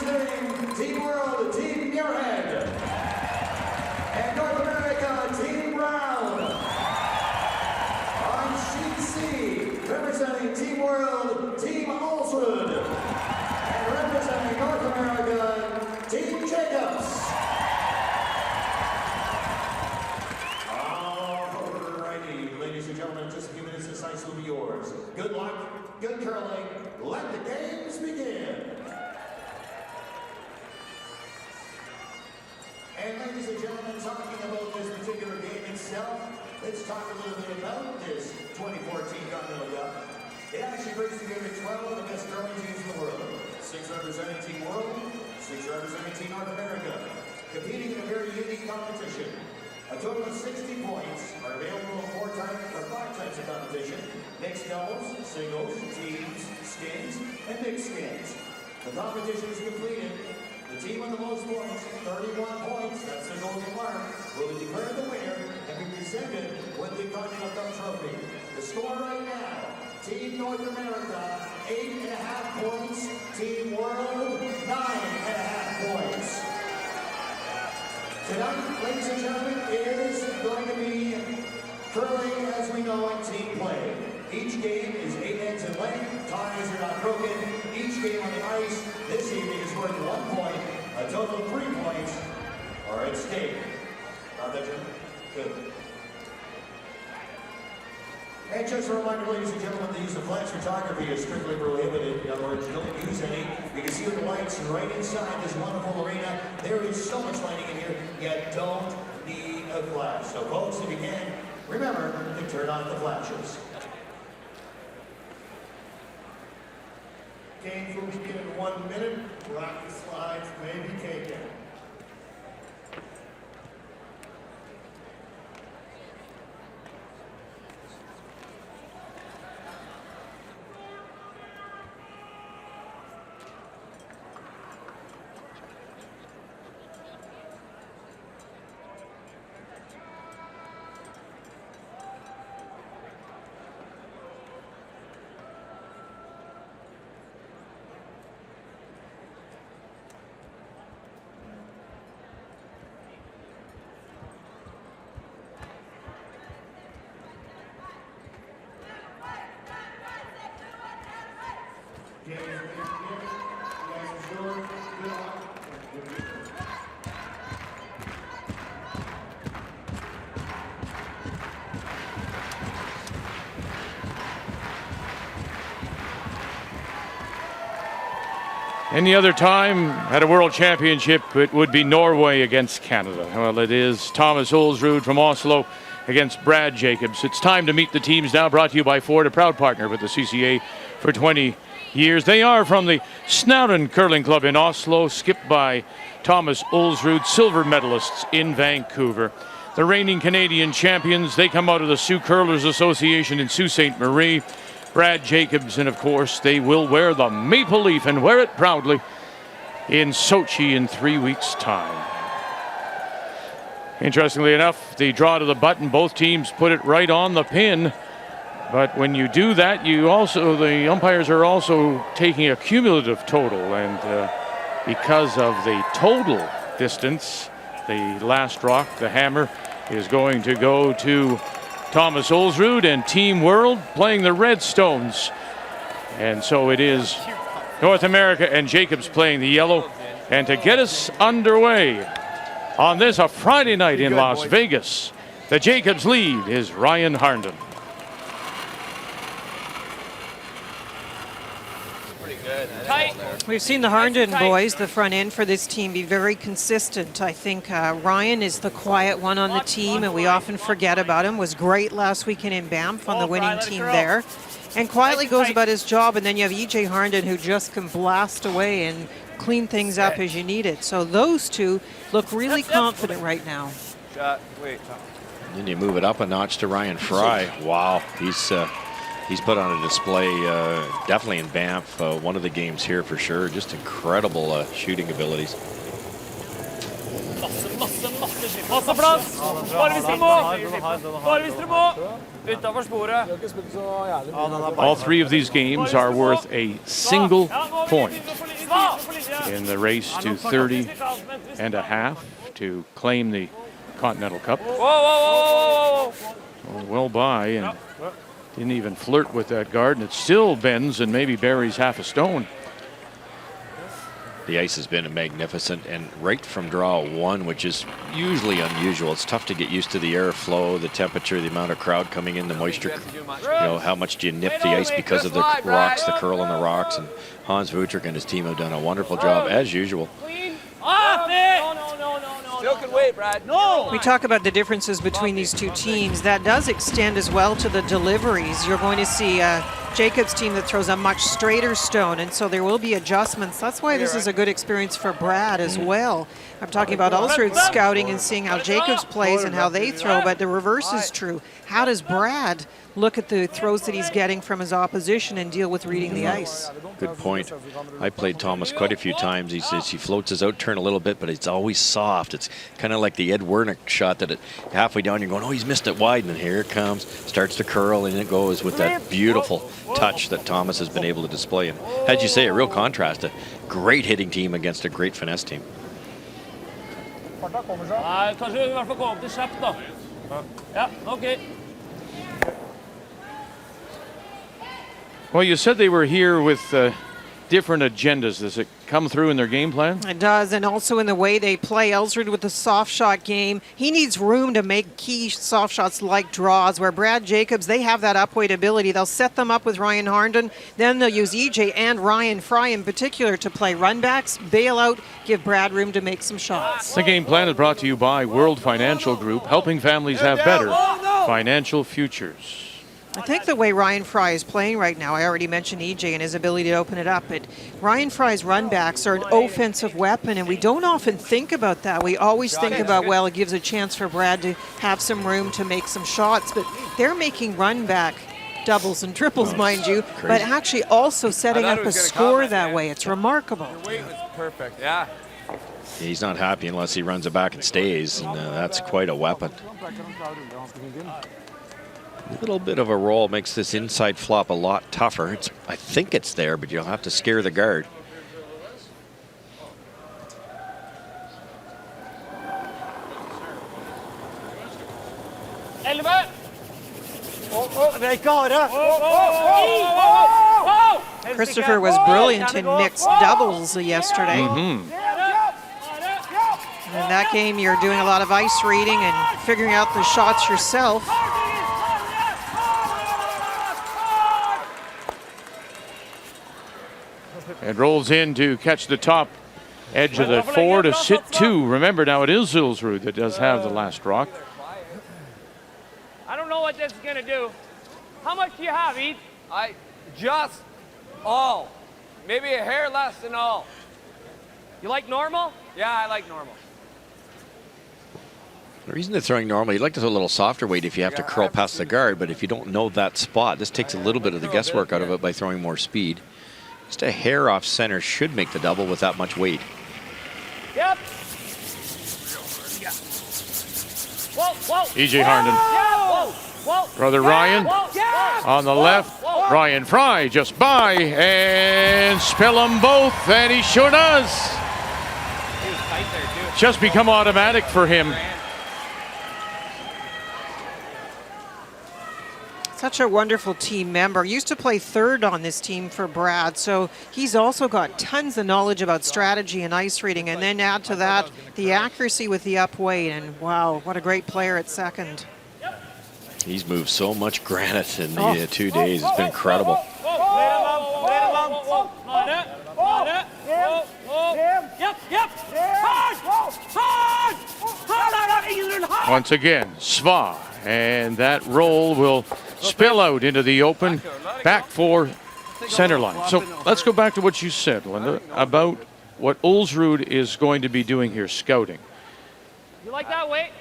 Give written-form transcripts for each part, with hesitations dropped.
representing Team World, Team Muirhead. And North America, Team Brown. On Sheet C, representing Team World, Team Alswood. And representing North America, Team Jacobs. Alrighty, ladies and gentlemen, just a few minutes, this ice will be yours. Good luck, good curling, let the games begin. And ladies and gentlemen, talking about this particular game itself, let's talk a little bit about this 2014 Continental Cup. It actually brings together 12 of the best curling teams in the world. 6 representing Team World, 6 representing Team North America, competing in a very unique competition. A total of 60 points are available in 5 types of competition: mixed doubles, singles, teams, skins, and mixed skins. The competition is completed. The team with the most points, 31 points, that's the golden mark, will be declared the winner and be presented with the Continental Cup trophy. The score right now, Team North America, 8.5 points, Team World, 9.5 points. Tonight, ladies and gentlemen, is going to be curling as we know in team play. Each game is 8 ends in length, ties are not broken. Each game on the ice this evening is worth 1 point. A total of 3 points are at stake. Not that good. And just a reminder, ladies and gentlemen, the use of flash photography is strictly prohibited. In other words, don't use any. You can see the lights right inside this wonderful arena. There is so much lighting in here, yet don't need a flash. So folks, if you can, remember to turn on the flashes. Games will begin in 1 minute. Rocket slides may be taken. Any other time at a World Championship, it would be Norway against Canada. Well, it is Thomas Olsrud from Oslo against Brad Jacobs. It's time to meet the teams now, brought to you by Ford, a proud partner with the CCA for 20 years. They are from the Snowdon Curling Club in Oslo, skipped by Thomas Olsrud, silver medalists in Vancouver. The reigning Canadian champions, they come out of the Sioux Curlers Association in Sault Ste. Marie. Brad Jacobs, and of course, they will wear the maple leaf and wear it proudly in Sochi in 3 weeks' time. Interestingly enough, the draw to the button, both teams put it right on the pin. But when you do that, the umpires are also taking a cumulative total. And because of the total distance, the last rock, the hammer, is going to go to Thomas Olsrud and Team World playing the Redstones. And so it is North America and Jacobs playing the yellow. And to get us underway on this, a Friday night in Las Vegas, the Jacobs lead is Ryan Harnden. We've seen the Harnden boys, the front end for this team, be very consistent. I think Ryan is the quiet one on the team, and we often forget about him. Was great last weekend in Banff on the winning team there. And quietly goes about his job, and then you have E.J. Harnden, who just can blast away and clean things up as you need it. So those two look really confident right now. Then you move it up a notch to Ryan Fry. Wow, he's put on a display definitely in Banff, one of the games here for sure. Just incredible shooting abilities. All three of these games are worth a single point. in the race to 30 and a half to claim the Continental Cup. Well by, and didn't even flirt with that guard, and it still bends and maybe buries half a stone. The ice has been magnificent, and right from draw one, which is usually unusual. It's tough to get used to the airflow, the temperature, the amount of crowd coming in, the moisture. You know, how much do you nip the ice because of the rocks, the curl on the rocks, and Hans Vutrick and his team have done a wonderful job, as usual. Still can wait, Brad. No! We talk about the differences between these two teams. That does extend as well to the deliveries. You're going to see Jacob's team that throws a much straighter stone, and so there will be adjustments. That's why this is a good experience for Brad as well. I'm talking about also scouting and seeing how Jacobs plays and how they throw, but the reverse is true. How does Brad look at the throws that he's getting from his opposition and deal with reading the ice? Good point. I played Thomas quite a few times. He says he floats his out turn a little bit, but it's always soft. It's kind of like the Ed Wernick shot that halfway down you're going, oh, he's missed it wide, and then here it comes, starts to curl, and it goes with that beautiful touch that Thomas has been able to display. And as you say, a real contrast, a great hitting team against a great finesse team. Well, you said they were here with different agendas. Does it come through in their game plan? It does, and also in the way they play. Ellsworth with the soft shot game. He needs room to make key soft shots like draws, where Brad Jacobs, they have that upweight ability. They'll set them up with Ryan Harnden. Then they'll use EJ and Ryan Fry in particular to play runbacks, bail out, give Brad room to make some shots. The game plan is brought to you by World Financial Group, helping families have better financial futures. I think the way Ryan Fry is playing right now, I already mentioned EJ and his ability to open it up, but Ryan Fry's runbacks are an offensive weapon, and we don't often think about that. We always think about, well, it gives a chance for Brad to have some room to make some shots, but they're making runback doubles and triples, mind you, but actually also setting up a score that way. It's remarkable. Your weight was perfect, yeah. He's not happy unless he runs it back and stays, and that's quite a weapon. A little bit of a roll makes this inside flop a lot tougher. I think it's there, but you'll have to scare the guard. Christopher was brilliant in mixed doubles yesterday. In that game, you're doing a lot of ice reading and figuring out the shots yourself. It rolls in to catch the top edge of the 4 to sit 2. Remember, now it is Zulsrud that does have the last rock. I don't know what this is going to do. How much do you have, Ed? Just all. Maybe a hair less than all. You like normal? Yeah, I like normal. The reason they're throwing normal, you'd like to throw a little softer weight if you have to curl past the guard, but if you don't know that spot, this takes a little bit of the guesswork out of it by throwing more speed. Just a hair off center should make the double with that much weight. Yep. EJ Harnden. Brother Ryan on the left. Ryan Fry just by and spill them both, and he sure does. Just become automatic for him. Such a wonderful team member. Used to play third on this team for Brad, so he's also got tons of knowledge about strategy and ice reading, and then add to that the accuracy with the up weight, and wow, what a great player at second. He's moved so much granite in the 2 days. It's been incredible. Once again, Sva, and that roll will spill out into the open, back for center line. So let's go back to what you said, Linda, about what Ulsrud is going to be doing here, scouting. You like that weight?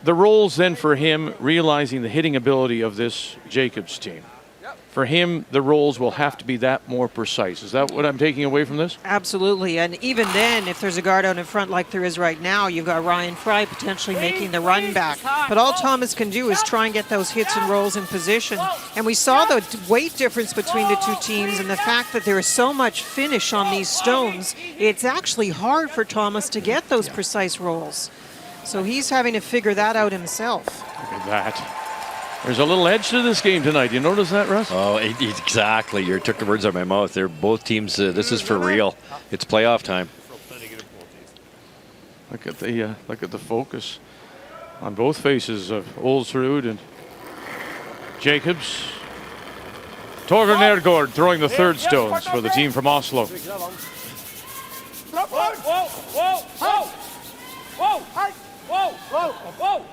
The roles then for him, realizing the hitting ability of this Jacobs team. for him, the rolls will have to be that more precise. Is that what I'm taking away from this? Absolutely, and even then, if there's a guard out in front like there is right now, you've got Ryan Fry potentially making the run back. But all Thomas can do is try and get those hits and rolls in position. And we saw the weight difference between the two teams and the fact that there is so much finish on these stones. It's actually hard for Thomas to get those precise rolls. So he's having to figure that out himself. Look at that. There's a little edge to this game tonight. You notice that, Russ? Oh, exactly. You took the words out of my mouth. They're both teams. This is for real. It's playoff time. Look at the focus on both faces of Olsrud and Jacobs. Torger Nergård throwing the third stones for the team from Oslo. Whoa, whoa, whoa, whoa, whoa, whoa, whoa, whoa.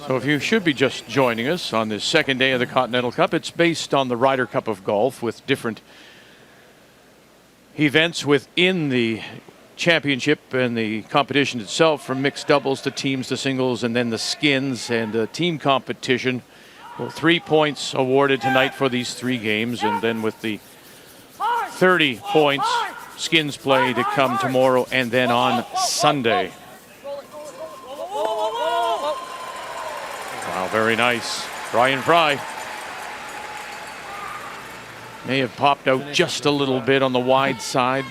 So if you should be just joining us on this second day of the Continental Cup, it's based on the Ryder Cup of golf with different events within the championship and the competition itself, from mixed doubles to teams to singles, and then the skins and the team competition. Well, 3 points awarded tonight for these 3 games, and then with the 30 points skins play to come tomorrow and then on Sunday. Wow, very nice. Ryan Fry may have popped out just a little bit on the wide side.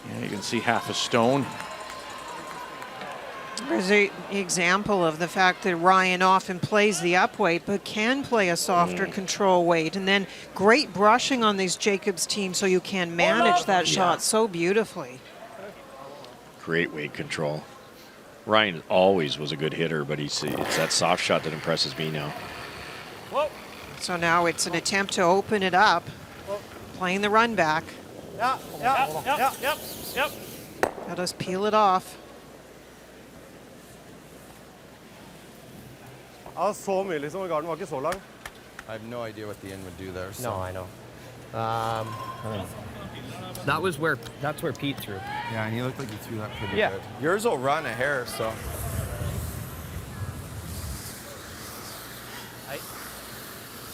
Yeah, you can see half a stone. There's an example of the fact that Ryan often plays the up weight, but can play a softer control weight. And then great brushing on these Jacobs team, so you can manage that shot so beautifully. Great weight control. Ryan always was a good hitter, but it's that soft shot that impresses me now. So now it's an attempt to open it up, playing the run back. Yep. Let us peel it off. I have no idea what the end would do there. So. No, I know. That's where Pete threw. Yeah, and he looked like he threw that pretty Yeah. good. Yours will run a hair, so.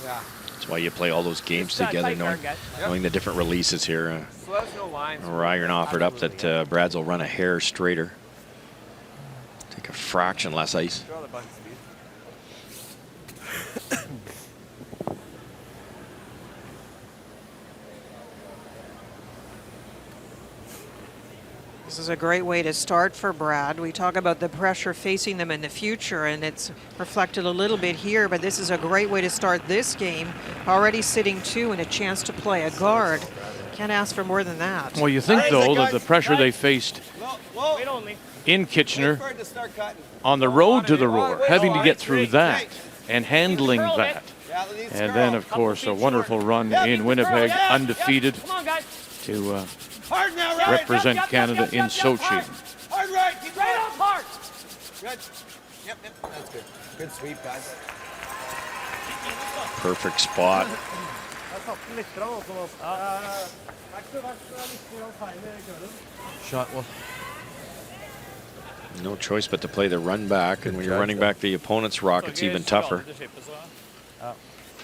Yeah. That's why you play all those games together, knowing the different releases here. So there's no lines. Ryan offered up that Brad's will run a hair straighter. Take a fraction less ice. Draw the button, Steve. This is a great way to start for Brad. We talk about the pressure facing them in the future, and it's reflected a little bit here, but this is a great way to start this game. Already sitting 2 and a chance to play a guard. Can't ask for more than that. Well, you think, though, that the pressure they faced Wait only. in Kitchener on the road to the Roar, having to get through that and handling that. And then, of course, a wonderful run in Winnipeg, undefeated, Come on, guys. to represent Canada in Sochi. Hard right. Keep Straight up hard. Good. Yep, that's good. Good sweep, guys. Perfect spot. Shot well. No choice but to play the run back, and when you're running back the opponent's rock, it's even tougher.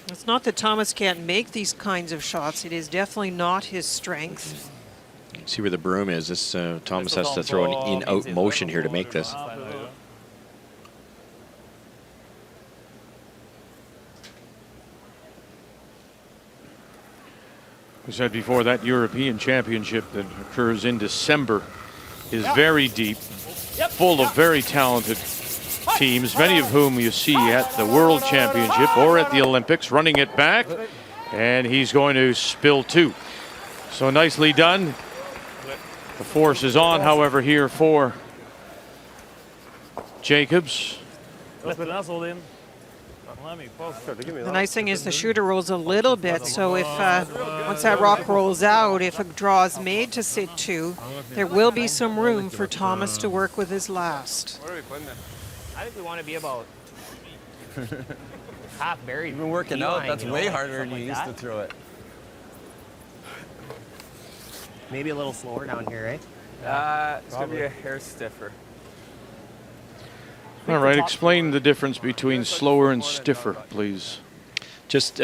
It's not that Thomas can't make these kinds of shots. It is definitely not his strength. See where the broom is. This Thomas has to throw an in-out motion here to make this. We said before, that European Championship that occurs in December is very deep, full of very talented teams, many of whom you see at the World Championship or at the Olympics, running it back, and he's going to spill 2. So nicely done. The force is on, however, here for Jacobs. The nice thing is the shooter rolls a little bit, so if once that rock rolls out, if a draw is made to sit 2, there will be some room for Thomas to work with his last. Where are we putting it? I think we want to be about half buried. You've been working out. beeline, That's you know, way harder than stuff you like used to that. throw it. Maybe a little slower down here, right? It's going to be a hair stiffer. All right, explain the difference between slower and stiffer, please. Just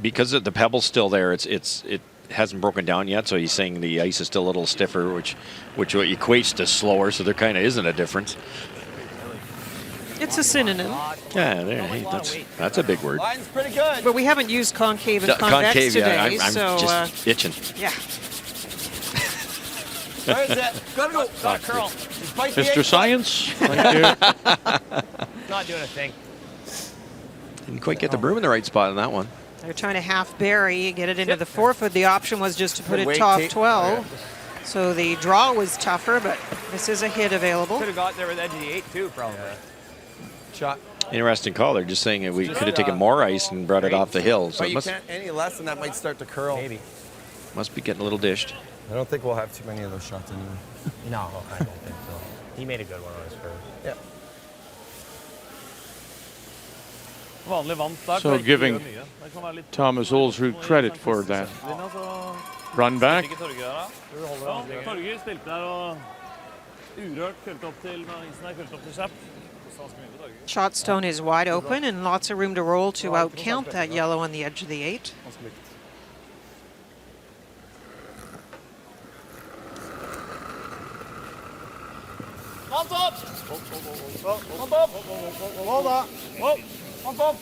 because the pebble's still there, it hasn't broken down yet. So he's saying the ice is still a little stiffer, which equates to slower. So there kind of isn't a difference. It's a synonym. Yeah, hey, that's a big word. Line's pretty good. But we haven't used concave and convex Concave, today, yeah. I'm so just itching. yeah. Where is it? Gotta go. Got a curl. Mr. Science, right there. Not doing a thing. Didn't quite get the broom in the right spot on that one. They're trying to half bury, get it into the 4-foot. The option was just to put it Weight top tape. 12. So the draw was tougher, but this is a hit available. Could have got there with edge of the 8 too, probably. Shot. Interesting call. They're just saying that we could have taken more ice and brought it off the hill. So But it you must, can't any less than that might start to curl. Maybe. must be getting a little dished. I don't think we'll have too many of those shots anymore. No, I don't think so. He made a good one on his first. Yeah. So giving Thomas Olsrud credit for that run back. Shotstone is wide open and lots of room to roll to outcount that yellow on the edge of the 8. Hold up. Hold up. Hold up. Whoa. Hold up.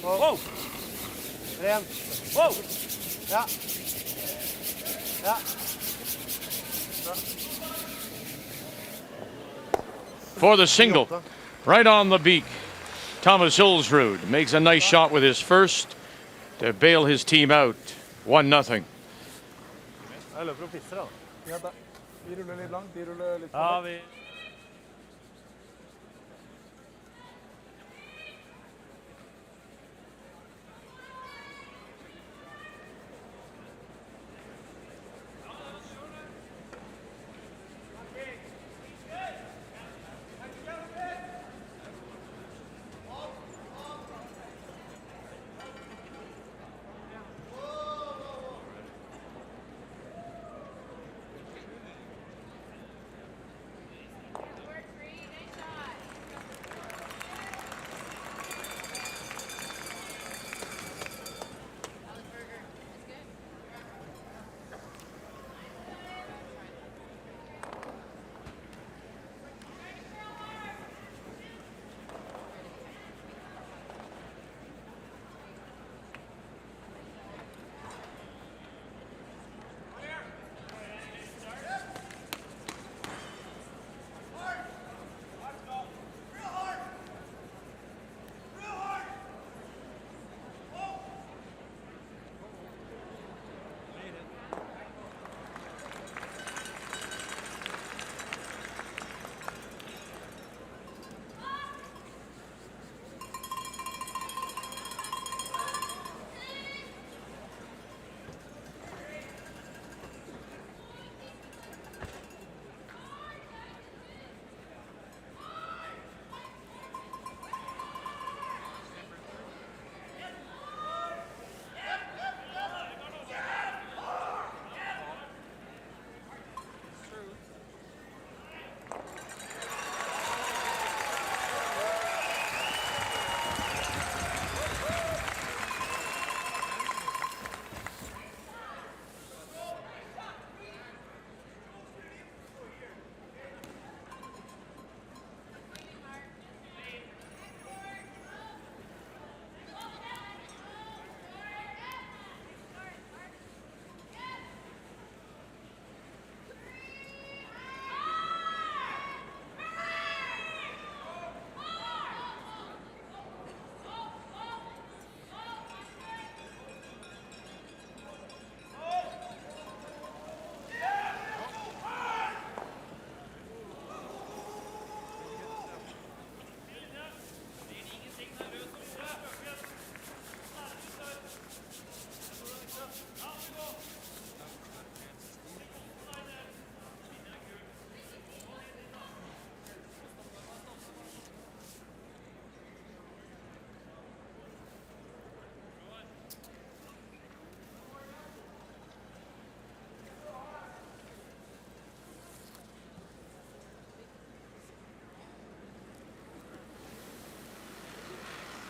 Whoa. Ren. Whoa. Ja. Ja. For the single, right on the beak. Thomas Olsrud makes a nice shot with his first to bail his team out. 1-0.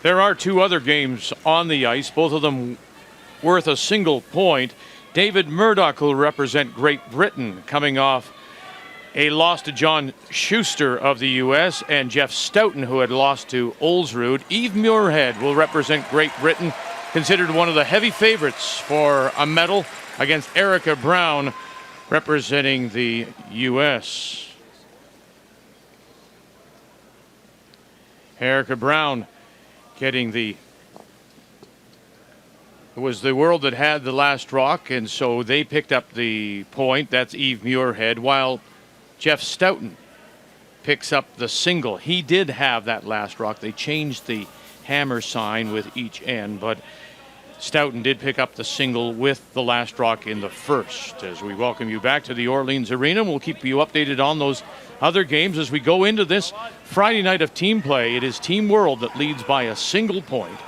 There are two other games on the ice, both of them worth a single point. David Murdoch will represent Great Britain, coming off a loss to John Schuster of the U.S. and Jeff Stoughton, who had lost to Olsrud. Eve Muirhead will represent Great Britain, considered one of the heavy favorites for a medal, against Erica Brown, representing the U.S. Erica Brown getting it was the World that had the last rock, and so they picked up the point. That's Eve Muirhead, while Jeff Stoughton picks up the single. He did have that last rock. They changed the hammer sign with each end, but Stoughton did pick up the single with the last rock in the first. As we welcome you back to the Orleans Arena, we'll keep you updated on those other games as we go into this Friday night of team play. It is Team World that leads by a single point,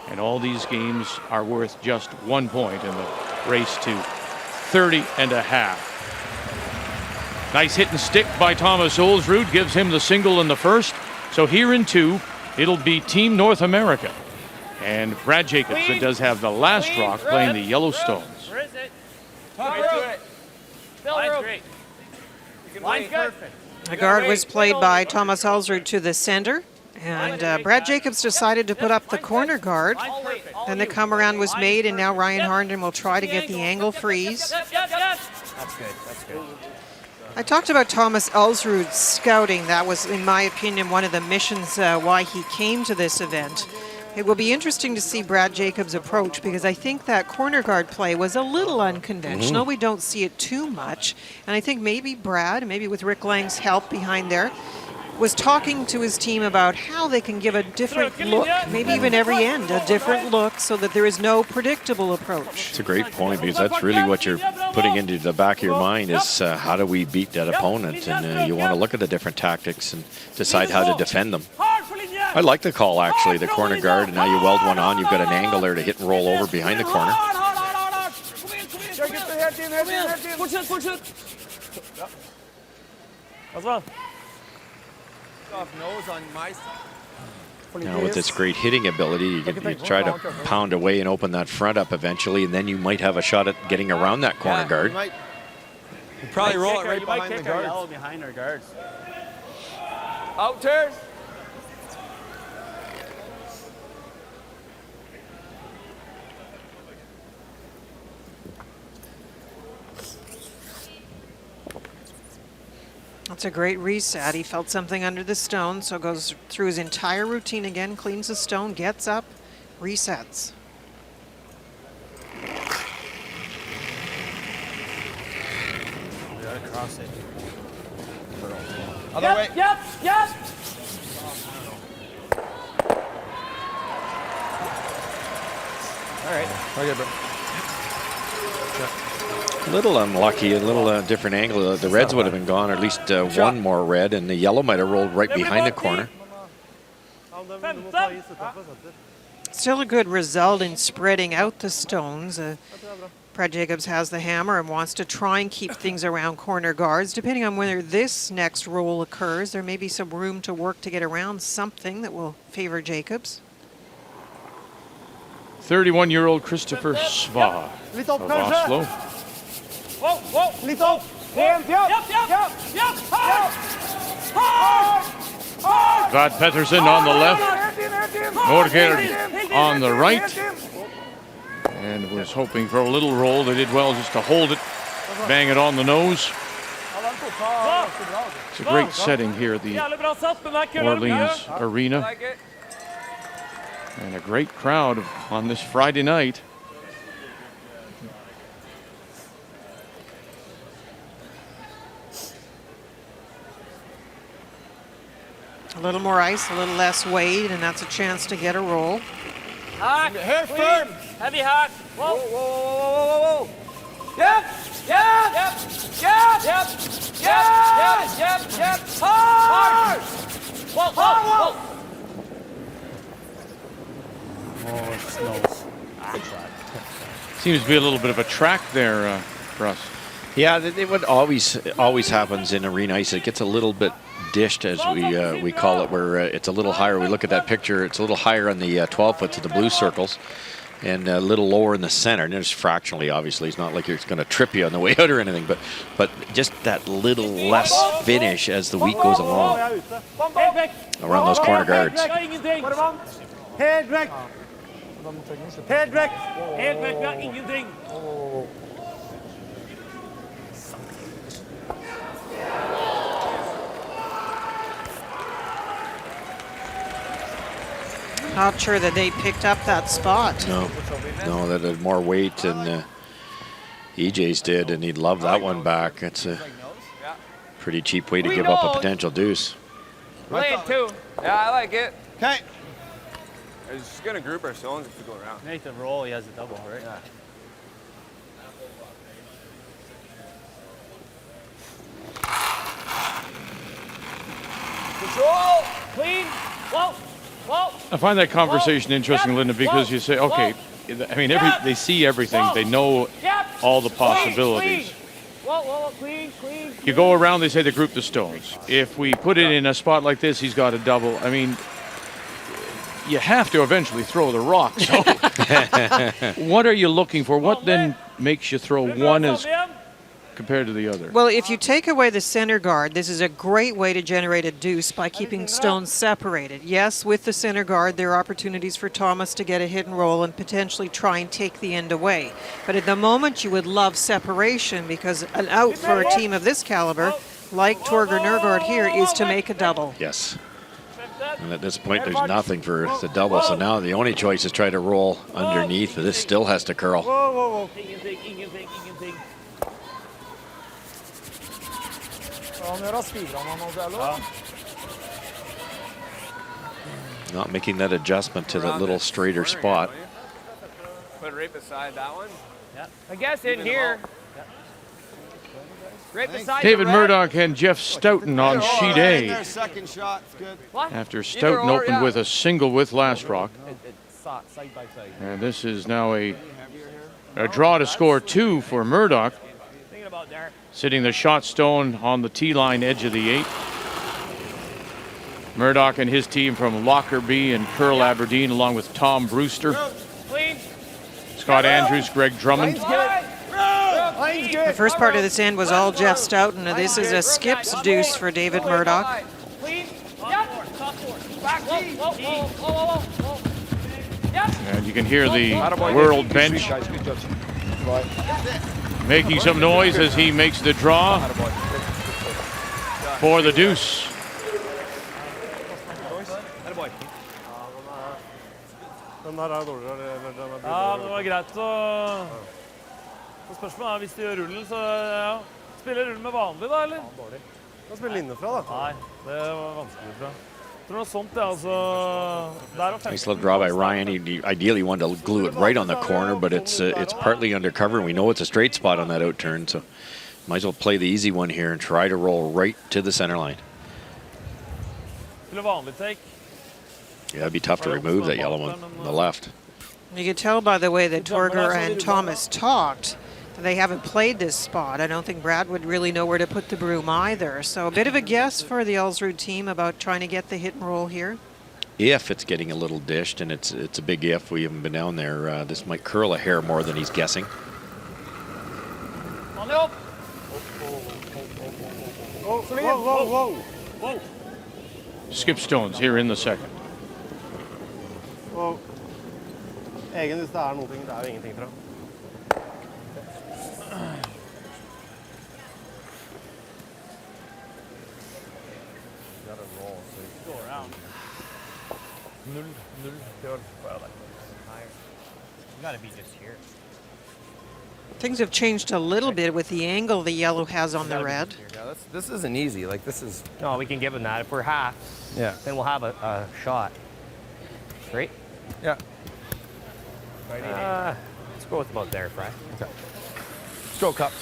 and all these games are worth just 1 point in the race to 30 and a half. Nice hit and stick by Thomas Olsrud, gives him the single in the first. So here in two, it'll be Team North America. And Brad Jacobs, that does have the last rock, playing the Yellowstones. Where is it? Line's great. Line's perfect. The guard was played by Thomas Olsrud to the center. And Brad Jacobs decided to put up the corner guard. Then the come around was made, and now Ryan Harnden will try to get the angle freeze. That's good. That's good. I talked about Thomas Olsrud's scouting. That was, in my opinion, one of the missions why he came to this event. It will be interesting to see Brad Jacobs' approach, because I think that corner guard play was a little unconventional. We don't see it too much. And I think maybe Brad, maybe with Rick Lang's help behind there, was talking to his team about how they can give a different look, maybe even every end, a different look, so that there is no predictable approach. It's a great point, because that's really what you're putting into the back of your mind is how do we beat that opponent? And you want to look at the different tactics and decide how to defend them. I like the call, actually, the corner guard, and now you weld one on. You've got an angle there to hit and roll over behind the corner. Now with this great hitting ability, you try to pound away and open that front up eventually, and then you might have a shot at getting around that corner guard. You probably roll it right behind the guards. Behind our guards. Out turn. That's a great reset. He felt something under the stone, so goes through his entire routine again, cleans the stone, gets up, resets. We gotta cross it. Other way. Yep. All right. Okay, bro. A little unlucky, a little different angle. The reds would have been gone, or at least one more red, and the yellow might have rolled right behind the corner. Still a good result in spreading out the stones. Brad Jacobs has the hammer and wants to try and keep things around corner guards. Depending on whether this next roll occurs, there may be some room to work to get around something that will favor Jacobs. 31-year-old Christopher Sva of Oslo. Vad Pettersson on the left, Norgard on the right, and was hoping for a little roll. They did well just to hold it, bang it on the nose. It's a great setting here at the Orleans Arena, and a great crowd on this Friday night. A little more ice, a little less weight, and that's a chance to get a roll. Hack. Hair firm. Heavy hack. Whoa. Whoa. Yep. Hard. Whoa. Oh, it snows. Seems to be a little bit of a track there for us. Yeah, what always happens in arena ice, it gets a little bit dished, as we call it, where it's a little higher. We look at that picture, it's a little higher on the 12 foot to the blue circles and a little lower in the center. And it's fractionally, obviously. It's not like it's going to trip you on the way out or anything, but just that little less finish as the week goes along around those corner guards. Helt vekk! Helt vekk! Helt vekk, vi har ingenting! Not sure that they picked up that spot. No, that had more weight than EJ's did, and he'd love that one back. It's a pretty cheap way to give up a potential deuce. Lane 2. Yeah, I like it. Okay. We're just going to group our stones if we go around. Make the roll, he has a double, right? Yeah. Control! Clean! Whoa! Whoa! I find that conversation interesting, Linda, because you say, okay, I mean, they see everything. They know all the possibilities. Clean. You go around, they say they group the stones. If we put it in a spot like this, he's got a double. I mean, you have to eventually throw the rock. So what are you looking for? What then makes you throw one as compared to the other? Well, if you take away the center guard, this is a great way to generate a deuce by keeping stones separated. Yes, with the center guard, there are opportunities for Thomas to get a hit and roll and potentially try and take the end away. But at the moment, you would love separation, because an out for a team of this caliber, like Torger Nørgaard here, is to make a double. Yes. And at this point, there's nothing for the double. So now the only choice is try to roll underneath. This still has to curl. Not making that adjustment to that little straighter spot. Put it right beside that one. Yeah. I guess in here. Right beside David the red. Murdoch and Jeff Stoughton on sheet A. Second shot's good. What? After Stoughton opened with a single with last rock. It's side by side. And this is now a draw to score 2 for Murdoch. Thinking about there. Sitting the shot stone on the tee line edge of the 8. Murdoch and his team from Lockerbie and Pearl Aberdeen, along with Tom Brewster, Clean. Scott Andrews, Greg Drummond. The first part of this end was all Jeff Stoughton. Now this is a skips deuce for David Murdoch. Clean. Yep. Back. Whoa. Yep. And you can hear the world bench making some noise as he makes the draw for the deuce. Ja, men det var greit å... Spørsmålet hvis de gjør rullen, så ja. Spiller rullen med vanlig da, eller? Da spiller innenfra da. Nei, det var vanskelig fra. Jeg tror noe sånt, ja, altså... Nice little draw by Ryan. He ideally wanted to glue it right on the corner, but it's partly undercover, and we know it's a straight spot on that outturn, so might as well play the easy one here and try to roll right to the center line. Spiller vanlig take. Yeah, it'd be tough to remove that yellow one on the left. You can tell by the way that Torger and Thomas talked that they haven't played this spot. I don't think Brad would really know where to put the broom either. So a bit of a guess for the Ellsrud team about trying to get the hit and roll here. If it's getting a little dished, and it's a big if, we haven't been down there, this might curl a hair more than he's guessing. Whoa. Skip stones here in the second. Egen hvis det noe, det jo ingenting fra. Go around. Null. You gotta be just here. Things have changed a little bit with the angle the yellow has on the red. Yeah, this isn't easy. Like, this is... No, we can give him that. If we're half, Yeah. then we'll have a shot. Right? Yeah. Let's go with about there, Fry. Okay. Stroke up.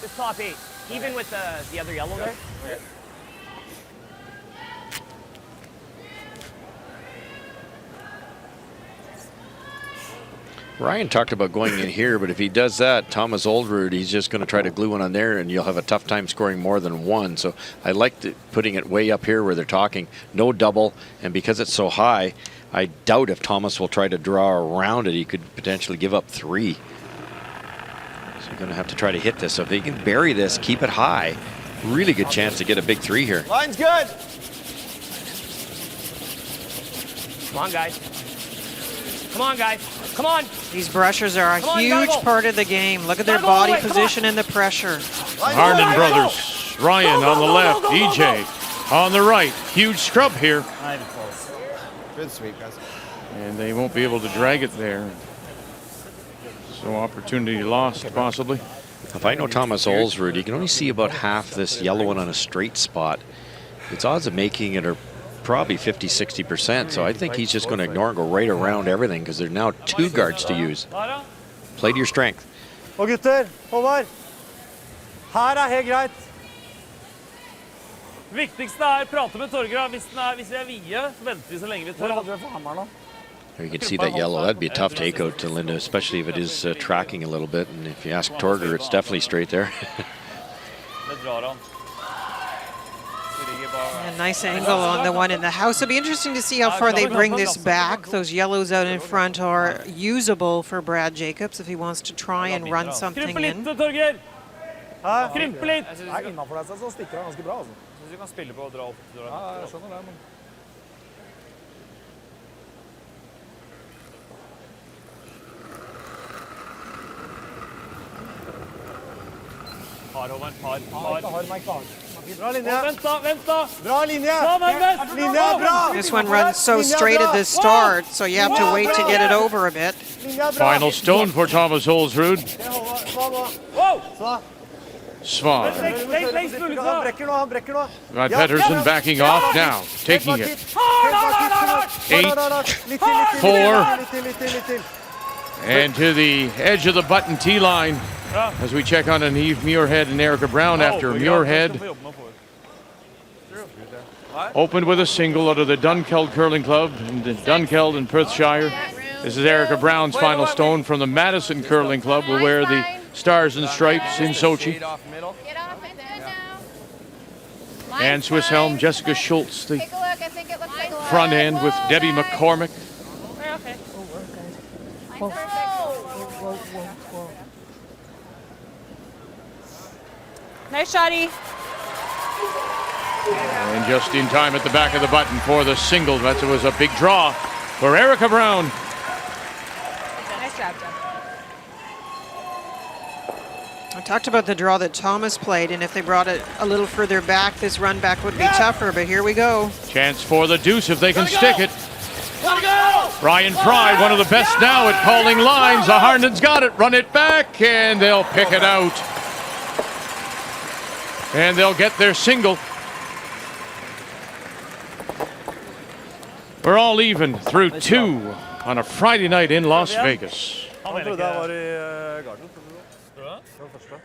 This top 8, even with the other yellow there. Okay. Ryan talked about going in here, but if he does that, Thomas Oldroyd, he's just going to try to glue one on there, and you'll have a tough time scoring more than one. So I like putting it way up here where they're talking. No double, and because it's so high, I doubt if Thomas will try to draw around it. He could potentially give up 3. So you're going to have to try to hit this. So if they can bury this, keep it high, really good chance to get a big 3 here. Line's good. Come on, guys. Come on, guys. Come on. These brushers are a huge part of the game. Look at their body position and the pressure. Harnden brothers. Ryan on the left. EJ on the right. Huge scrub here. Good sweep, guys. And they won't be able to drag it there. So opportunity lost, possibly. If I know Thomas Oldroyd, you can only see about half this yellow one on a straight spot. Its odds of making it are probably 50–60%. So I think he's just going to ignore and go right around everything because there are now 2 guards to use. Play to your strength. Og gutter, Håvard. Her helt greit. Viktigste prate med Torgeir. Hvis vi vide, så venter vi så lenge vi tør. There you can see that yellow. That'd be a tough takeout to Linda, especially if it is tracking a little bit. And if you ask Torgeir, it's definitely straight there. A nice angle on the one in the house. It'll be interesting to see how far they bring this back. Those yellows out in front are usable for Brad Jacobs if he wants to try and run something in. Torgeir. Krympe litt. Nei, innenfor deg så stikker han ganske bra, altså. Du kan spille på å dra opp. Ja, jeg skjønner det, men... Par, Håvard. Par. Bra linje. Vent da. Bra linje. Vent. Linje er bra. This one runs so straight at the start, so you have to wait to get it over a bit. Linje er bra. Final stone for Thomas Oldroyd. Det er Håvard. Sva nå. Wow! Svan. Han brekker nå. Got Pettersson backing off now, taking it. 8, 4, Litt til. and to the edge of the button tee line as we check on Eve Muirhead and Erica Brown after Muirhead opened with a single out of the Dunkeld Curling Club in Dunkeld in Perthshire. This is Erica Brown's final stone from the Madison Curling Club. Will wear the Stars and Stripes in Sochi. And Swiss helm Jessica Schultz, the front end with Debbie McCormick. Nice shotty. And just in time at the back of the button for the single. That was a big draw for Erica Brown. Nice job, Jeff. I talked about the draw that Thomas played, and if they brought it a little further back, this run back would be tougher, but here we go. Chance for the deuce if they can stick it. Ryan Fry, one of the best now at calling lines. The Harnden's got it. Run it back, and they'll pick it out. And they'll get their single. We're all even through 2 on a Friday night in Las Vegas. Han trodde jeg var i garden. Det var første.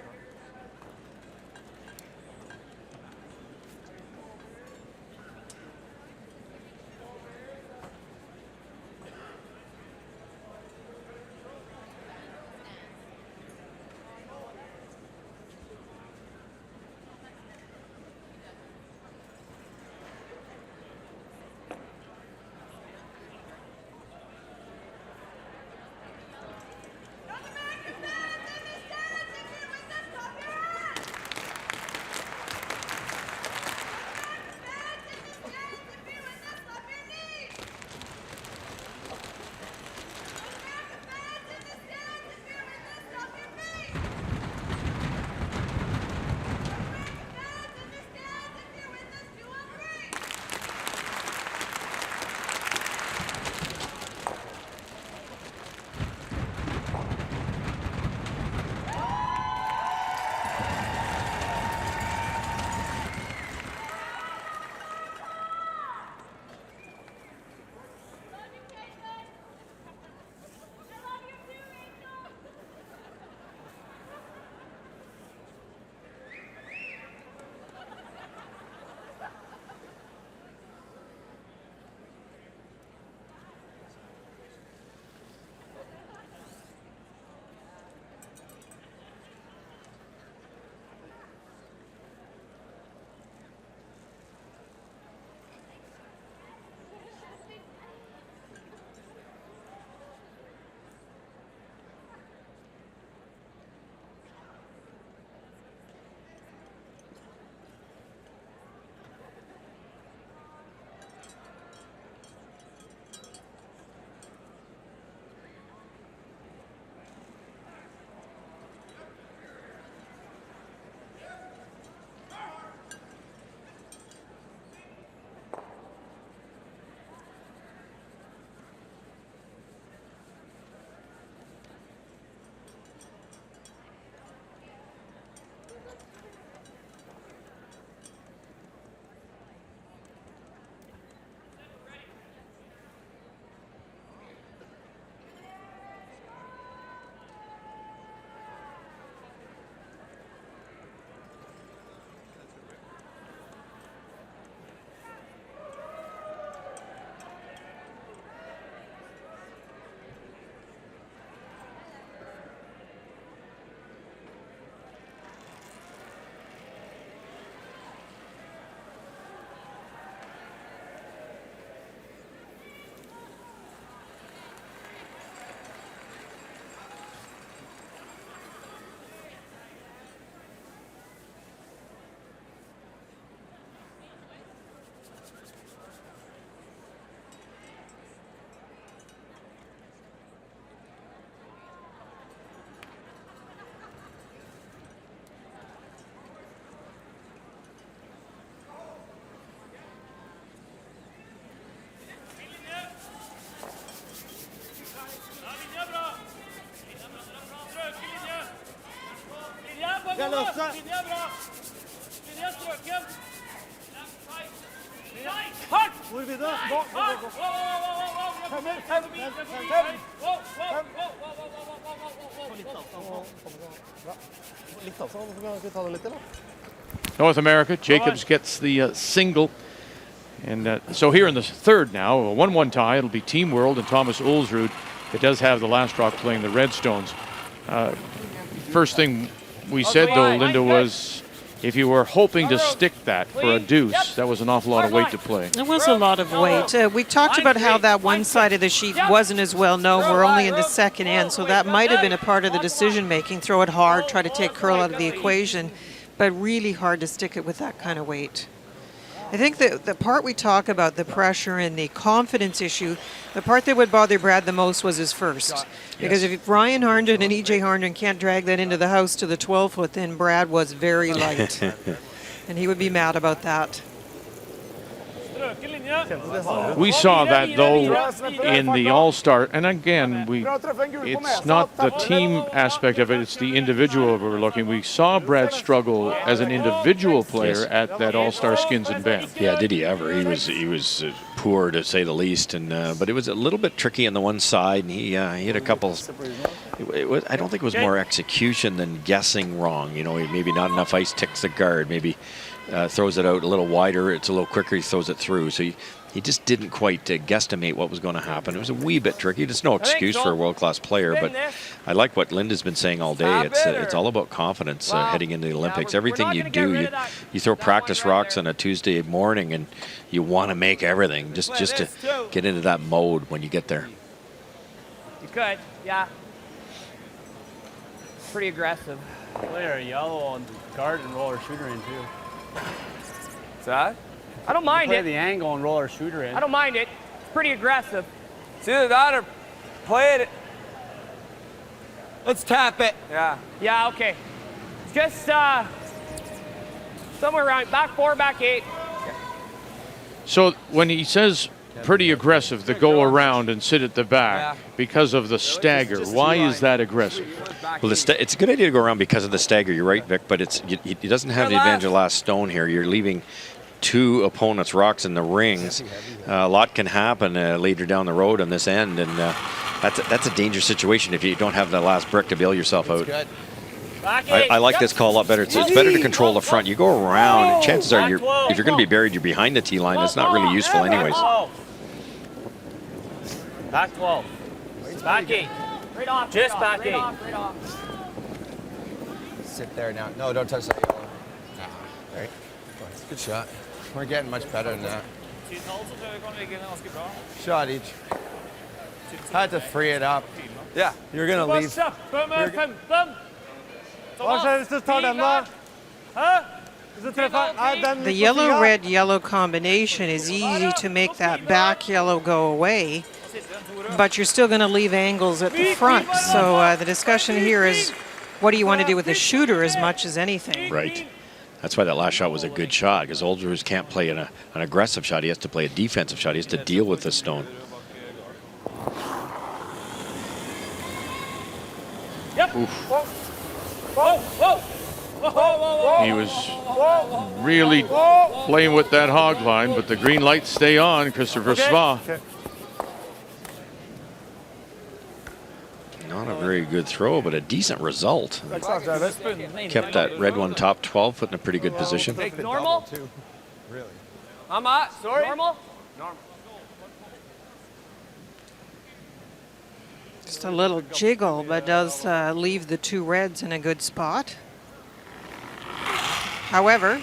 Hvor videre? Litt avstand, så kan vi ta det litt til da. North America, Jacobs gets the single. And so here in the third now, a 1-1 tie. It'll be Team World and Thomas Ulsrud. It does have the last rock playing the Redstones. First thing we said, though, Linda, was if you were hoping to stick that for a deuce, that was an awful lot of weight to play. It was a lot of weight. We talked about how that one side of the sheet wasn't as well known. We're only in the second end, so that might have been a part of the decision-making. Throw it hard, try to take curl out of the equation, but really hard to stick it with that kind of weight. I think the part we talk about, the pressure and the confidence issue, the part that would bother Brad the most was his first. Because if Ryan Harnden and EJ Harnden can't drag that into the house to the 12-foot, then Brad was very light. And he would be mad about that. We saw that, though, in the All-Star. And again, it's not the team aspect of it, it's the individual we're looking. We saw Brad struggle as an individual player at that All-Star Skins in Banff. Yeah, did he ever? He was poor, to say the least. And but it was a little bit tricky on the one side. And he had a couple. I don't think it was more execution than guessing wrong. You know, maybe not enough ice ticks the guard. Maybe throws it out a little wider. It's a little quicker. He throws it through. So he just didn't quite guesstimate what was going to happen. It was a wee bit tricky. There's no excuse for a world-class player, but I like what Linda's been saying all day. It's all about confidence heading into the Olympics. Everything you do, you throw practice rocks on a Tuesday morning, and you want to make everything just to get into that mode when you get there. You could, yeah. Pretty aggressive. Player yellow on guard and roller shooter in too. What's that? I don't mind Play it. the angle and roller shooter in. I don't mind it. It's pretty aggressive. It's either that or play it. Let's tap it. Yeah. Yeah, okay. Just somewhere around back 4, back 8. So when he says pretty aggressive, the go around and sit at the back because of the stagger, why is that aggressive? Well, it's a good idea to go around because of the stagger. You're right, Vic, but he doesn't have the advantage of last stone here. You're leaving two opponents' rocks in the rings. A lot can happen later down the road on this end, and that's a dangerous situation if you don't have the last brick to bail yourself out. I like this call a lot better. It's better to control the front. You go around, and chances are if you're going to be buried, you're behind the tee line. It's not really useful anyways. Back 12. Back 8. Right off. Just back 8. Right off. Sit there now. No, don't touch that yellow. All right. Good shot. We're getting much better than that. Shot each. Had to free it up. Yeah, you're going to leave. The yellow-red-yellow combination is easy to make that back yellow go away, but you're still going to leave angles at the front. So the discussion here is, what do you want to do with the shooter as much as anything? Right. That's why that last shot was a good shot, because Ulsrud can't play an aggressive shot. He has to play a defensive shot. He has to deal with the stone. Yep. He was really playing with that hog line, but the green lights stay on. Christopher Sva. Not a very good throw, but a decent result. Kept that red one top 12 foot in a pretty good position. Normal? Really? Sorry? Normal? Just a little jiggle, but does leave the two reds in a good spot. However,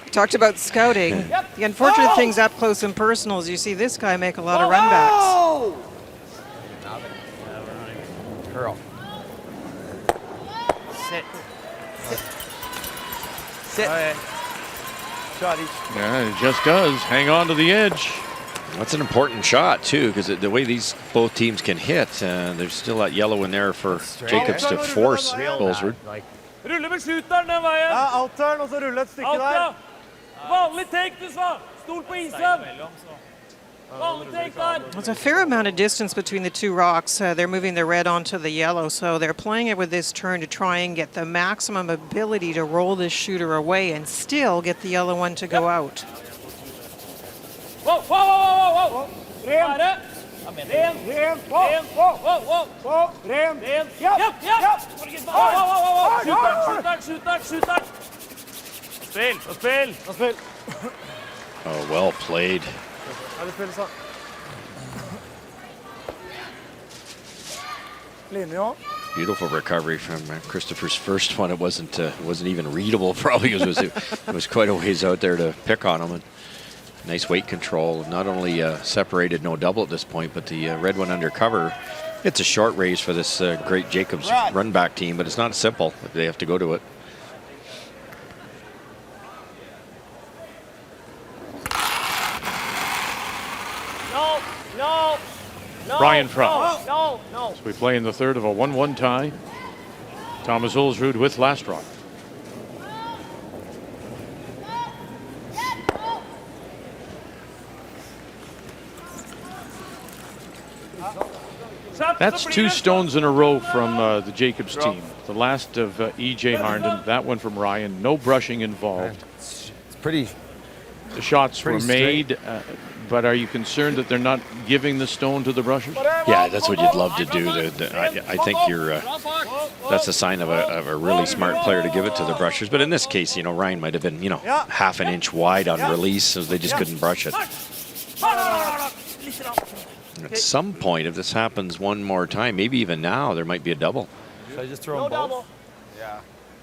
we talked about scouting. The unfortunate things up close and personal is you see this guy make a lot of runbacks. Curl. Sit. Sit. Shot each. Yeah, it just does. Hang on to the edge. That's an important shot, too, because the way both teams can hit, there's still that yellow in there for Jacobs to force Ulsrud. Rulle med skyteren den veien. Ja, alteren, og så rulle et stykke der. Vanlig take, du sa. Stol på isen. There's a fair amount of distance between the two rocks. They're moving the red onto the yellow, so they're playing it with this turn to try and get the maximum ability to roll this shooter away and still get the yellow one to go out. Whoa, whoa, whoa, whoa, whoa, whoa. Ren. Shoot. Spill. Oh, well played. Beautiful recovery from Christopher's first one. It wasn't even readable probably because it was quite a ways out there to pick on him. And nice weight control. Not only separated no double at this point, but the red one under cover. It's a short race for this great Jacobs run back team, but it's not simple. They have to go to it. No. Ryan Fry. No. So we play in the third of a 1-1 tie. Thomas Ulsrud with last rock. That's 2 stones in a row from the Jacobs team. The last of E.J. Harnden, that one from Ryan. No brushing involved. It's pretty. The shots were made, but are you concerned that they're not giving the stone to the brushers? Yeah, that's what you'd love to do. I think that's a sign of a really smart player to give it to the brushers. But in this case, Ryan might have been, half an inch wide on release, so they just couldn't brush it. At some point, if this happens one more time, maybe even now, there might be a double. Should I just throw them both? Yeah,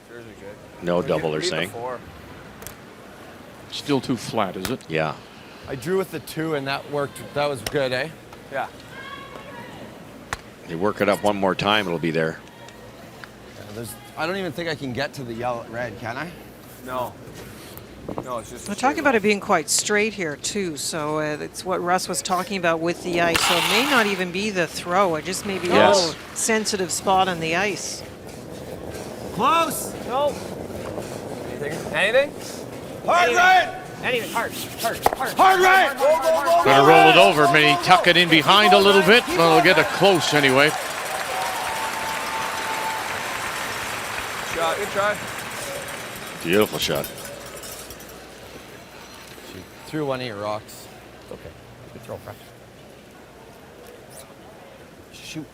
sure we could. No double, they're saying. Still too flat, is it? Yeah. I drew with the 2, and that worked. That was good, eh? Yeah. They work it up one more time, it'll be there. Yeah, I don't even think I can get to the red, can I? No. No, it's just. We're talking about it being quite straight here too, so it's what Russ was talking about with the ice. So it may not even be the throw; it just may be a little sensitive spot on the ice. Close. No. Anything? Hard right. Anything. Hard right. Gonna roll it over, maybe tuck it in behind a little bit. Well, we'll get it close anyway. Shot. Good try. Beautiful shot. Through one of your rocks. Okay. Good throw, Fred. Shoot.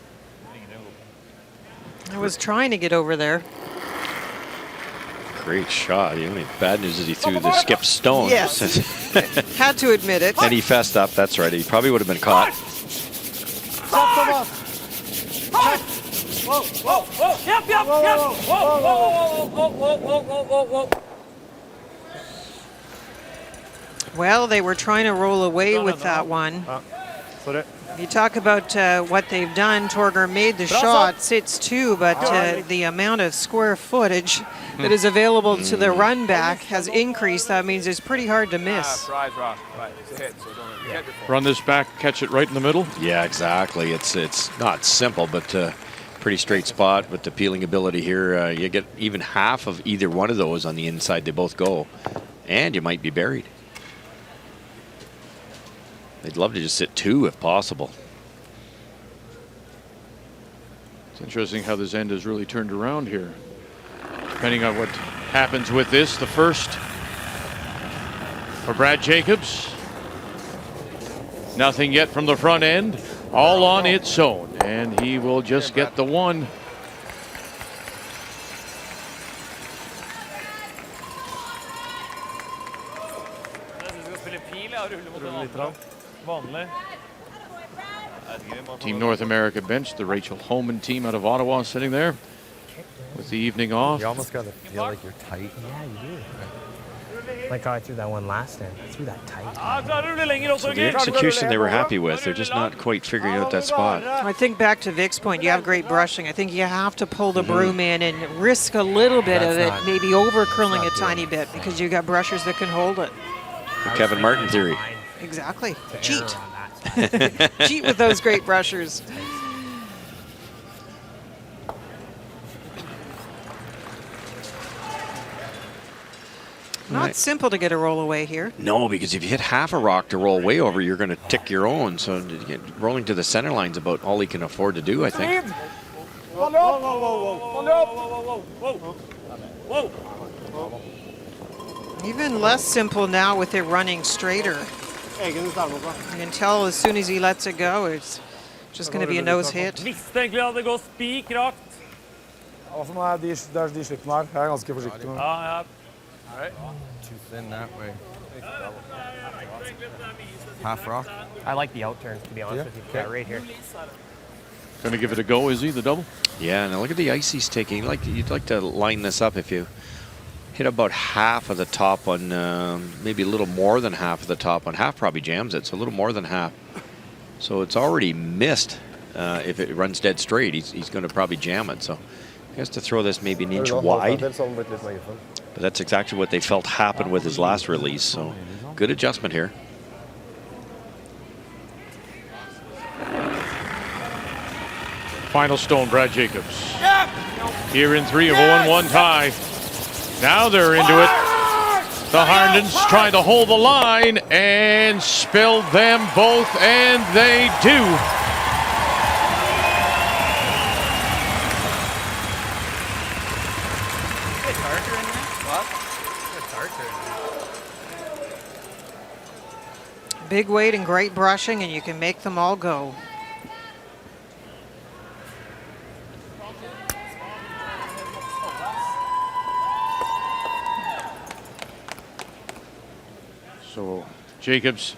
I was trying to get over there. Great shot. The only bad news is he threw the skip stone. Yes. Had to admit it. And he fessed up. That's right. He probably would have been caught. Whoa. Yep. Whoa. Well, they were trying to roll away with that one. Sorry. You talk about what they've done. Torger made the shot, sits 2, but the amount of square footage that is available to the run back has increased. That means it's pretty hard to miss. Right. It's a hit, so don't Run this back, catch it right in the middle. Yeah, exactly. It's not simple, but pretty straight spot with the peeling ability here. You get even half of either one of those on the inside. They both go, and you might be buried. They'd love to just sit 2 if possible. It's interesting how this end has really turned around here. Depending on what happens with this, the first for Brad Jacobs. Nothing yet from the front end, all on its own, and he will just get the 1. Vanlig. Team North America bench, the Rachel Homan team out of Ottawa sitting there with the evening off. You almost got to feel like you're tight. Yeah, you do. Like how I threw that one last time. I threw that tight. So the execution they were happy with. They're just not quite figuring out that spot. I think back to Vic's point, you have great brushing. I think you have to pull the broom in and risk a little bit of it, maybe over curling a tiny bit, because you got brushers that can hold it. The Kevin Martin theory. Exactly. Cheat. Cheat with those great brushers. Not simple to get a roll away here. No, because if you hit half a rock to roll way over, you're going to tick your own. So rolling to the center line's about all he can afford to do, I think. Even less simple now with it running straighter. You can tell as soon as he lets it go, it's just going to be a nose hit. Visste egentlig at det går spikrakt. Altså, nå de slippene her. Jeg ganske forsiktig med. Ja. Too thin that way. Half rock. I like the out turn, to be honest with you. Yeah, right here. Going to give it a go, is he, the double? Yeah, now look at the ice he's taking. You'd like to line this up if you hit about half of the top on, maybe a little more than half of the top on. Half probably jams it, so a little more than half. So it's already missed. If it runs dead straight, he's going to probably jam it. So he has to throw this maybe an inch wide. But that's exactly what they felt happened with his last release. So good adjustment here. Final stone, Brad Jacobs. Here in 3 of 0-1 tie. Now they're into it. The Harndens try to hold the line and spill them both, and they do. Big weight and great brushing, and you can make them all go. So Jacobs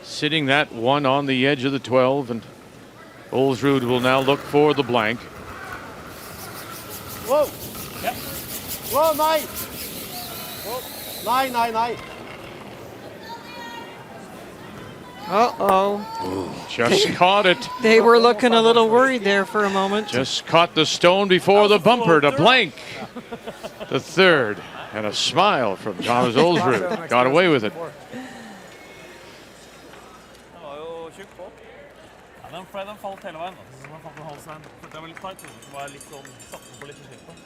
sitting that one on the edge of the 12, and Olsrud will now look for the blank. Whoa! Yep. Whoa, nei! Whoa. Nei. Uh-oh. Just caught it. They were looking a little worried there for a moment. Just caught the stone before the bumper to blank. The third. And a smile from Thomas Olsrud. Got away with it. Den falt hele veien. Den falt en halv cent. Det var litt tight. Det var litt sånn satt på litt slitt.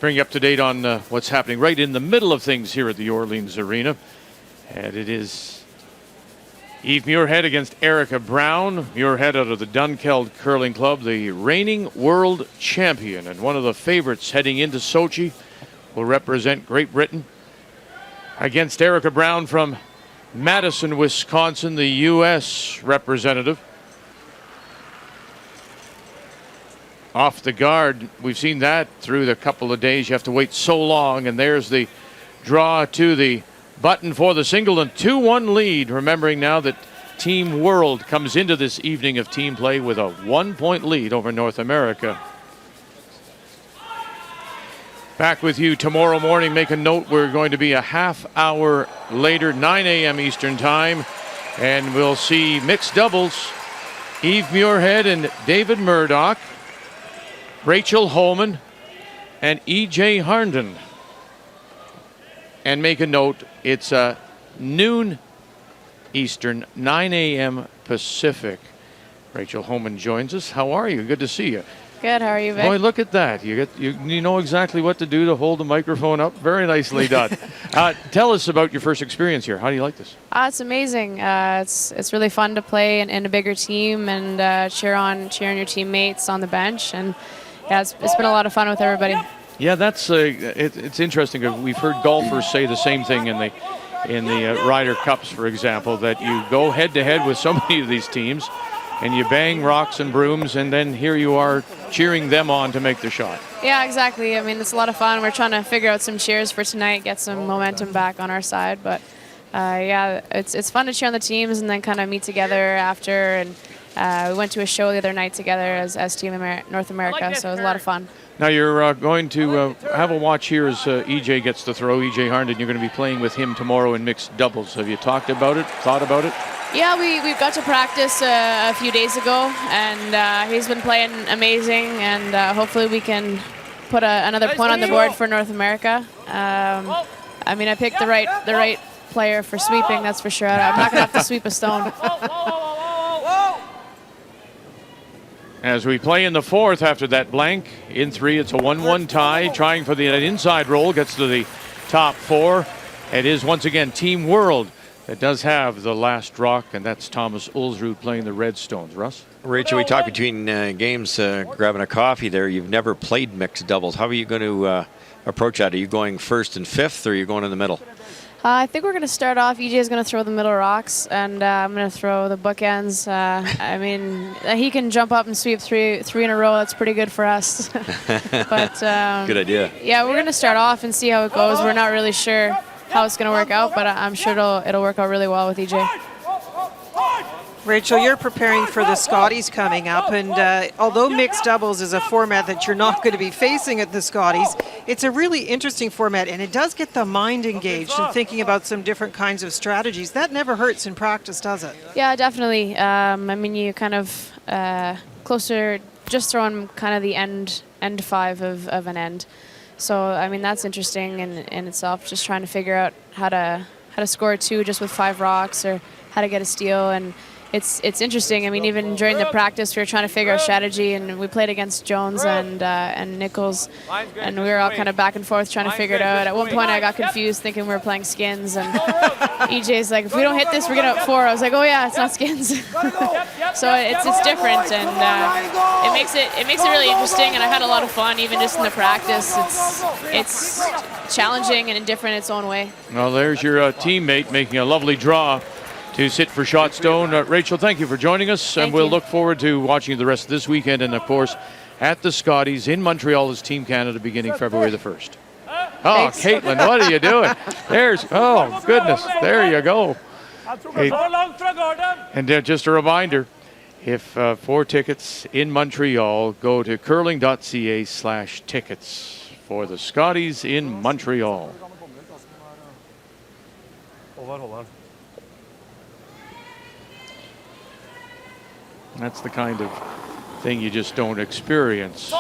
bring you up to date on what's happening right in the middle of things here at the Orleans Arena. And it is Eve Muirhead against Erica Brown. Muirhead out of the Dunkeld Curling Club, the reigning world champion and one of the favorites heading into Sochi, will represent Great Britain against Erica Brown from Madison, Wisconsin, the U.S. representative. Off the guard, we've seen that through the couple of days. You have to wait so long, and there's the draw to the button for the single and 2-1 lead. Remembering now that Team World comes into this evening of team play with a 1-point lead over North America. Back with you tomorrow morning. Make a note, we're going to be a half hour later, 9 a.m. Eastern Time, and we'll see mixed doubles. Eve Muirhead and David Murdoch, Rachel Holman and E.J. Harnden. And make a note, it's noon Eastern, 9 a.m. Pacific. Rachel Holman joins us. How are you? Good to see you. Good. How are you, Vic? Boy, look at that. You know exactly what to do to hold the microphone up. Very nicely done. Tell us about your first experience here. How do you like this? It's amazing. It's really fun to play in a bigger team and cheer on your teammates on the bench. And yeah, it's been a lot of fun with everybody. Yeah, that's it's interesting. We've heard golfers say the same thing in the Ryder Cups, for example, that you go head to head with so many of these teams, and you bang rocks and brooms, and then here you are cheering them on to make the shot. Yeah, exactly. I mean, it's a lot of fun. We're trying to figure out some cheers for tonight, get some momentum back on our side. But yeah, it's fun to cheer on the teams and then kind of meet together after. And we went to a show the other night together as Team North America, so it was a lot of fun. Now you're going to have a watch here as EJ gets the throw. EJ Harnden, you're going to be playing with him tomorrow in mixed doubles. Have you talked about it, thought about it? Yeah, we got to practice a few days ago, and he's been playing amazing, and hopefully we can put another point on the board for North America. I mean, I picked the right player for sweeping, that's for sure. I'm not going to have to sweep a stone. As we play in the fourth after that blank. In three, it's a 1-1 tie. Trying for the inside roll, gets to the top four. It is once again Team World that does have the last rock, and that's Thomas Ulsrud playing the Redstones. Russ? Rachel, we talked between games, grabbing a coffee there. You've never played mixed doubles. How are you going to approach that? Are you going first and fifth, or are you going in the middle? I think we're going to start off. EJ is going to throw the middle rocks, and I'm going to throw the bookends. I mean, he can jump up and sweep three in a row. That's pretty good for us. But good idea. Yeah, we're going to start off and see how it goes. We're not really sure how it's going to work out, but I'm sure it'll work out really well with EJ. Rachel, you're preparing for the Scotties coming up, and although mixed doubles is a format that you're not going to be facing at the Scotties, it's a really interesting format, and it does get the mind engaged and thinking about some different kinds of strategies. That never hurts in practice, does it? Yeah, definitely. I mean, you kind of closer, just throwing kind of the end five of an end. So, I mean, that's interesting in itself, just trying to figure out how to score two just with 5 rocks, or how to get a steal. And it's interesting. I mean, even during the practice, we were trying to figure out strategy, and we played against Jones and Nichols, and we were all kind of back and forth trying to figure it out. At one point, I got confused thinking we were playing skins, and EJ's like, if we don't hit this, we're getting out 4. I was like, oh yeah, it's not skins. So it's different, and it makes it really interesting, and I had a lot of fun even just in the practice. It's challenging and different in its own way. Well, there's your teammate making a lovely draw to sit for Shotstone. Rachel, thank you for joining us, and we'll look forward to watching you the rest of this weekend, and of course at the Scotties in Montreal as Team Canada beginning February the 1st. Oh, thanks. Caitlin, what are you doing? Oh goodness, there you go. Hey, and just a reminder, if for tickets in Montreal, go to curling.ca/tickets for the Scotties in Montreal. That's the kind of thing you just don't experience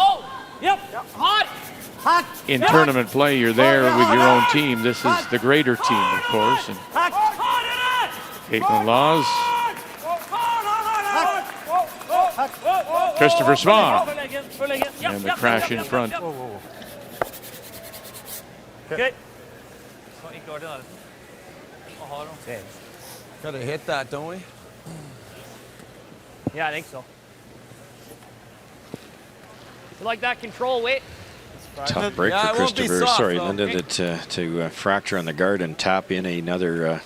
in tournament play. You're there with your own team. This is the greater team, of course. And Caitlin Laws, Christopher Swan, and the crash in front. Okay. Gotta hit that, don't we? Yeah, I think so. You like that control weight? Tough break Yeah, for it won't be Christopher. soft, Sorry, though. Linda, to fracture on the guard and tap in another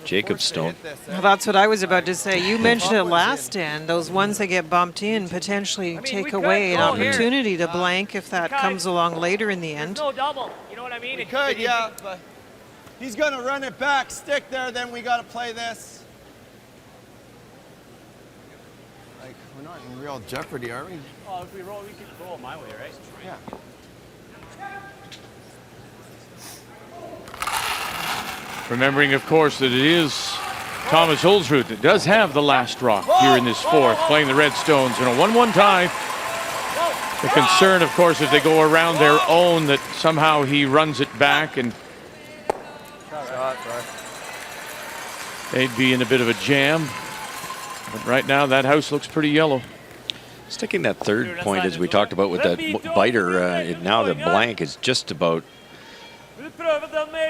Jacob stone. Well, that's what I was about to say. You mentioned it last end. Those ones that get bumped in potentially we take could away an go here. opportunity to blank if that could. comes along later in the There's end. no double. You know what I mean? We could, yeah, but he's gonna run it back, stick there, then we gotta play this. Like, we're not in real jeopardy, are we? Oh, if we roll, we could roll my way, right? Yeah. Remembering, of course, that it is Thomas Ulsrud that does have the last rock here in this fourth, playing the Red Stones in a 1-1 tie. The concern, of course, if they go around their own, that somehow he runs it back and they'd be in a bit of a jam. But right now, that house looks pretty yellow. Sticking that third point, as we talked about with that biter, now the blank is just about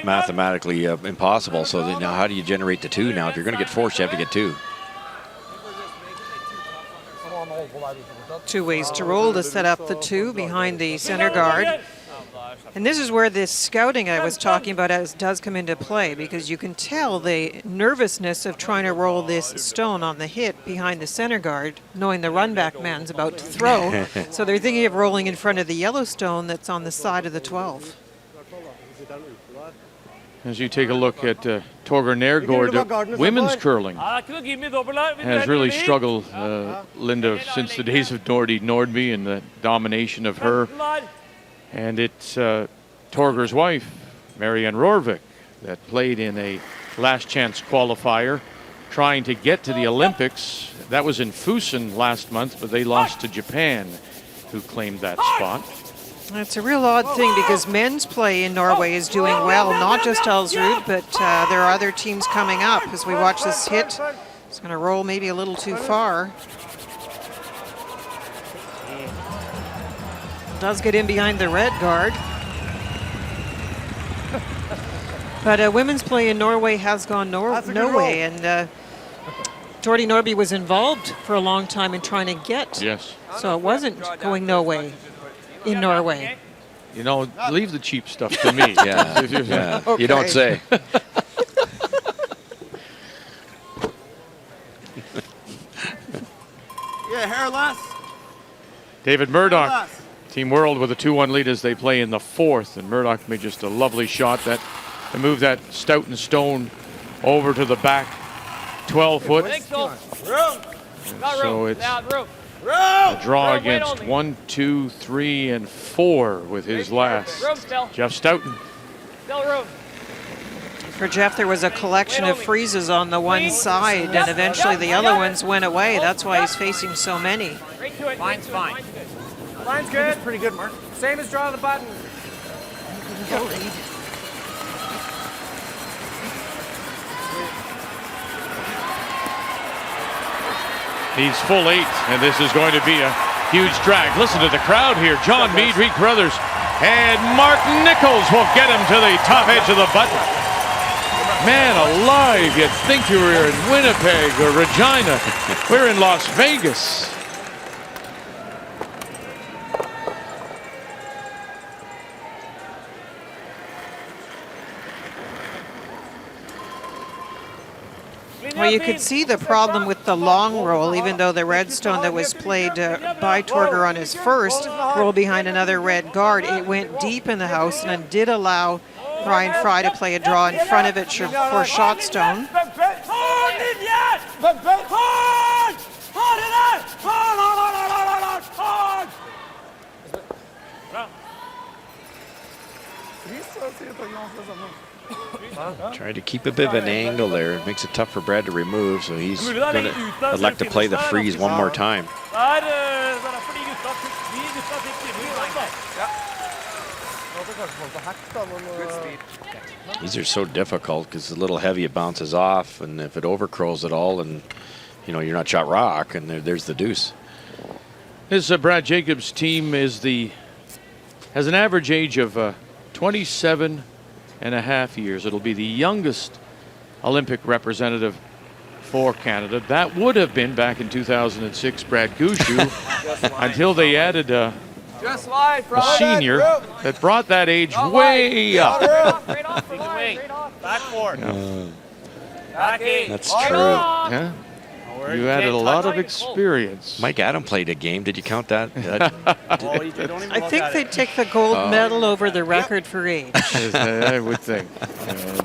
mathematically impossible. So now how do you generate the two now? If you're going to get forced, you have to get two. Two ways to roll to set up the two behind the center guard. And this is where this scouting I was talking about does come into play, because you can tell the nervousness of trying to roll this stone on the hit behind the center guard, knowing the run back man's about to throw. So they're thinking of rolling in front of the yellow stone that's on the side of the 12. As you take a look at Torger Nergård, women's curling has really struggled, Linda, since the days of Nordy Nordby and the domination of her. And it's Torger's wife, Marianne Rorvik, that played in a last chance qualifier trying to get to the Olympics. That was in Fusen last month, but they lost to Japan, who claimed that spot. It's a real odd thing, because men's play in Norway is doing well, not just Ulsrud, but there are other teams coming up. As we watch this hit, it's going to roll maybe a little too far. Does get in behind the red guard. But women's play in Norway has gone no way, and Jordy Norby was involved for a long time in trying to get. Yes. So it wasn't going no way in Norway. You know, leave the cheap stuff to me. Yeah, yeah. Okay. You don't say. Yeah, hair less. David Murdoch, Team World with a 2-1 lead as they play in the fourth, and Murdoch made just a lovely shot that to move that Stoughton stone over to the back 12 foot. So it's a draw against 1, 2, 3, and 4 with his last. Jeff Stoughton. For Jeff, there was a collection of freezes on the one side, and eventually the other ones went away. That's why he's facing so many. Line's fine. Line's good. It's pretty good, Mark. Same as draw the button. He's full 8, and this is going to be a huge drag. Listen to the crowd here. John Meade, Reed Carruthers, and Mark Nichols will get him to the top edge of the button. Man alive, you'd think you were in Winnipeg or Regina. We're in Las Vegas. Well, you could see the problem with the long roll, even though the red stone that was played by Torger on his first roll behind another red guard, it went deep in the house and did allow Ryan Fry to play a draw in front of it for shot stone. Tried to keep a bit of an angle there. It makes it tough for Brad to remove, so he's going to elect to play the freeze one more time. These are so difficult because the little heavy it bounces off, and if it overcurls at all, and you know you're not shot rock, and there's the deuce. This Brad Jacobs team has an average age of 27, 6.5 years. It'll be the youngest Olympic representative for Canada. That would have been back in 2006 Brad Gushue until they added a senior that brought that age way up. Back forward. That's true. Yeah. You added a lot of experience. Mike Adam played a game. Did you count that? I think they'd take the gold medal over the record for age. I would think.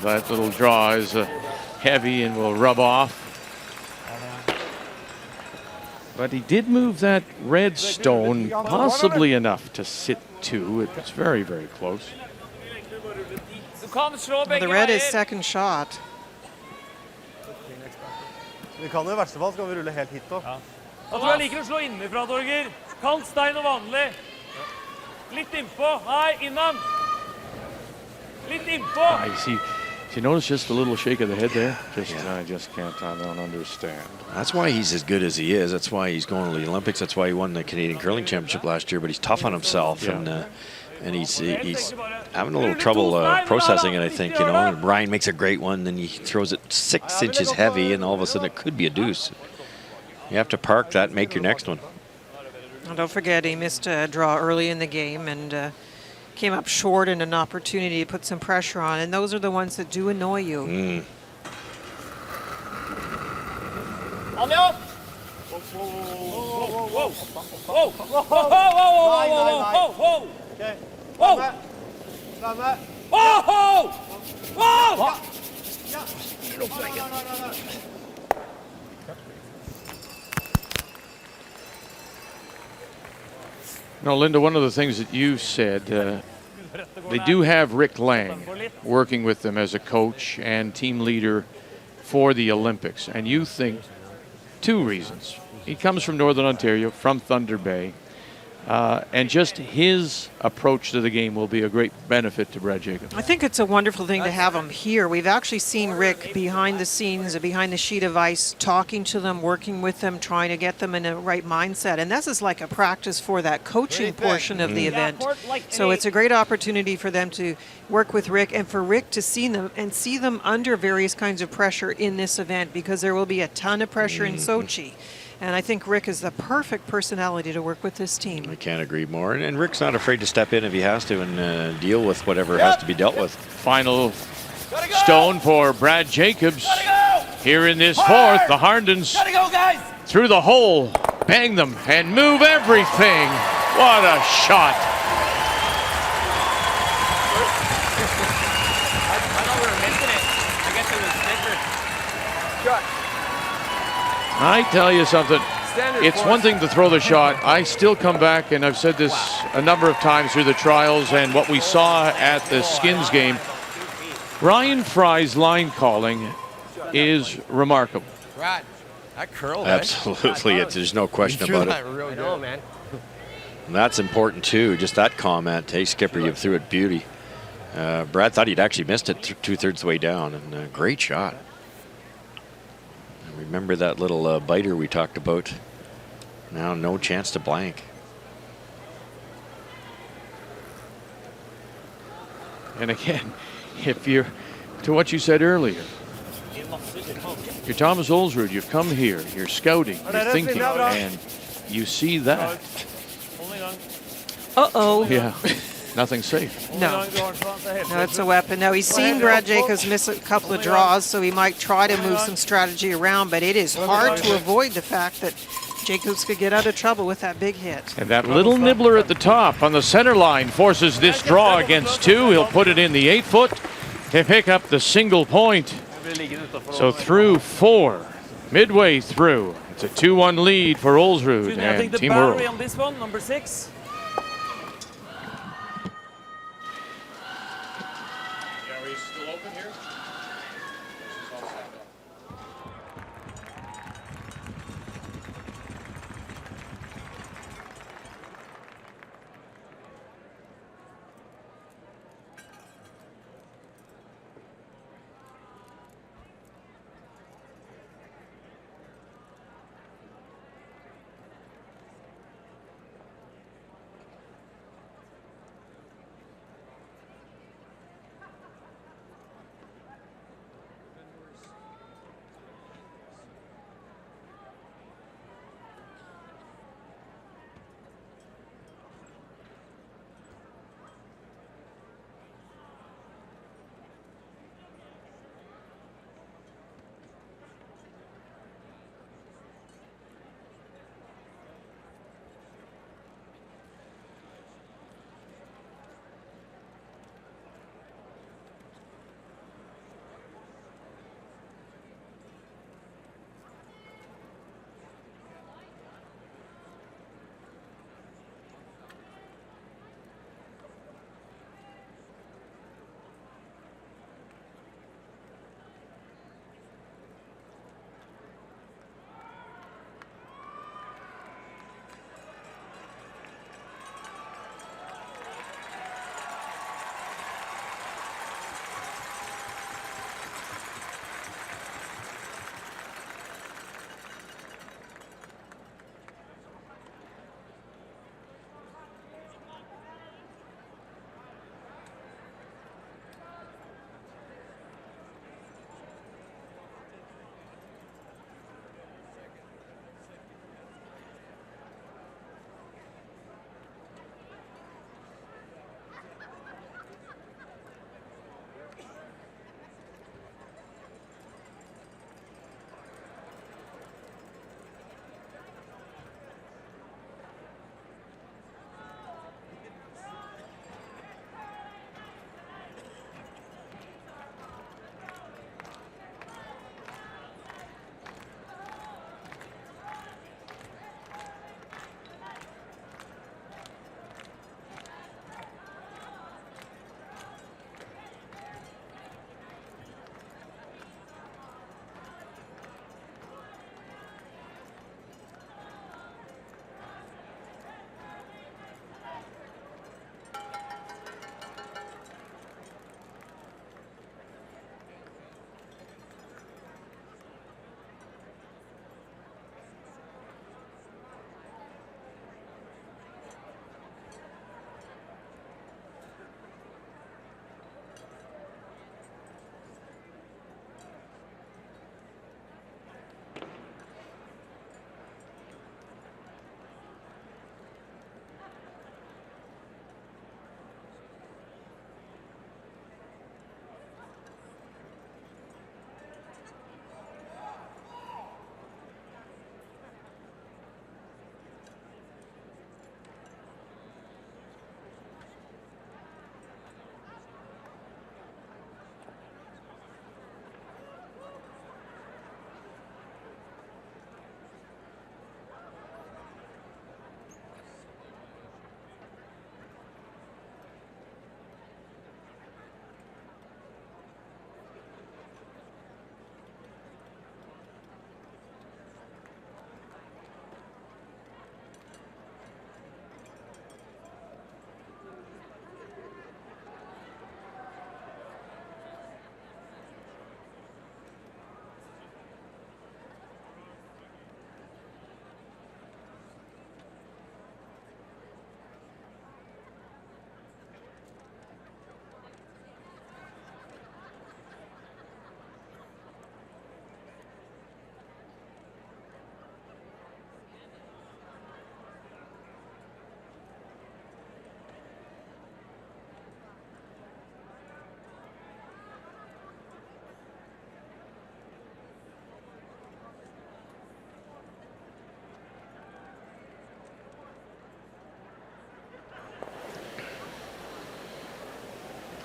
That little draw is heavy and will rub off. But he did move that red stone possibly enough to sit 2. It was very, very close. The red is second shot. Vi kan I verste fall så kan vi rulle helt hit da. Da tror jeg liker å slå innifra, Torger. Kant stein og vanlig. Litt innpå. Nei, innan. Litt innpå. You notice just a little shake of the head there? I just can't, I don't understand. That's why he's as good as he is. That's why he's going to the Olympics. That's why he won the Canadian Curling Championship last year. But he's tough on himself, and he's having a little trouble processing it, I think. You know, Ryan makes a great one, then he throws it 6 inches heavy, and all of a sudden it could be a deuce. You have to park that and make your next one. And don't forget, he missed a draw early in the game and came up short in an opportunity to put some pressure on, and those are the ones that do annoy you. Okay. No, Linda, one of the things that you said, they do have Rick Lang working with them as a coach and team leader for the Olympics. And you think 2 reasons. He comes from Northern Ontario, from Thunder Bay. And just his approach to the game will be a great benefit to Brad Jacobs. I think it's a wonderful thing to have him here. We've actually seen Rick behind the scenes, behind the sheet of ice, talking to them, working with them, trying to get them in a right mindset. And this is like a practice for that coaching portion of the event. So it's a great opportunity for them to work with Rick and for Rick to see them under various kinds of pressure in this event, because there will be a ton of pressure in Sochi. And I think Rick is the perfect personality to work with this team. I can't agree more. And Rick's not afraid to step in if he has to and deal with whatever has to be dealt with. Final stone for Brad Jacobs. Here in this fourth, the Harndens through the hole, bang them and move everything. What a shot. I tell you something, it's one thing to throw the shot. I still come back, and I've said this a number of times through the trials and what we saw at the Skins game. Ryan Fry's line calling is remarkable. Brad, that curl. Absolutely, there's no question about it. Really know, man. And that's important too, just that comment. Hey, Skipper, you threw it beauty. Brad thought he'd actually missed it 2/3 the way down, and great shot. Remember that little biter we talked about? Now no chance to blank. And again, if you're, to what you said earlier, you're Thomas Olsrud, you've come here, you're scouting, you're thinking, and you see that. Uh-oh. Yeah, nothing safe. No. No, it's a weapon. Now, he's seen Brad Jacobs miss a couple of draws, so he might try to move some strategy around, but it is hard to avoid the fact that Jacobs could get out of trouble with that big hit. And that little nibbler at the top on the center line forces this draw against 2. He'll put it in the 8-foot to pick up the single point. So through 4, midway through, it's a 2-1 lead for Olsrud and Team World. On this one, number 6.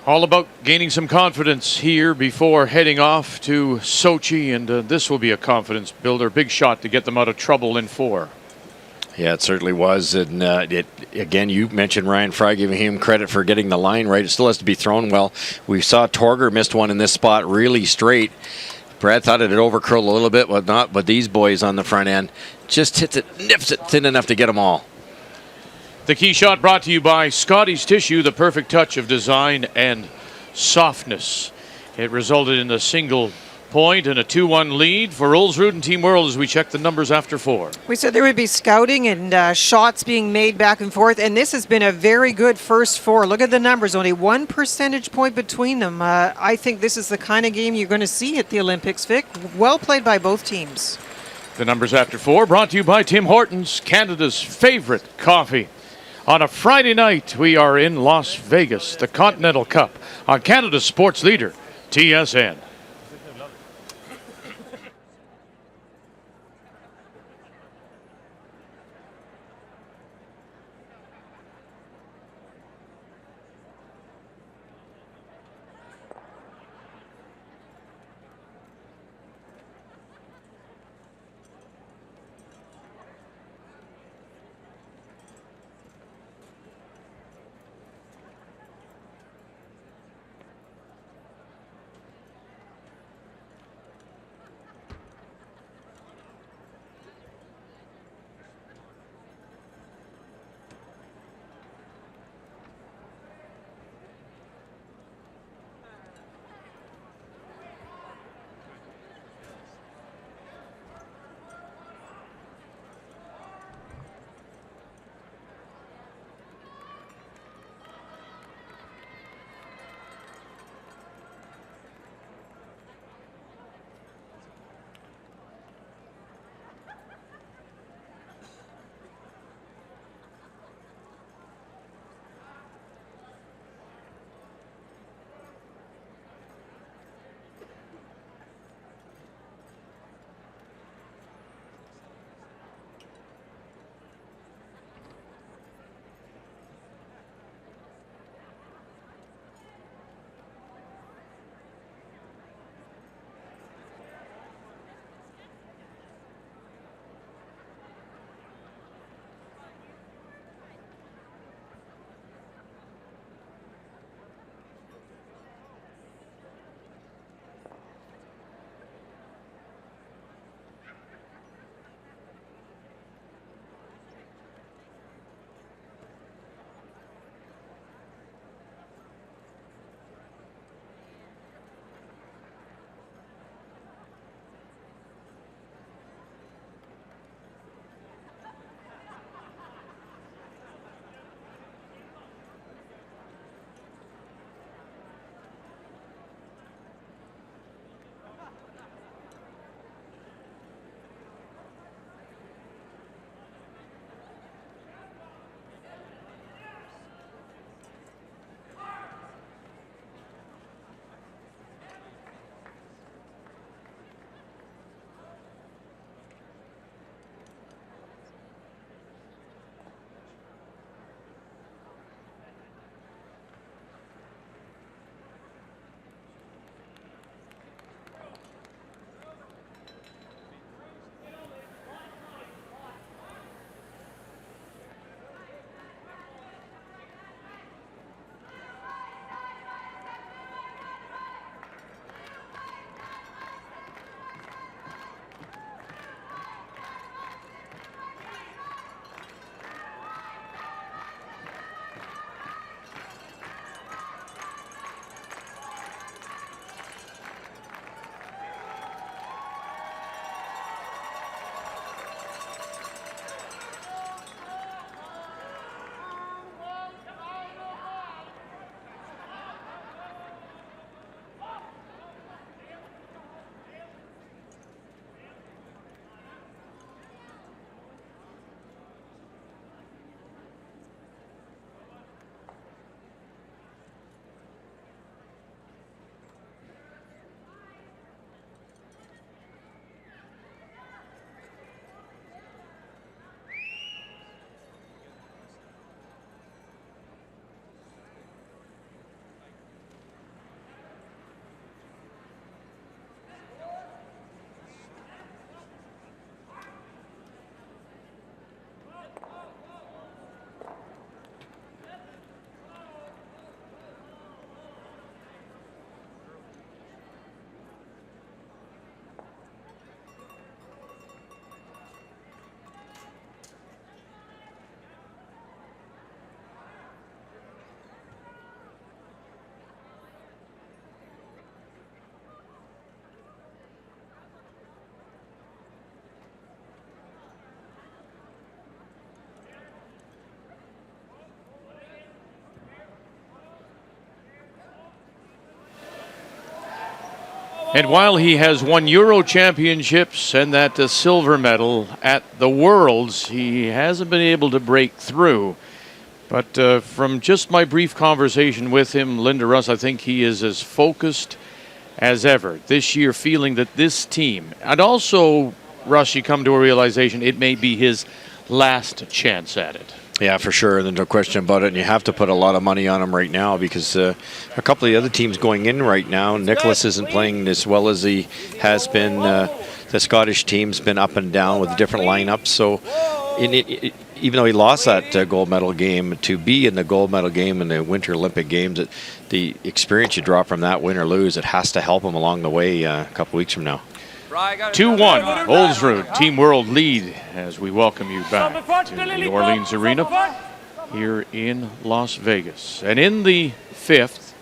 All about gaining some confidence here before heading off to Sochi, and this will be a confidence builder. Big shot to get them out of trouble in 4. Yeah, it certainly was. And again, you mentioned Ryan Fry, giving him credit for getting the line right. It still has to be thrown well. We saw Torger missed one in this spot really straight. Brad thought it had overcurled a little bit, but these boys on the front end just hits it, nips it thin enough to get them all. The key shot brought to you by Scotty's Tissue, the perfect touch of design and softness. It resulted in a single point and a 2-1 lead for Ulsrud and Team World as we check the numbers after 4. We said there would be scouting and shots being made back and forth, and this has been a very good first 4. Look at the numbers, only 1 percentage point between them. I think this is the kind of game you're going to see at the Olympics, Vic. Well played by both teams. The numbers after 4 brought to you by Tim Hortons, Canada's favorite coffee. On a Friday night, we are in Las Vegas, the Continental Cup, on Canada's sports leader, TSN. And while he has won Euro Championships and that silver medal at the Worlds, he hasn't been able to break through. But from just my brief conversation with him, Linda Russ, I think he is as focused as ever this year, feeling that this team, and also, Russ, you come to a realization it may be his last chance at it. Yeah, for sure. There's no question about it. And you have to put a lot of money on him right now because a couple of the other teams going in right now, Nicholas isn't playing as well as he has been. The Scottish team's been up and down with different lineups. So even though he lost that gold medal game, to be in the gold medal game in the Winter Olympic Games, the experience you draw from that win or lose, it has to help him along the way a couple weeks from now. 2-1, Olsrud, Team World lead as we welcome you back to the New Orleans Arena here in Las Vegas. And in the fifth,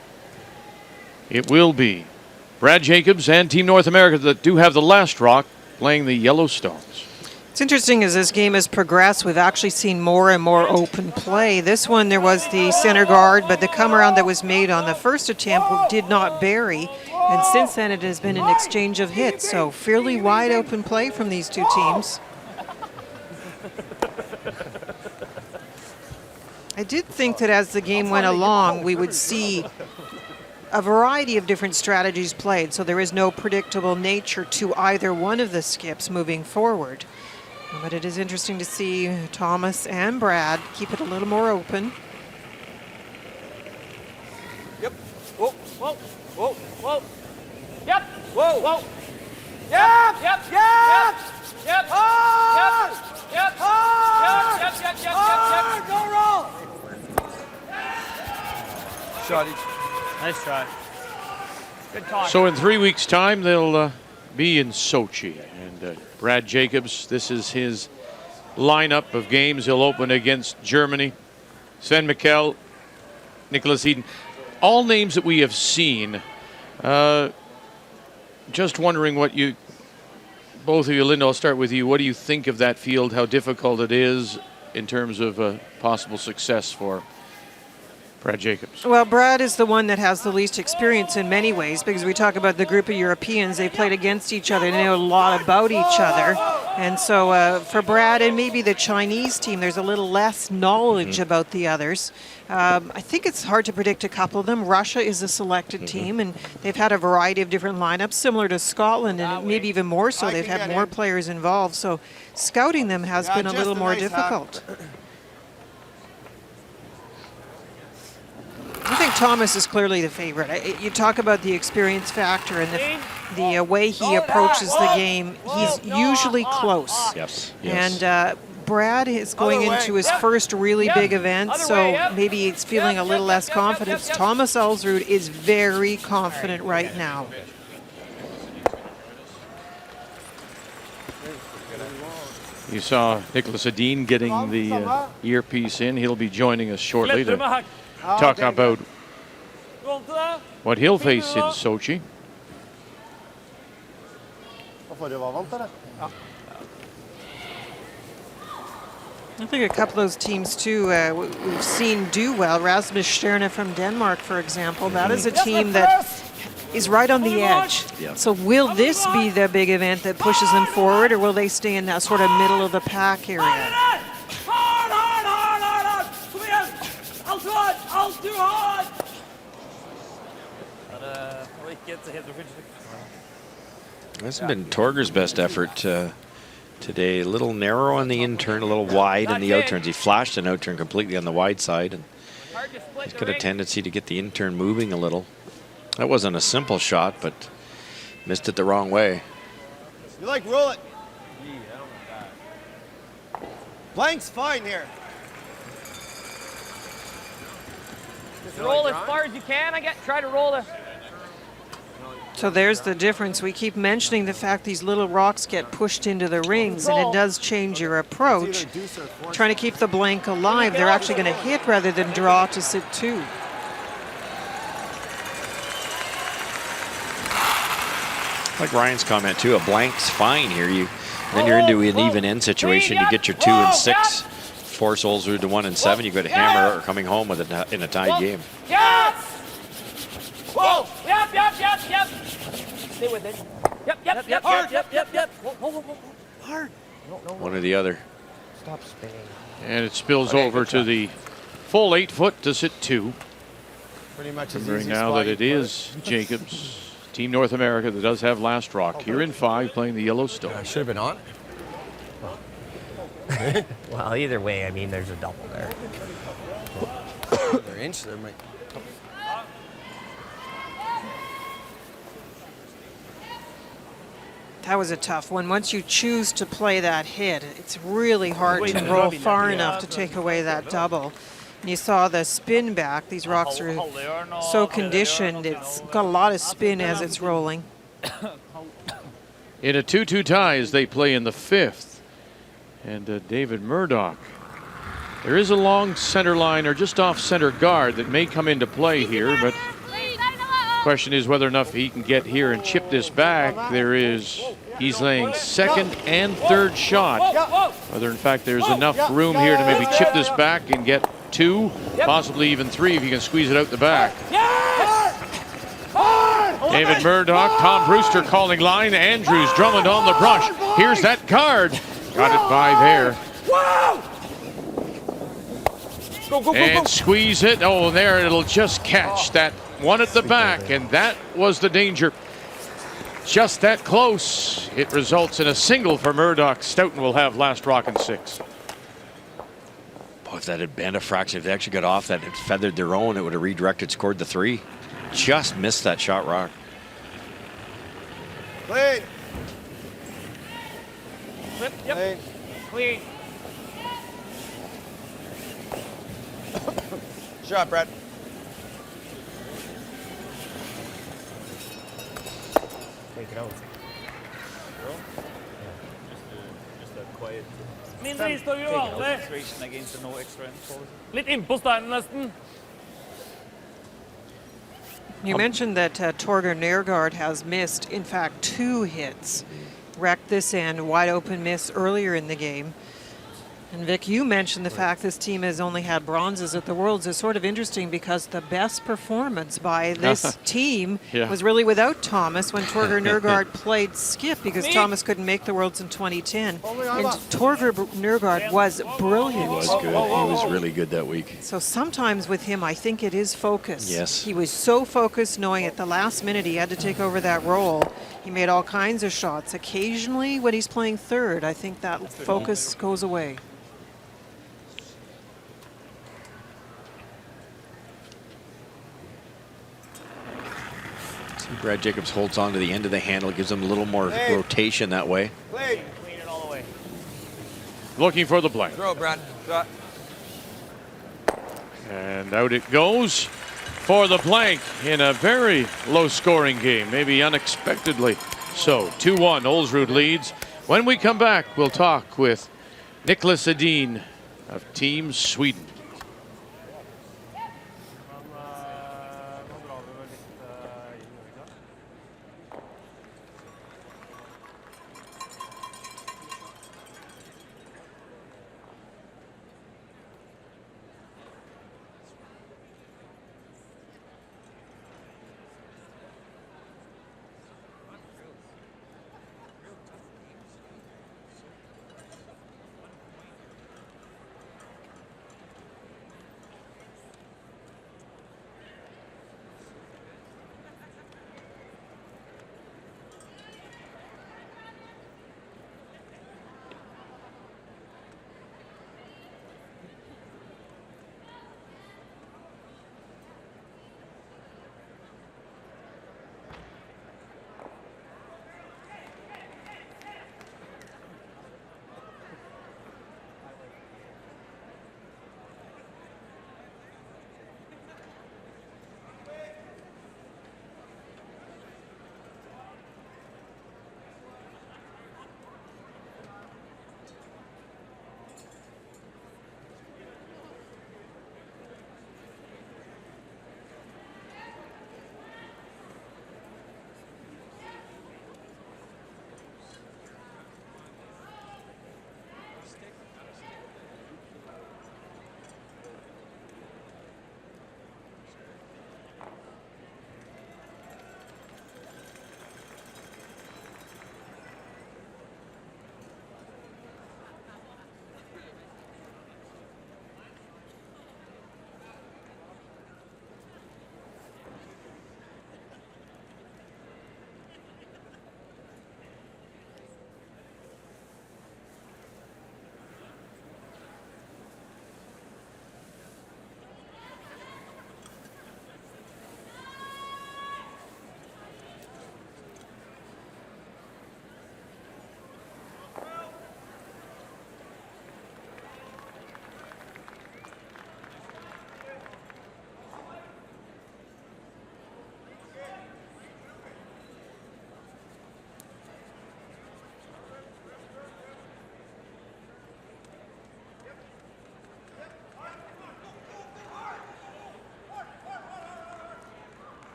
it will be Brad Jacobs and Team North America that do have the last rock playing the Yellowstones. It's interesting as this game has progressed, we've actually seen more and more open play. This one, there was the center guard, but the come around that was made on the first attempt did not bury. And since then, it has been an exchange of hits. So fairly wide open play from these two teams. I did think that as the game went along, we would see a variety of different strategies played. So there is no predictable nature to either one of the skips moving forward. But it is interesting to see Thomas and Brad keep it a little more open. Yep. Whoa, whoa, whoa, whoa. Yep. Whoa, whoa. Yep. Yep. Yep. Yep. Hard. Yep. Yep. Hard. Yep. Yep. Yep. Yep. Yep. Go roll. Shot. Nice try. Good talk. So in 3 weeks' time, they'll be in Sochi. And Brad Jacobs, this is his lineup of games. He'll open against Germany. Sven Mikkel, Nicholas Eden, all names that we have seen. Just wondering what you, both of you, Linda, I'll start with you. What do you think of that field, how difficult it is in terms of possible success for Brad Jacobs? Well, Brad is the one that has the least experience in many ways because we talk about the group of Europeans. They played against each other. They know a lot about each other. And so for Brad and maybe the Chinese team, there's a little less knowledge about the others. I think it's hard to predict a couple of them. Russia is a selected team, and they've had a variety of different lineups, similar to Scotland, and maybe even more so. They've had more players involved. So scouting them has been a little more difficult. I think Thomas is clearly the favorite. You talk about the experience factor and the way he approaches the game. He's usually close. Yes. And Brad is going into his first really big event, so maybe he's feeling a little less confidence. Thomas Olsrud is very confident right now. You saw Nicholas Edin getting the earpiece in. He'll be joining us shortly to talk about what he'll face in Sochi. I think a couple of those teams, too, we've seen do well. Rasmus Stjerne from Denmark, for example. That is a team that is right on the edge. So will this be the big event that pushes them forward, or will they stay in that sort of middle of the pack area? This has been Torger's best effort today. A little narrow on the in-turn, a little wide in the out-turns. He flashed an out-turn completely on the wide side, and he's got a tendency to get the in-turn moving a little. That wasn't a simple shot, but missed it the wrong way. You like roll it. Blank's fine here. Just roll as far as you can. Try to roll the. So there's the difference. We keep mentioning the fact these little rocks get pushed into the rings, and it does change your approach. Trying to keep the blank alive, they're actually going to hit rather than draw to sit two. Like Ryan's comment too, a blank's fine here. Then you're into an even end situation. You get your 2 and 6, force Olsrud to 1 and 7. You got a hammer or coming home with it in a tied game. Yes! Whoa! Yep, yep, yep, yep. Stay with it. Yep. Hard. One or the other. Stop spinning. And it spills Okay, over good to shot. the full 8 foot to sit 2. Pretty much as Remembering easy now spot that you it put is Jacobs, Team North America, that does have last rock here in 5 playing the Yellowstone. I should have been on. Well, either way, I mean, there's a double there. Another inch there might. That was a tough one. Once you choose to play that hit, it's really hard to roll far enough to take away that double. And you saw the spin back. These rocks are so conditioned, it's got a lot of spin as it's rolling. In a 2-2 tie as they play in the 5th. And David Murdoch. There is a long center line or just off center guard that may come into play here, but the question is whether or not he can get here and chip this back. He's laying second and third shot. Whether in fact there's enough room here to maybe chip this back and get 2, possibly even 3 if you can squeeze it out the back. David Murdoch, Tom Brewster calling line, Andrews, Drummond on the brush. Here's that card. Got it by there. And squeeze it. Oh, there, it'll just catch that one at the back, and that was the danger. Just that close. It results in a single for Murdoch. Stoughton will have last rock in 6. Boy, if that had been a fraction, if they actually got off that and feathered their own, it would have redirected, scored the 3. Just missed that shot rock. Clean. Yep. Clean. Shot, Brad. Take it out. Mindre is står jo vanlig. Litt innpå steinen nesten. You mentioned that Torger Nergård has missed, in fact, 2 hits. Wrecked this end, wide open miss earlier in the game. And Vic, you mentioned the fact this team has only had bronzes at the Worlds. Is sort of interesting because the best performance by this team was really without Thomas when Torger Nergård played skip because Thomas couldn't make the Worlds in 2010. And Torger Nergård was brilliant. He was good. He was really good that week. So sometimes with him, I think it is focus. Yes. He was so focused knowing at the last minute he had to take over that role. He made all kinds of shots. Occasionally when he's playing third, I think that focus goes away. Brad Jacobs holds on to the end of the handle, gives him a little more rotation that way. Clean it all the way. Looking for the blank. Throw, Brad. And out it goes for the blank in a very low-scoring game, maybe unexpectedly so. 2-1, Olsrud leads. When we come back, we'll talk with Niklas Edin of Team Sweden.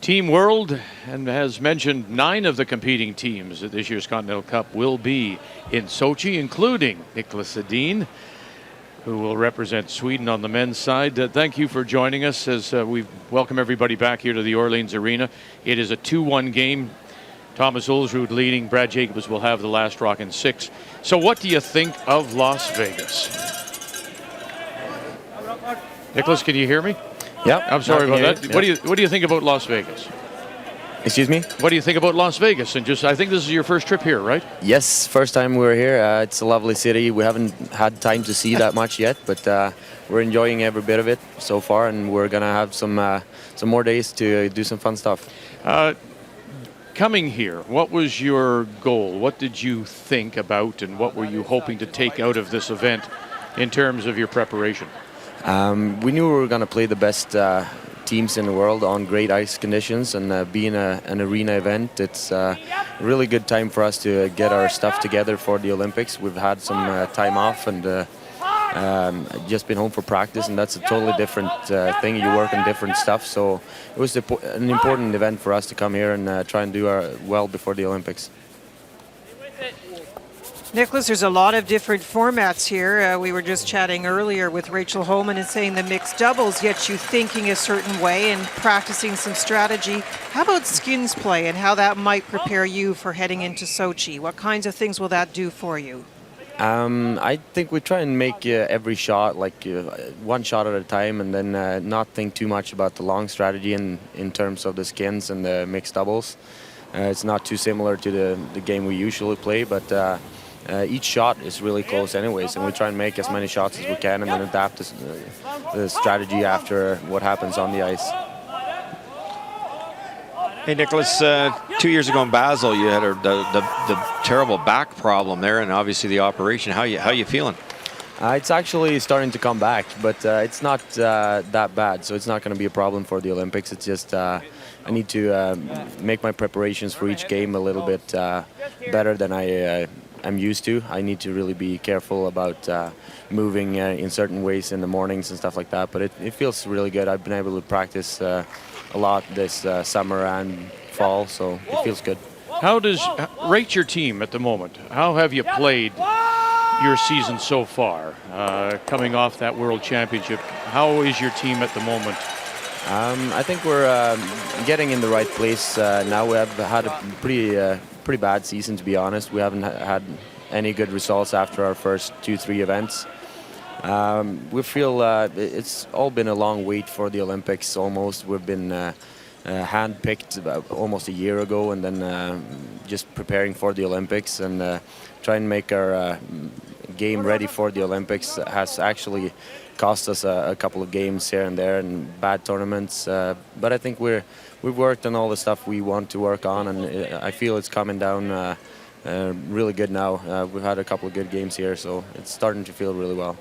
Team World, and has mentioned 9 of the competing teams at this year's Continental Cup will be in Sochi, including Niklas Edin, who will represent Sweden on the men's side. Thank you for joining us as we welcome everybody back here to the Orleans Arena. It is a 2-1 game. Thomas Ulsrud leading. Brad Jacobs will have the last rock in 6. So what do you think of Las Vegas? Nicholas, can you hear me? Yep. I'm sorry about that. Yep. What do you think about Las Vegas? Excuse me? What do you think about Las Vegas? And I think this is your first trip here, right? Yes, first time we're here. It's a lovely city. We haven't had time to see that much yet, but we're enjoying every bit of it so far, and we're gonna have some more days to do some fun stuff. Coming here, what was your goal? What did you think about, and what were you hoping to take out of this event in terms of your preparation? We knew we were going to play the best teams in the world on great ice conditions, and being an arena event, it's a really good time for us to get our stuff together for the Olympics. We've had some time off and just been home for practice, and that's a totally different thing. You work on different stuff, so it was an important event for us to come here and try and do well before the Olympics. Nicholas, there's a lot of different formats here. We were just chatting earlier with Rachel Holman and saying the mixed doubles gets you thinking a certain way and practicing some strategy. How about skins play and how that might prepare you for heading into Sochi? What kinds of things will that do for you? I think we try and make every shot like one shot at a time, and then not think too much about the long strategy in terms of the skins and the mixed doubles. It's not too similar to the game we usually play, but each shot is really close anyways, and we try and make as many shots as we can and then adapt the strategy after what happens on the ice. Hey, Nicholas, 2 years ago in Basel, you had the terrible back problem there, and obviously the operation. How you feeling? It's actually starting to come back, but it's not that bad, so it's not going to be a problem for the Olympics. It's just I need to make my preparations for each game a little bit better than I'm used to. I need to really be careful about moving in certain ways in the mornings and stuff like that, but it feels really good. I've been able to practice a lot this summer and fall, so it feels good. How does rate your team at the moment? How have you played your season so far, coming off that World Championship? How is your team at the moment? I think we're getting in the right place now. We have had a pretty bad season, to be honest. We haven't had any good results after our first 2-3 events. We feel it's all been a long wait for the Olympics almost. We've been hand-picked about almost a year ago, and then just preparing for the Olympics and trying to make our game ready for the Olympics has actually cost us a couple of games here and there and bad tournaments. But I think we've worked on all the stuff we want to work on, and I feel it's coming down really good now. We've had a couple of good games here, so it's starting to feel really well.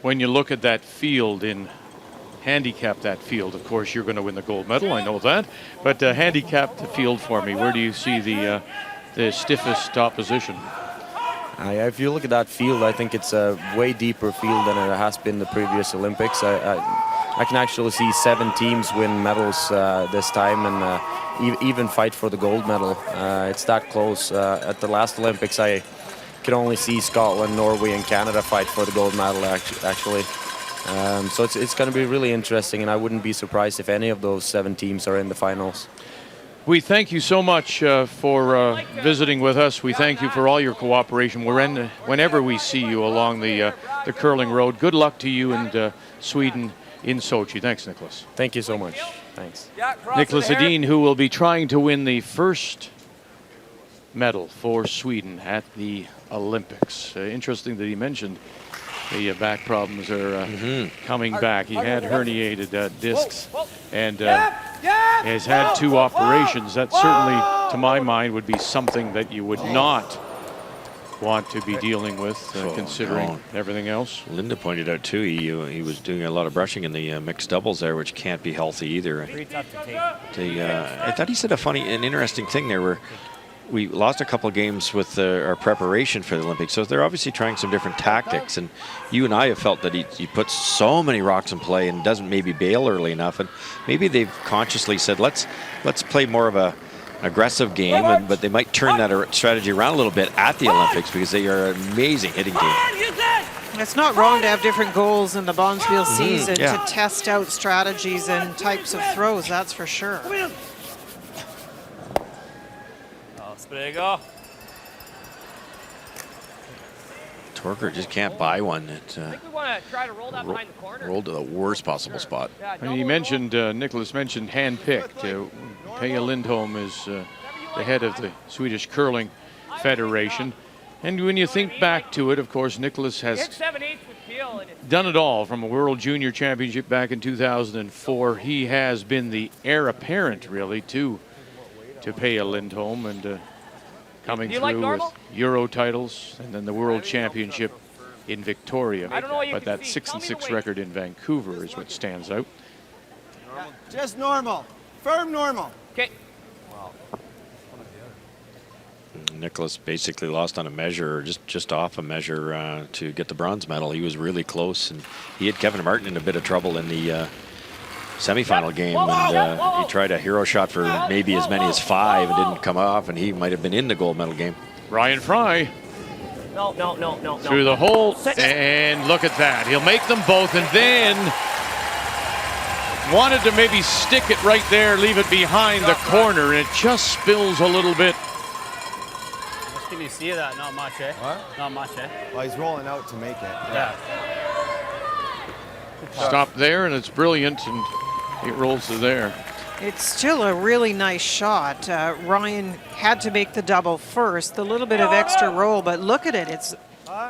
When you look at that field handicap that field, of course you're going to win the gold medal, I know that, but handicap the field for me. Where do you see the stiffest opposition? If you look at that field, I think it's a way deeper field than it has been the previous Olympics. I can actually see 7 teams win medals this time and even fight for the gold medal. It's that close. At the last Olympics, I could only see Scotland, Norway, and Canada fight for the gold medal, actually. So it's going to be really interesting, and I wouldn't be surprised if any of those 7 teams are in the finals. We thank you so much for visiting with us. We thank you for all your cooperation. Whenever we see you along the curling road. Good luck to you and Sweden in Sochi. Thanks, Nicholas. Thank you so much. Thanks. Niklas Edin, who will be trying to win the first medal for Sweden at the Olympics. Interesting that he mentioned the back problems are coming back. He had herniated discs and has had 2 operations. That certainly, to my mind, would be something that you would not want to be dealing with, considering everything else. Linda pointed out too, he was doing a lot of brushing in the mixed doubles there, which can't be healthy either. I thought he said an interesting thing there, where we lost a couple of games with our preparation for the Olympics, so they're obviously trying some different tactics. And you and I have felt that he puts so many rocks in play and doesn't maybe bail early enough. And maybe they've consciously said, let's play more of an aggressive game, but they might turn that strategy around a little bit at the Olympics because they are an amazing hitting team. It's not wrong to have different goals in the Bonspiel season to test out strategies and types of throws, that's for sure. Torker just can't buy one. It I think we want to try to roll that behind the corner. rolled to the worst possible spot. Yeah, And he mentioned, Nicholas mentioned hand-picked. Peja Lindholm is the head of the Swedish Curling Federation. And when you think back to it, of course, Nicholas has hit 7/8 with Peel, and it's done it all from a World Junior Championship back in 2004. He has been the heir apparent, really, to Peja Lindholm, and coming through with Euro titles and then the World Championship in Victoria. I don't know what you But can that see. 6-6 record in Vancouver is what stands out. Just normal. Firm normal. okay. Nicholas basically lost on a measure, or just off a measure to get the bronze medal. He was really close, and he had Kevin Martin in a bit of trouble in the semifinal game when he tried a hero shot for maybe as many as 5 and didn't come off, and he might have been in the gold medal game. Ryan Fry No. through the hole, and look at that. He'll make them both, and then wanted to maybe stick it right there, leave it behind the corner, and it just spills a little bit. Can you see that? Not much, eh? What? Not much, eh? Well, he's rolling out to make it. Yeah. Stop there, and it's brilliant, and it rolls to there. It's still a really nice shot. Ryan had to make the double first, a little bit of extra roll, but look at it, it's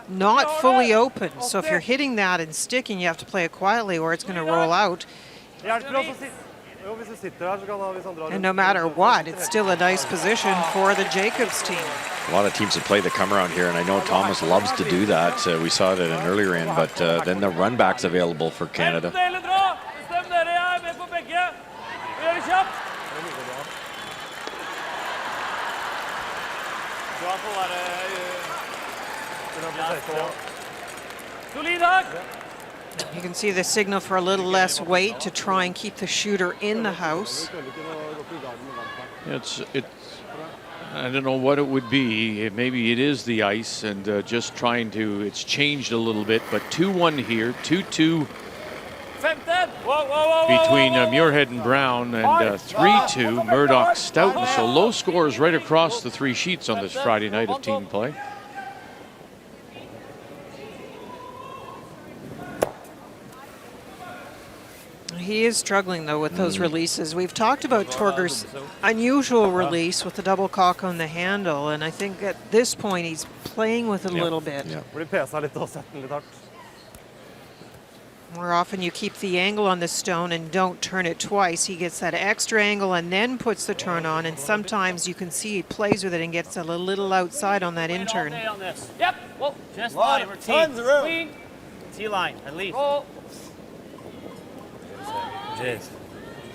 not fully open. So if you're hitting that and sticking, you have to play it quietly or it's going to roll out. And no matter what, it's still a nice position for the Jacobs team. A lot of teams that play that come around here, and I know Thomas loves to do that. We saw it at an earlier end, but then the run back's available for Canada. You can see the signal for a little less weight to try and keep the shooter in the house. I don't know what it would be. Maybe it is the ice and just trying to, it's changed a little bit, but 2-1 here, 2-2 between Muirhead and Brown, and 3-2 Murdoch Stoughton. So low scores right across the 3 sheets on this Friday night of team play. He is struggling, though, with those releases. We've talked about Torger's unusual release with the double cock on the handle, and I think at this point he's playing with it a little bit. More often you keep the angle on the stone and don't turn it twice. He gets that extra angle and then puts the turn on, and sometimes you can see he plays with it and gets a little outside on that in-turn. Yep. Whoa. Just line, we're T. T-line, at least. Roll. Jeez.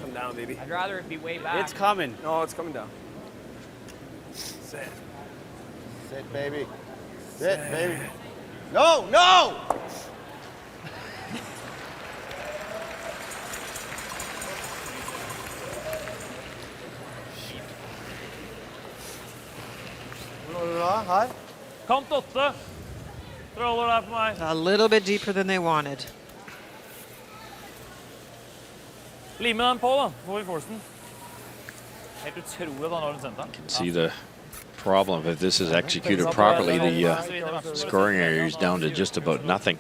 Come down, baby. I'd rather it be way back. It's coming. No, it's coming down. Sit. Sit, baby. Sit, baby. No, no! Her. Kant 8. Roller der for meg. A little bit deeper than they wanted. Lime den på, da. Får vi Forsen. Helt utrolig at han har den sendt den. Can see the problem if this is executed properly. The scoring area is down to just about nothing.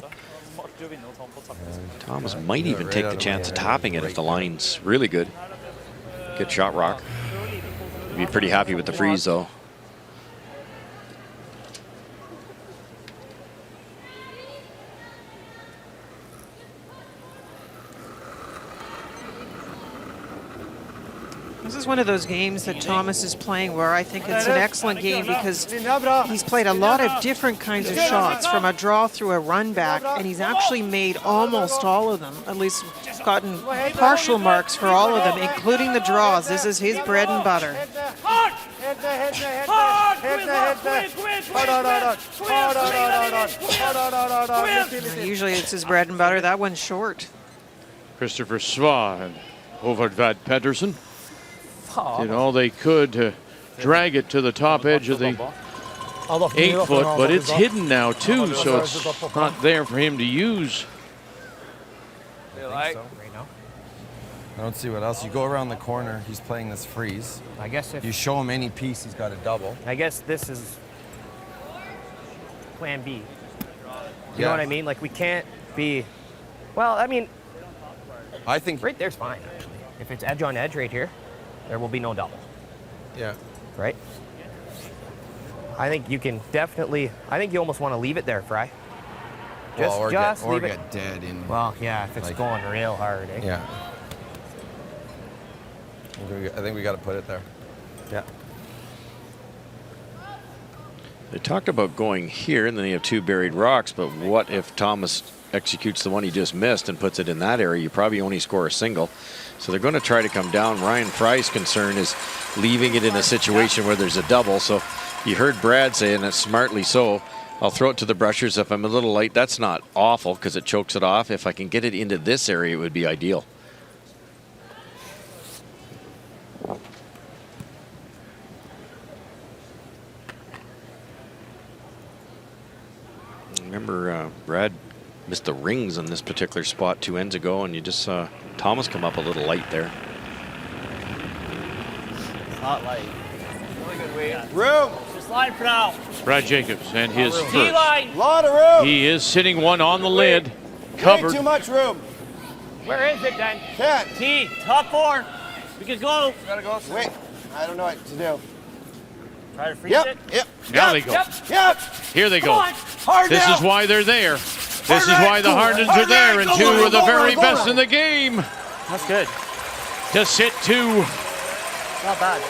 Thomas might even take the chance of topping it if the line's really good. Good shot, Rock. Be pretty happy with the freeze, though. This is one of those games that Thomas is playing where I think it's an excellent game because he's played a lot of different kinds of shots, from a draw through a run back, and he's actually made almost all of them, at least gotten partial marks for all of them, including the draws. This is his bread and butter. Usually it's his bread and butter. That one's short. Christopher Sva and Håvard Vad Pedersen did all they could to drag it to the top edge of the 8 foot, but it's hidden now too, so it's not there for him to use. I don't see what else. You go around the corner, he's playing this freeze. I guess if you show him any piece, he's got a double. I guess this is plan B. You know what I mean? Like, we can't be, well, I mean, I think right there's fine, actually. If it's edge on edge right here, there will be no double. Yeah. Right? I think you can definitely, I think you almost want to leave it there, Fry. Or leave it. get dead in. Well, yeah, if it's like, going real hard, eh? Yeah. I think we got to put it there. Yeah. They talked about going here, and then you have 2 buried rocks, but what if Thomas executes the one he just missed and puts it in that area? You probably only score a single. So they're going to try to come down. Ryan Fry's concern is leaving it in a situation where there's a double. So you heard Brad say, and it's smartly so, I'll throw it to the brushers. If I'm a little light, that's not awful because it chokes it off. If I can get it into this area, it would be ideal. Remember, Brad missed the rings on this particular spot 2 ends ago, and you just saw Thomas come up a little light there. Not light. Really good weight. Room. Just line for now. Brad Jacobs and his first. T-line. Lot of room. He is sitting one on the lid, covered. Way too much room. Where is it then? Can't. T, top 4. We can go. Gotta go. Wait. I don't know what to do. Try to freeze it. Yep. Now they go. Yep. Here they Come go. on. Hard This now. is why they're there. This is why the Hardens are there, and 2 of the very best in the game That's good. to sit 2. Not bad.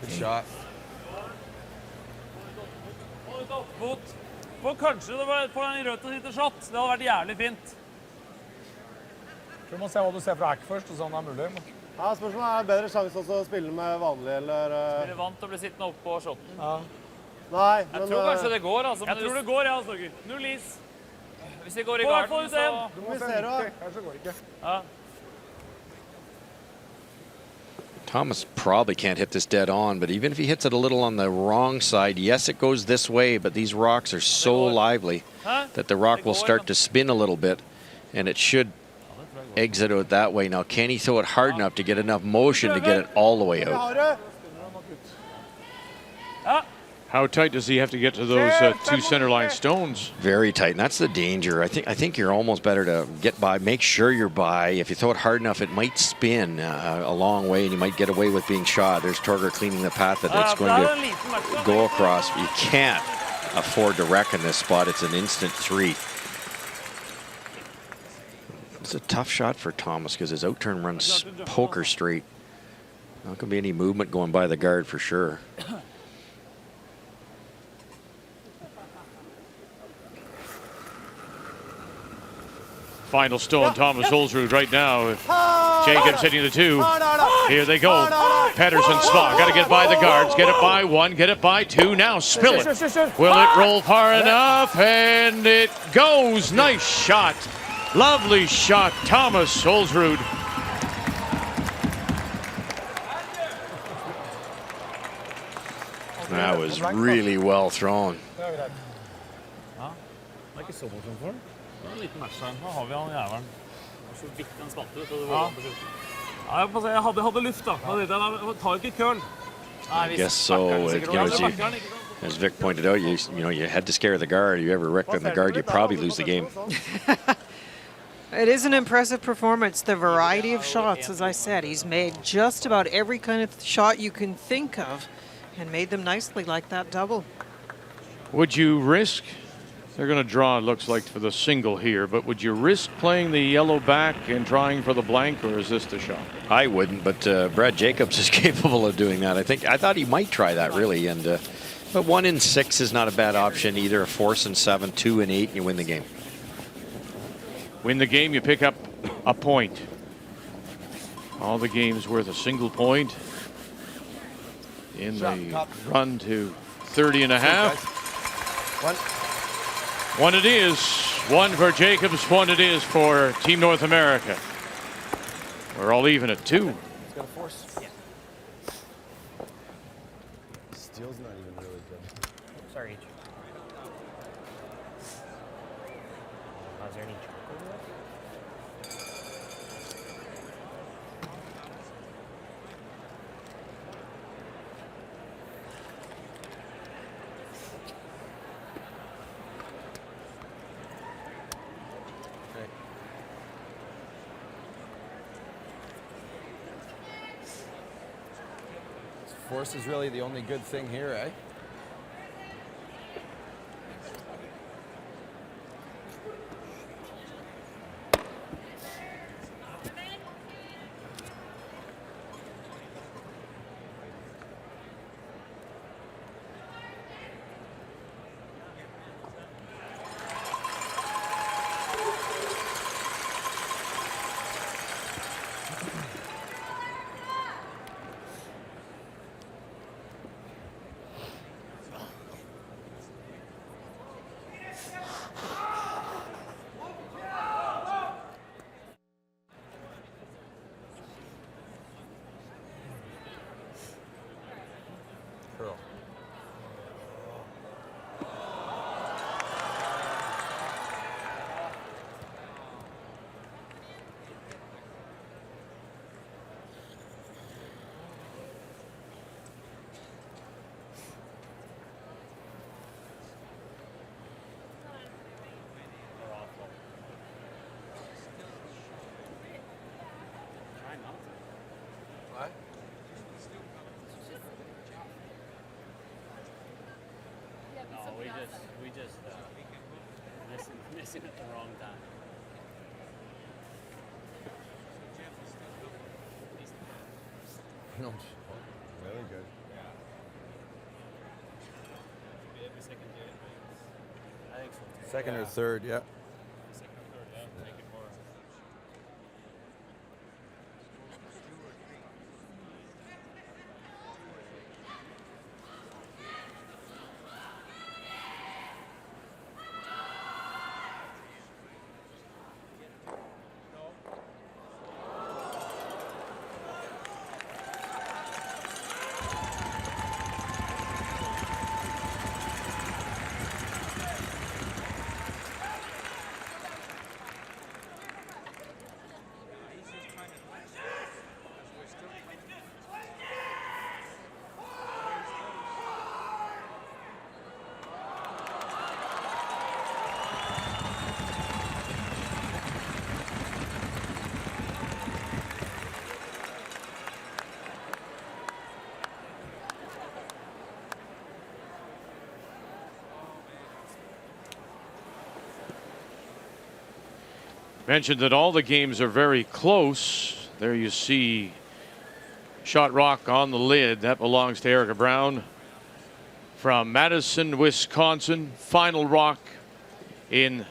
Good shot. For kanskje det var foran i rødt og sitte shot. Det hadde vært jævlig fint. Du må se hva du ser fra Eck først, og sånn er mulig. Ja, spørsmålet er bedre sjanse også å spille med vanlig, eller... Blir det vant til å bli sittende oppe på shotten? Ja. Nei, men... Jeg tror kanskje det går, altså. Jeg tror det går, ja, Storger. 0 is. Hvis det går i garden, så... Du må se det. Kanskje går ikke. Ja. Thomas probably can't hit this dead on, but even if he hits it a little on the wrong side, yes, it goes this way, but these rocks are so lively that the rock will start to spin a little bit, and it should exit out that way. Now, can he throw it hard enough to get enough motion to get it all the way out? How tight does he have to get to those 2 centerline stones? Very tight, and that's the danger. I think you're almost better to get by, make sure you're by. If you throw it hard enough, it might spin a long way, and you might get away with being shot. There's Torger cleaning the path that it's going to go across. You can't afford to wreck in this spot. It's an instant 3. It's a tough shot for Thomas because his outturn runs poker straight. Not going to be any movement going by the guard for sure. Final stone, Thomas Holsrud right now. Jacobs hitting the 2. Here they go. Pedersen, Sva, got to get by the guards. Get it by 1, get it by 2. Now spill it. Will it roll far enough? And it goes. Nice shot. Lovely shot, Thomas Holsrud. That was really well thrown. En liten match her. Nå har vi han jævlen. Så vidt den spant ut, så det var ja, jeg hadde luft da. Jeg tar ikke køl. I guess so. As Vic pointed out, you had to scare the guard. You ever wrecked on the guard, you probably lose the game. It is an impressive performance. The variety of shots, as I said, he's made just about every kind of shot you can think of and made them nicely like that double. Would you risk, they're going to draw, it looks like, for the single here, but would you risk playing the yellow back and trying for the blank, or is this the shot? I wouldn't, but Brad Jacobs is capable of doing that. I thought he might try that, really. And but 1 in 6 is not a bad option either. A 4 and 7, 2 and 8, and you win the game. Win the game, you pick up a point. All the games worth a single point in the run to 30 and a half. One it is. One for Jacobs, one it is for Team North America. We're all even at 2. It's got a force. Yeah. Steel's not even really good. Sorry, H. Is there any chocolate left? Force is really the only good thing here, eh? Curl. What? No, we just missing at the wrong time. No, really good. I think so. Second or third, yeah. Mentioned that all the games are very close. There you see Shot Rock on the lid. That belongs to Erica Brown from Madison, Wisconsin. Final Rock in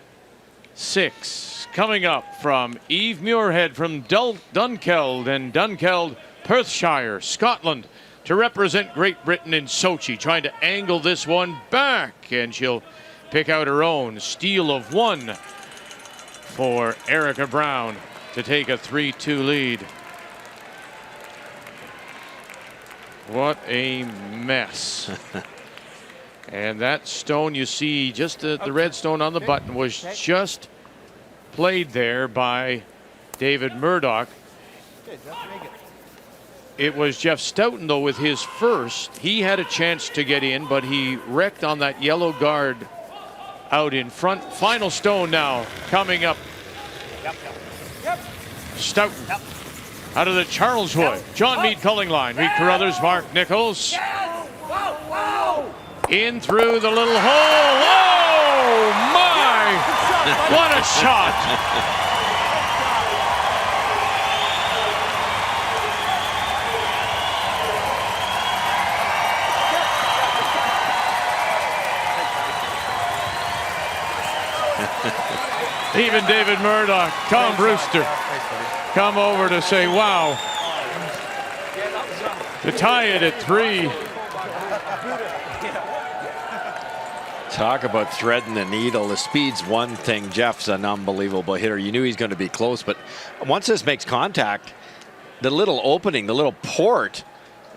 6. Coming up from Eve Muirhead from Dunkeld and Dunkeld, Perthshire, Scotland, to represent Great Britain in Sochi, trying to angle this one back, and she'll pick out her own. Steal of 1 for Erica Brown to take a 3-2 lead. What a mess. And that stone you see, just the red stone on the button, was just played there by David Murdoch. It was Jeff Stoughton, though, with his first. He had a chance to get in, but he wrecked on that yellow guard out in front. Final stone now coming up. Stoughton out of the Charleswood. John Meade culling line. Reed Carruthers, Mark Nichols. In through the little hole. Oh, my! What a shot! Even David Murdoch, Tom Brewster, come over to say, wow, to tie it at 3. Talk about threading the needle. The speed's one thing. Jeff's an unbelievable hitter. You knew he's going to be close, but once this makes contact, the little opening, the little port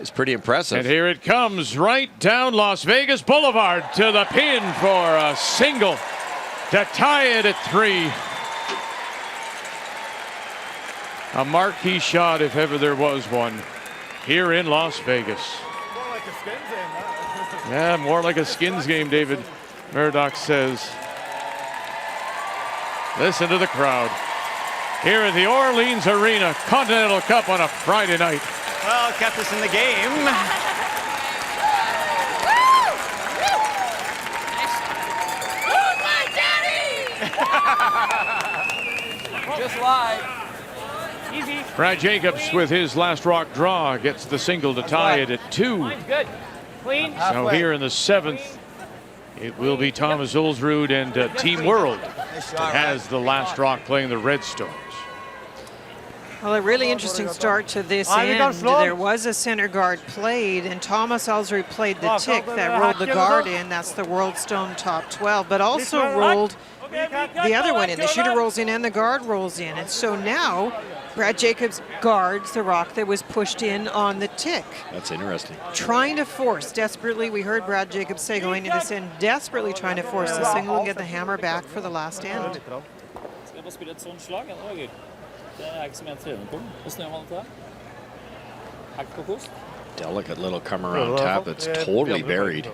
is pretty impressive. And here it comes right down Las Vegas Boulevard to the pin for a single to tie it at 3. A marquee shot, if ever there was one, here in Las Vegas. More like a Skins game, huh? Yeah, more like a Skins game, David Murdoch says. Listen to the crowd here at the Orleans Arena, Continental Cup on a Friday night. Well, kept us in the game. Just live. Easy. Brad Jacobs with his last rock draw gets the single to tie it at 2. Mine's good. Clean. So here in the 7th, it will be Thomas Ulsrud and Team World that has the last rock playing the Red Stones. Well, a really interesting start to this end. There was a center guard played, and Thomas Ulsrud played the tick that rolled the guard in. That's the World Stone top 12, but also rolled the other one in. The shooter rolls in and the guard rolls in. And so now Brad Jacobs guards the rock that was pushed in on the tick. That's interesting. Trying to force desperately, we heard Brad Jacobs say going into this end, desperately trying to force the single and get the hammer back for the last end. Delicate little come around tap that's totally buried.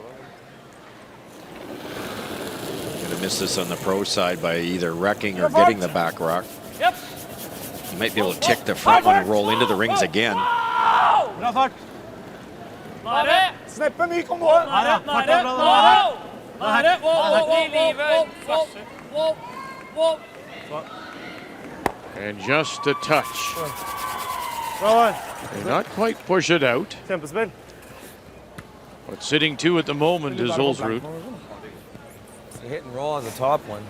Gonna miss this on the pro side by either wrecking or getting the back rock. Yep. You might be able to tick the front one and roll into the rings again. Bra fart. Sneppe myk om mål. And just a touch. Did not quite push it out. Kjempespill. But sitting 2 at the moment is Ulsrud. The hit and roll on the top one.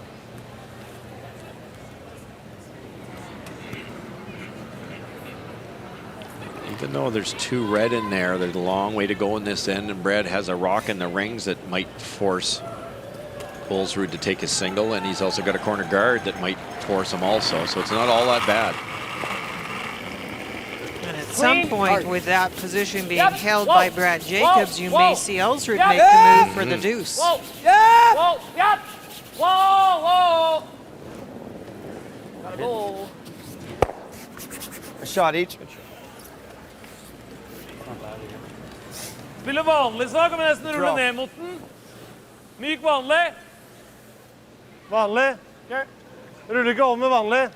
Even though there's 2 red in there, there's a long way to go in this end, and Brad has a rock in the rings that might force Ulsrud to take a single, and he's also got a corner guard that might force him also, so it's not all that bad. And at some point, with that position being held by Brad Jacobs, you may see Ulsrud make the move for the deuce. Whoa! Yeah! Whoa! Yep! Whoa! Whoa! Gotta go. A shot each. Spiller vanlig, så kan vi nesten rulle ned mot den. Myk vanlig. Vanlig. Okay. Ruller ikke over med vanlig.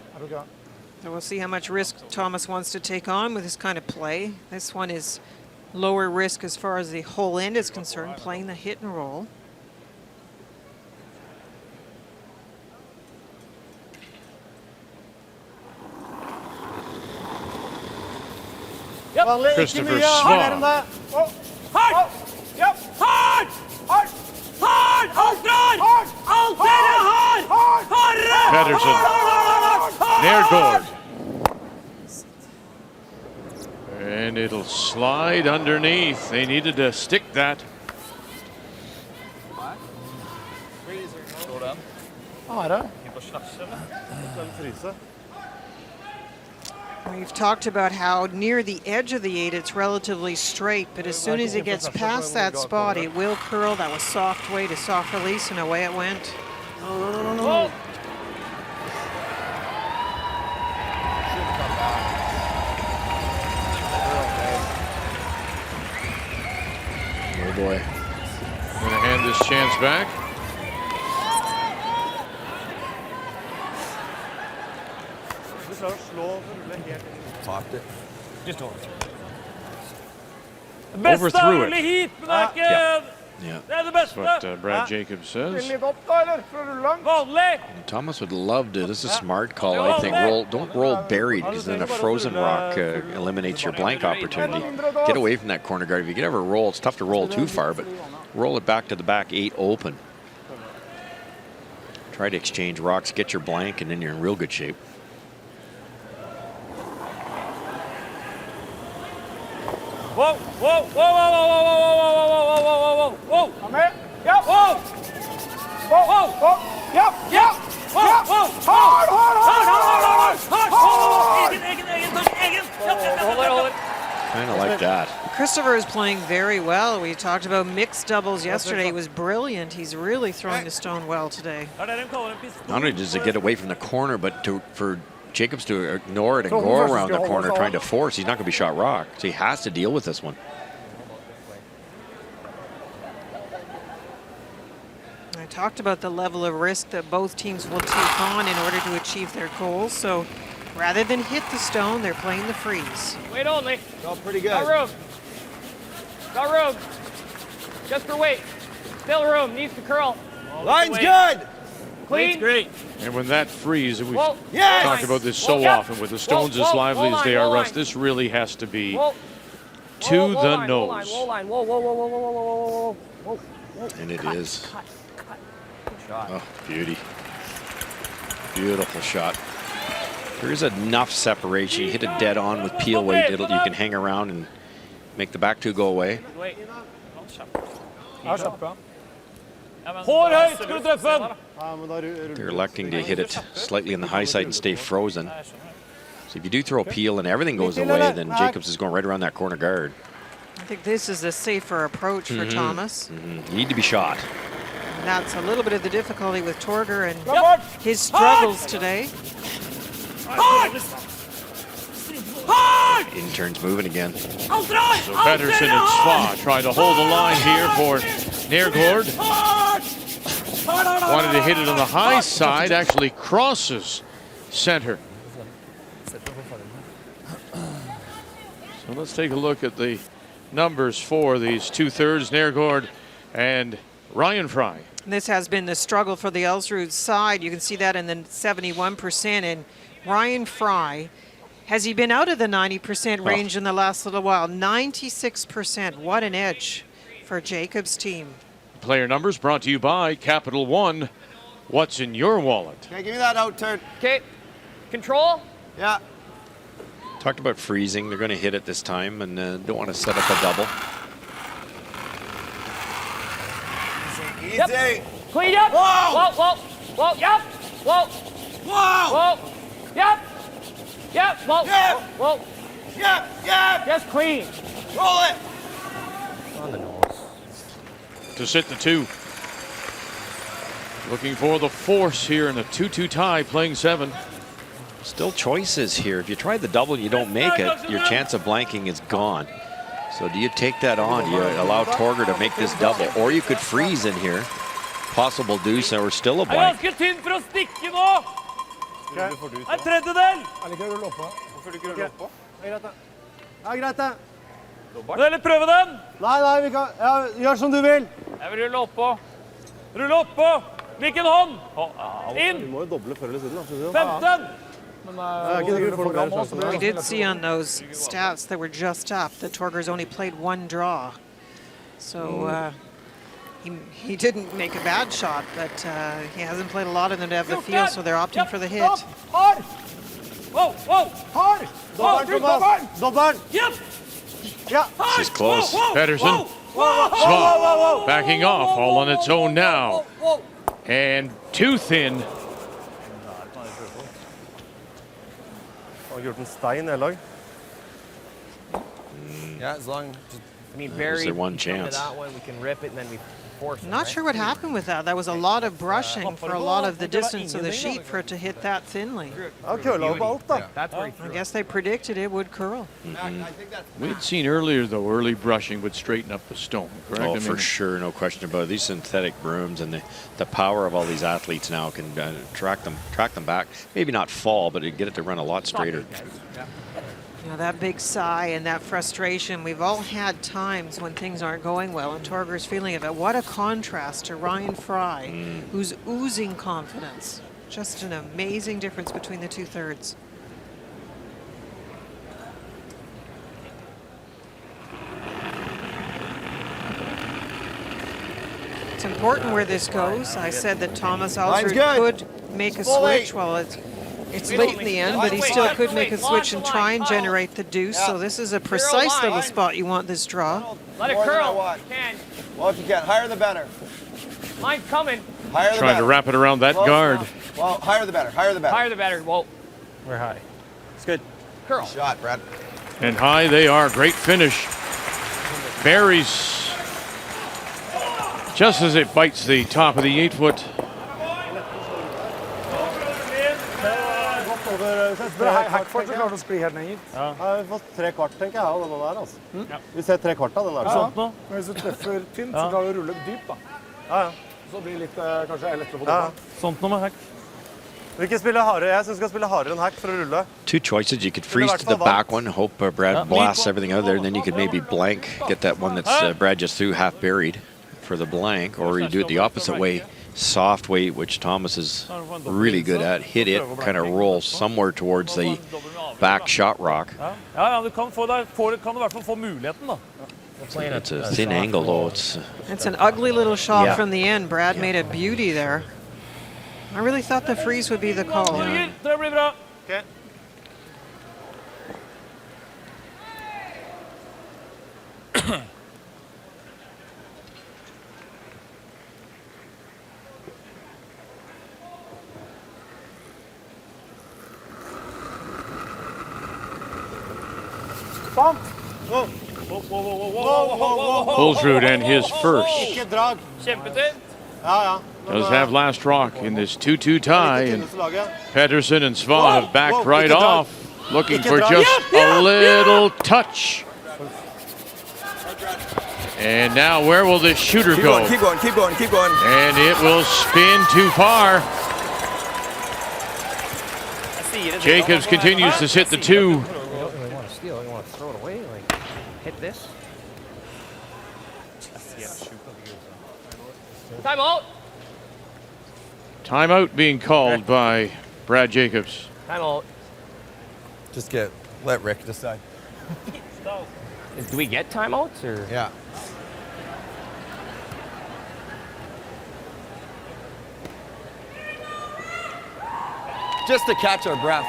So we'll see how much risk Thomas wants to take on with this kind of play. This one is lower risk as far as the whole end is concerned, playing the hit and roll. Vanlig. Christopher Ikke mye. Her er den Swan. der. Hard! Yep! Hard! Hard! Hard! Hard! Hard! Hard! Hard! Pettersson. Nergård. And it'll slide underneath. They needed to stick that. We've talked about how near the edge of the 8 it's relatively straight, but as soon as it gets past that spot, it will curl. That was soft way to soft release, and away it went. Whoa! Oh boy. Gonna hand this chance back. Topped it. Just over. Overthrew it. Hit, men det er ikke... Yeah. Det er det That's beste. what Brad Jacobs says. Litt opp da, eller? For å rulle den. Vanlig. Thomas would love to. This is a smart call, I think. Don't roll buried, because then a frozen rock eliminates your blank opportunity. Get away from that corner guard. If you can ever roll, it's tough to roll too far, but roll it back to the back 8 open. Try to exchange rocks, get your blank, and then you're in real good shape. Whoa, whoa, whoa, whoa, whoa, whoa, whoa, whoa, whoa, whoa, whoa, whoa. Kom med. Ja. Whoa. Whoa, whoa, whoa. Ja, Yeah. Whoa, whoa. Hard, hard, hard, Hard. hard. Hold it. Kind of like that. Christopher is playing very well. We talked about mixed doubles yesterday. He was brilliant. He's really throwing the stone well today. Not only does it get away from the corner, but for Jacobs to ignore it and go around the corner trying to force, he's not going to be shot rock. So he has to deal with this one. I talked about the level of risk that both teams will take on in order to achieve their goals. So rather than hit the stone, they're playing the freeze. Wait only. Got pretty good. Got room. Got room. Just for weight. Still room. Needs to curl. Line's good. Clean. Great. And when that freeze, and we've Whoa. Yes. talked about this so Whoa. often, with the stones Whoa. as Whoa. lively Whoa as they line, are, whoa Russ, line. this really has to be Whoa. to Whoa, the line, nose. Whoa line. Whoa, whoa, whoa, whoa, whoa, whoa, whoa, whoa, whoa. And it is. Cut. Oh, beauty. Beautiful shot. There is enough separation. You hit it dead on with peel weight. You can hang around and make the back two go away. Wait. Ja, kjapp, ja. Hår høyt, skal du treffe den? Ja, men da They're electing to hit it slightly on the high side and stay frozen. So if you do throw a peel and everything goes away, then Jacobs is going right around that corner guard. I think this is a safer approach for Thomas. You need to be shot. And that's a little bit of the difficulty with Torger and his struggles today. Intern's moving again. So Pedersen and Sva trying to hold the line here for Nergård. Wanted to hit it on the high side, actually crosses center. So let's take a look at the numbers for these two-thirds, Nergård and Ryan Fry. This has been the struggle for the Elsrud side. You can see that in the 71%. And Ryan Fry, has he been out of the 90% range in the last little while? 96%. What an edge for Jacob's team. Player numbers brought to you by Capital One. What's in your wallet? Okay, give me that out turn. Okay. Control. Yeah. Talked about freezing. They're going to hit it this time and don't want to set up a double. Easy. Yep. Clean up. Whoa. Whoa, whoa, whoa, yep. Whoa, Whoa. whoa, yep. Yep, whoa, Yep. whoa. Yep. Yep. Just clean. Roll it. On the nose. To sit the two. Looking for the force here in a 2-2 tie, playing 7. Still choices here. If you try the double and you don't make it, your chance of blanking is gone. So do you take that on? You allow Torger to make this double, or you could freeze in here. Possible deuce or still a Jeg er blank. ganske tynn for å stikke nå. En tredjedel. Er det ikke rull oppå? Hvorfor du ikke ruller oppå? Ja, greit det. Vil du heller prøve den? Nei, vi kan gjør som du vil. Jeg vil rulle oppå. Rulle oppå. Hvilken hånd? Inn. Vi må jo doble før eller siden, da. 15. We did see on those stats that were just up that Torger's only played one draw. So he didn't make a bad shot, but he hasn't played a lot of them to have the feel, so they're opting for the hit. Hard. Whoa, whoa. Hard. Dobbelen, Thomas. Dobbelen. Yep. Ja. This is close. Pedersen. Sva backing off, all on its own now. And too thin. Har gjort en stein i lag. Yeah, as long. I mean, Is very. there one come to chance? that one, we can rip it and then we force it. Not right? sure what happened with that. That was a lot of brushing for a lot of the distance of the sheet for it to hit that thinly. Ja, køla opp alt, da. That's where he I threw it. guess they predicted it would curl. We'd seen earlier, though, early brushing would straighten up the stone, correct? Oh, I for mean, sure, no question about it. These synthetic brooms and the power of all these athletes now can track them back. Maybe not fall, but get it to run a lot straighter. You know, that big sigh and that frustration, we've all had times when things aren't going well, and Torger's feeling of it. What a contrast to Ryan Fry, who's oozing confidence. Just an amazing difference between the two-thirds. It's important where this goes. I said that Thomas Elsrud could make a switch. Well, It's late in the end, but he still could make a switch and try and generate the deuce. So this is a precise little spot you want this draw. Let it More than I curl. want. Can. Well, if you can, higher the better. Mine's coming. Higher the Trying better. to wrap it around that Close guard. enough. Well, higher the better. Higher the better. Higher the better. Whoa. We're high. It's good. Curl. Shot, Brad. And high they are. Great finish. Buries just as it bites the top of the 8-foot. Hackford klarer å skli helt ned hit. Ja, vi har fått 3/4, tenker jeg, av denne der, altså. Vi ser 3/4 av den der. Ja. Men hvis du treffer tynt, så klarer du å rulle dypt, da. Ja, ja. Så blir det litt, kanskje lettere på Ja. det. Sånt noe med hack. Vi kan spille hardere. Jeg synes vi skal spille hardere enn hack for å rulle. Two choices. You could freeze to the back one, hope Brad blasts everything out of there, and then you could maybe blank, get that one that's Brad just threw half buried for the blank, or you do it the opposite way, soft weight, which Thomas is really good at, hit it, kind of roll somewhere towards the back shot rock. Ja, du kan få deg, kan du I hvert fall få muligheten da. It's a thin angle though. It's an ugly little shot Yeah. from the end. Brad made a beauty there. I really thought the freeze would be the call. Det blir bra. Okay. Bump! Whoa. Ulsrud and his first. Ikke drag. Kjempetynt. Ja, ja. Does have last rock in this 2-2 tie, and Pedersen and Sva have backed right off, looking for just a little touch. And now where will this shooter go? Keep going, keep going, keep going. And it will spin too far. Jacobs continues to sit the 2. You don't want to steal. You want to throw it away. Like, hit this. Time out. Timeout being called by Brad Jacobs. Time out. Just let Rick decide. Do we get timeouts or? Yeah. Just to catch our breath.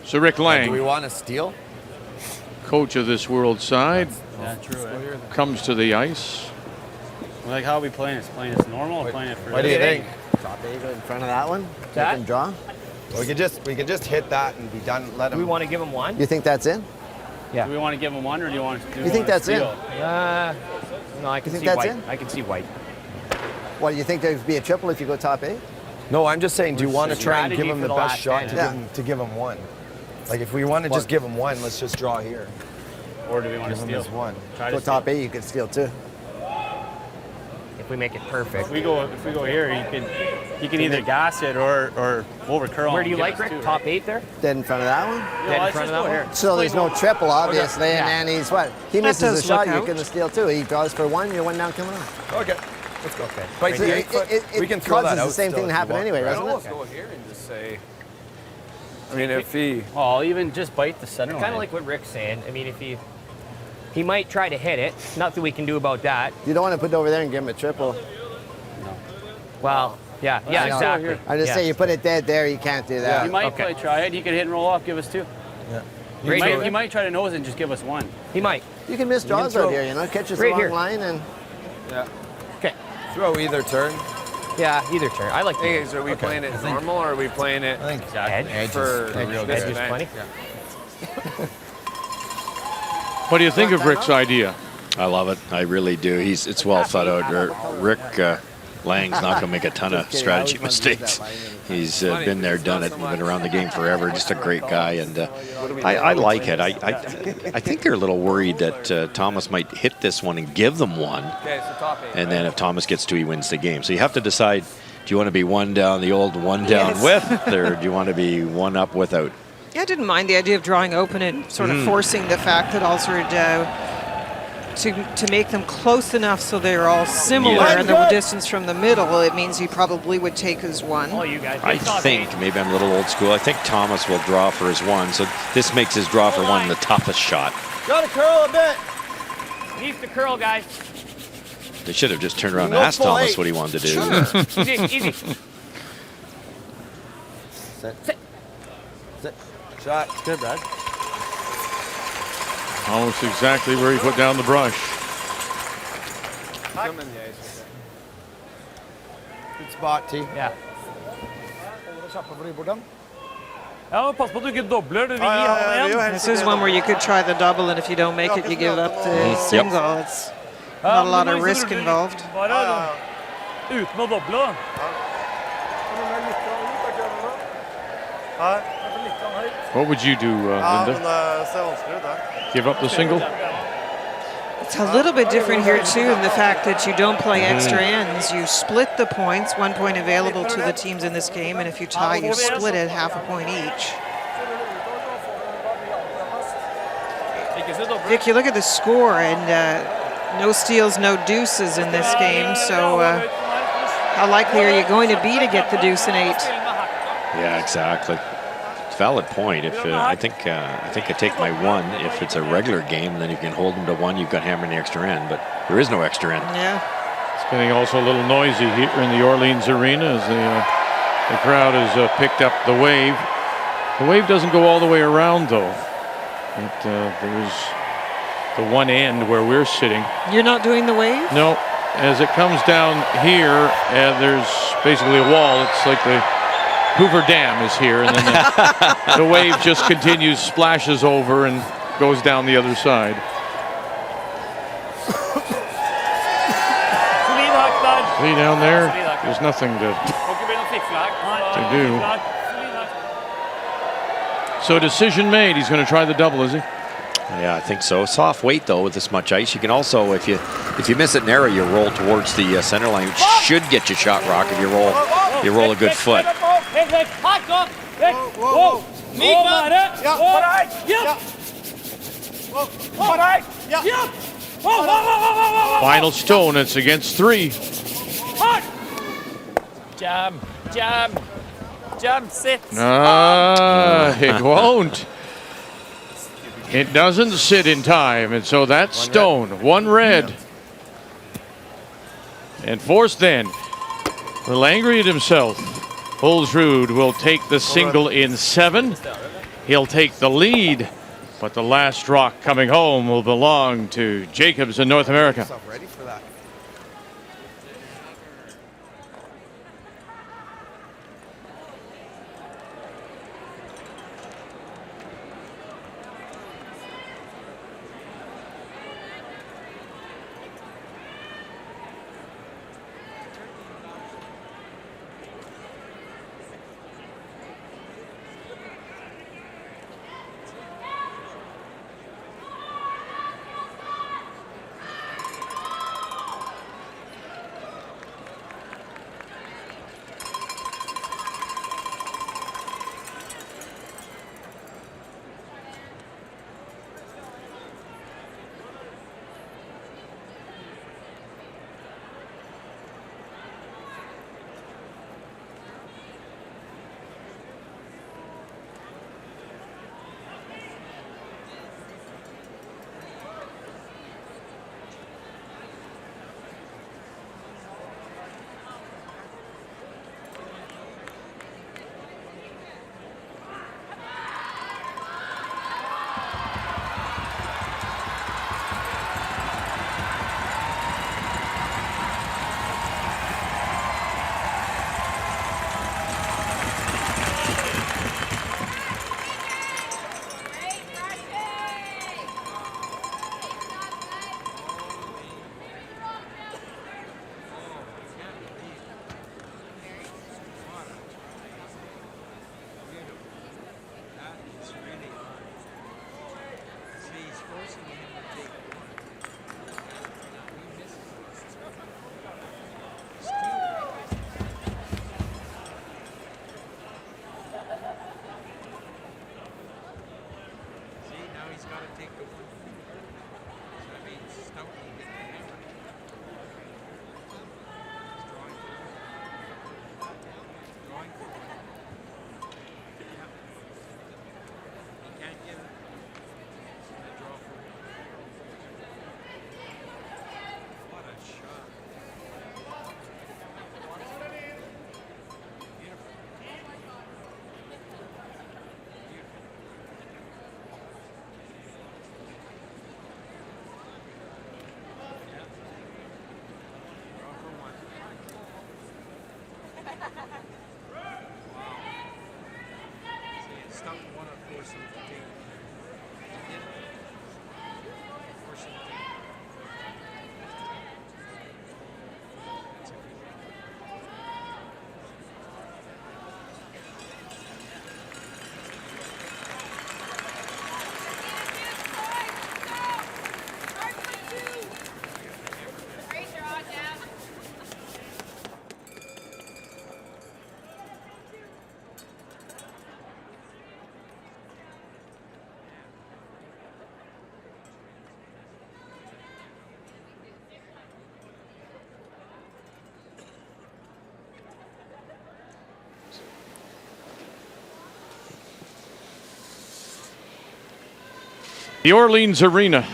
So Rick Do we Lang, want to steal? coach of this world side, Yeah, true. comes to the ice. Like how are we playing it? Playing it normal or playing it for What do you think? Top eight in front of that one. That? Take and draw. We could just hit that and be done. Let Do we him. want to give him one? You think that's in? Yeah. Do we want to give him one or do you want to You think that's in? No, I can think see that's white. in? I can see white. What do you think there'd be a triple if you go top eight? No, I'm just saying. Do you want to try and give strategy him for the the best last shot hand. to give him one? Like if we want to just give him one, let's just draw here. Or do we want Give to him steal? his one. Try Go to top eight, you could steal too. If we make it perfect. If we go here, you can either gas it or over curl. Where do you and like, give us Rick? two, Top eight there? Dead in front of that one. Dead in let's front of just that go one? here. So there's no triple, obviously, Yeah. and then he's what? He That misses the does shot, look you're out. going to steal too. He draws for one, you're one down coming on. Okay, let's go. Okay. Bites the It, 8 foot. it, We can throw causes that out the same still thing to if you happen want. anyway, doesn't it? go here and just say. I mean, if he. Oh, I'll even just bite the center Kind of line. like what Rick's saying. I mean, if he might try to hit it. Nothing we can do about that. You don't want to put it over there and give him a triple. Well, yeah, I know. exactly. I just Yeah. say you put it dead there, you can't do that. He might Okay. play try it. He could hit and roll off, give us two. Right He might try to nose it and just give us one. He might. You can miss draws out here, you know, catch us Right along here. line and Yeah. Okay. Throw either turn. Yeah, either turn. I like Hey, so are we playing it normal or are we playing it I think edge. for a real this Edge is event? plenty. What do you think of Rick's idea? I love it. I really do. It's well thought out. Rick Lang's not going to make a ton of strategy mistakes. He's been there, done it, been around the game forever. Just a great guy, and I like it. I think they're a little worried that Thomas might hit this one and give them one, Okay, so top eight. and then if Thomas gets two, he wins the game. So you have to decide: do you want to be one down, the old one down with, or do you want to be one up without? Yeah, I didn't mind the idea of drawing open and sort of forcing the fact that Ulsrud to make them close enough so they're all similar Yeah. and the distance from the middle. It means he probably would take as one. All you guys. I think, maybe I'm a little old school, I think Thomas will draw for his one, so this makes his draw for one the toughest shot. Got to curl a bit. Needs to curl, guys. They should have just turned around and asked Thomas what he wanted to do. Easy. Sit. Shot. It's good, Brad. Almost exactly where he put down the brush. Good spot, T. Yeah. Ja, pass på at du ikke dobler. Du vil gi han en. This is one where you could try the double, and if you don't make it, you give up the single. It's not a lot of risk involved. Bare uten å doble, da. What would you do, Linda? Give up the single? It's a little bit different here too in the fact that you don't play extra ends. You split the points, 1 point available to the teams in this game, and if you tie, you split it half a point each. Vic, you look at the score, and no steals, no deuces in this game, so how likely are you going to be to get the deuce in 8? Yeah, exactly. It's a valid point. If I think I take my 1 if it's a regular game, then you can hold them to 1. You've got hammer in the extra end, but there is no extra end. Yeah. It's getting also a little noisy here in the Orleans Arena as the crowd has picked up the wave. The wave doesn't go all the way around, though. There's the one end where we're sitting. You're not doing the wave? No. As it comes down here, there's basically a wall. It's like the Hoover Dam is here, and then the wave just continues, splashes over, and goes down the other side. See down there? There's nothing to do. So decision made. He's going to try the double, is he? Yeah, I think so. Soft weight though with this much ice. You can also, if you miss it narrow, you roll towards the center line, which should get you shot rock if you roll a good foot. Final stone. It's against 3. Jam, sit. It won't. It doesn't sit in time, and so that's stone. 1 red. And forced then. A little angry at himself. Ulsrud will take the single in 7. He'll take the lead, but the last rock coming home will belong to Jacobs in North America. Ready for that. The Orleans Arena,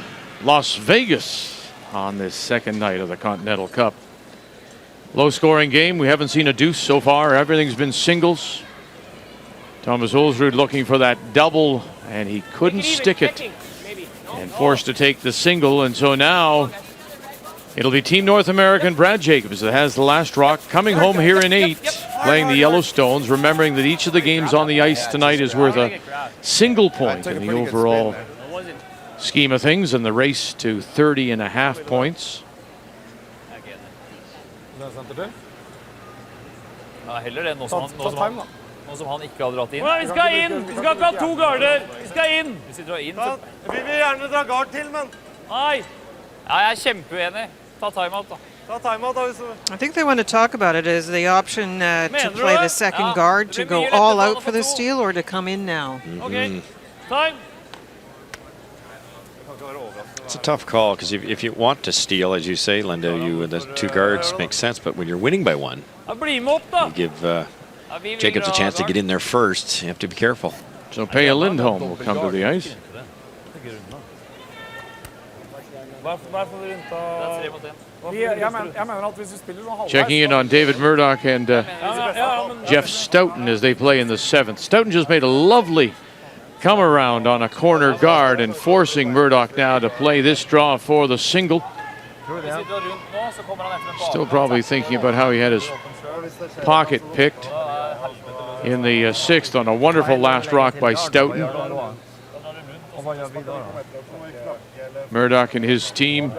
Las Vegas, on this second night of the Continental Cup. Low scoring game. We haven't seen a deuce so far. Everything's been singles. Thomas Ulsrud looking for that double, and he couldn't stick it and forced to take the single. And so now it'll be Team North American Brad Jacobs that has the last rock, coming home here in 8, playing the Yellowstones, remembering that each of the games on the ice tonight is worth a single point in the overall scheme of things, and the race to 30.5 points. Heller det, nå som han ikke har dratt inn. Vi skal inn! Vi skal ikke ha 2 garder! Vi skal inn! Hvis vi drar inn, så... Vi vil gjerne dra gard til, men... Nei! Ja, jeg kjempeuenig. Ta timeout, da. Ta timeout, da. I think they want to talk about it as the option to play the second guard, to go all out for the steal, or to come in now. Okay, time! It's a tough call, because if you want to steal, as you say, Linda, the 2 guards make sense, but when you're winning by 1, you give Jacobs a chance to get in there first. You have to be careful. So Peja Lindholm will come to the ice. Checking in on David Murdoch and Jeff Stoughton as they play in the 7th. Stoughton just made a lovely come around on a corner guard and forcing Murdoch now to play this draw for the single. Still probably thinking about how he had his pocket picked in the 6th on a wonderful last rock by Stoughton. Murdoch and his team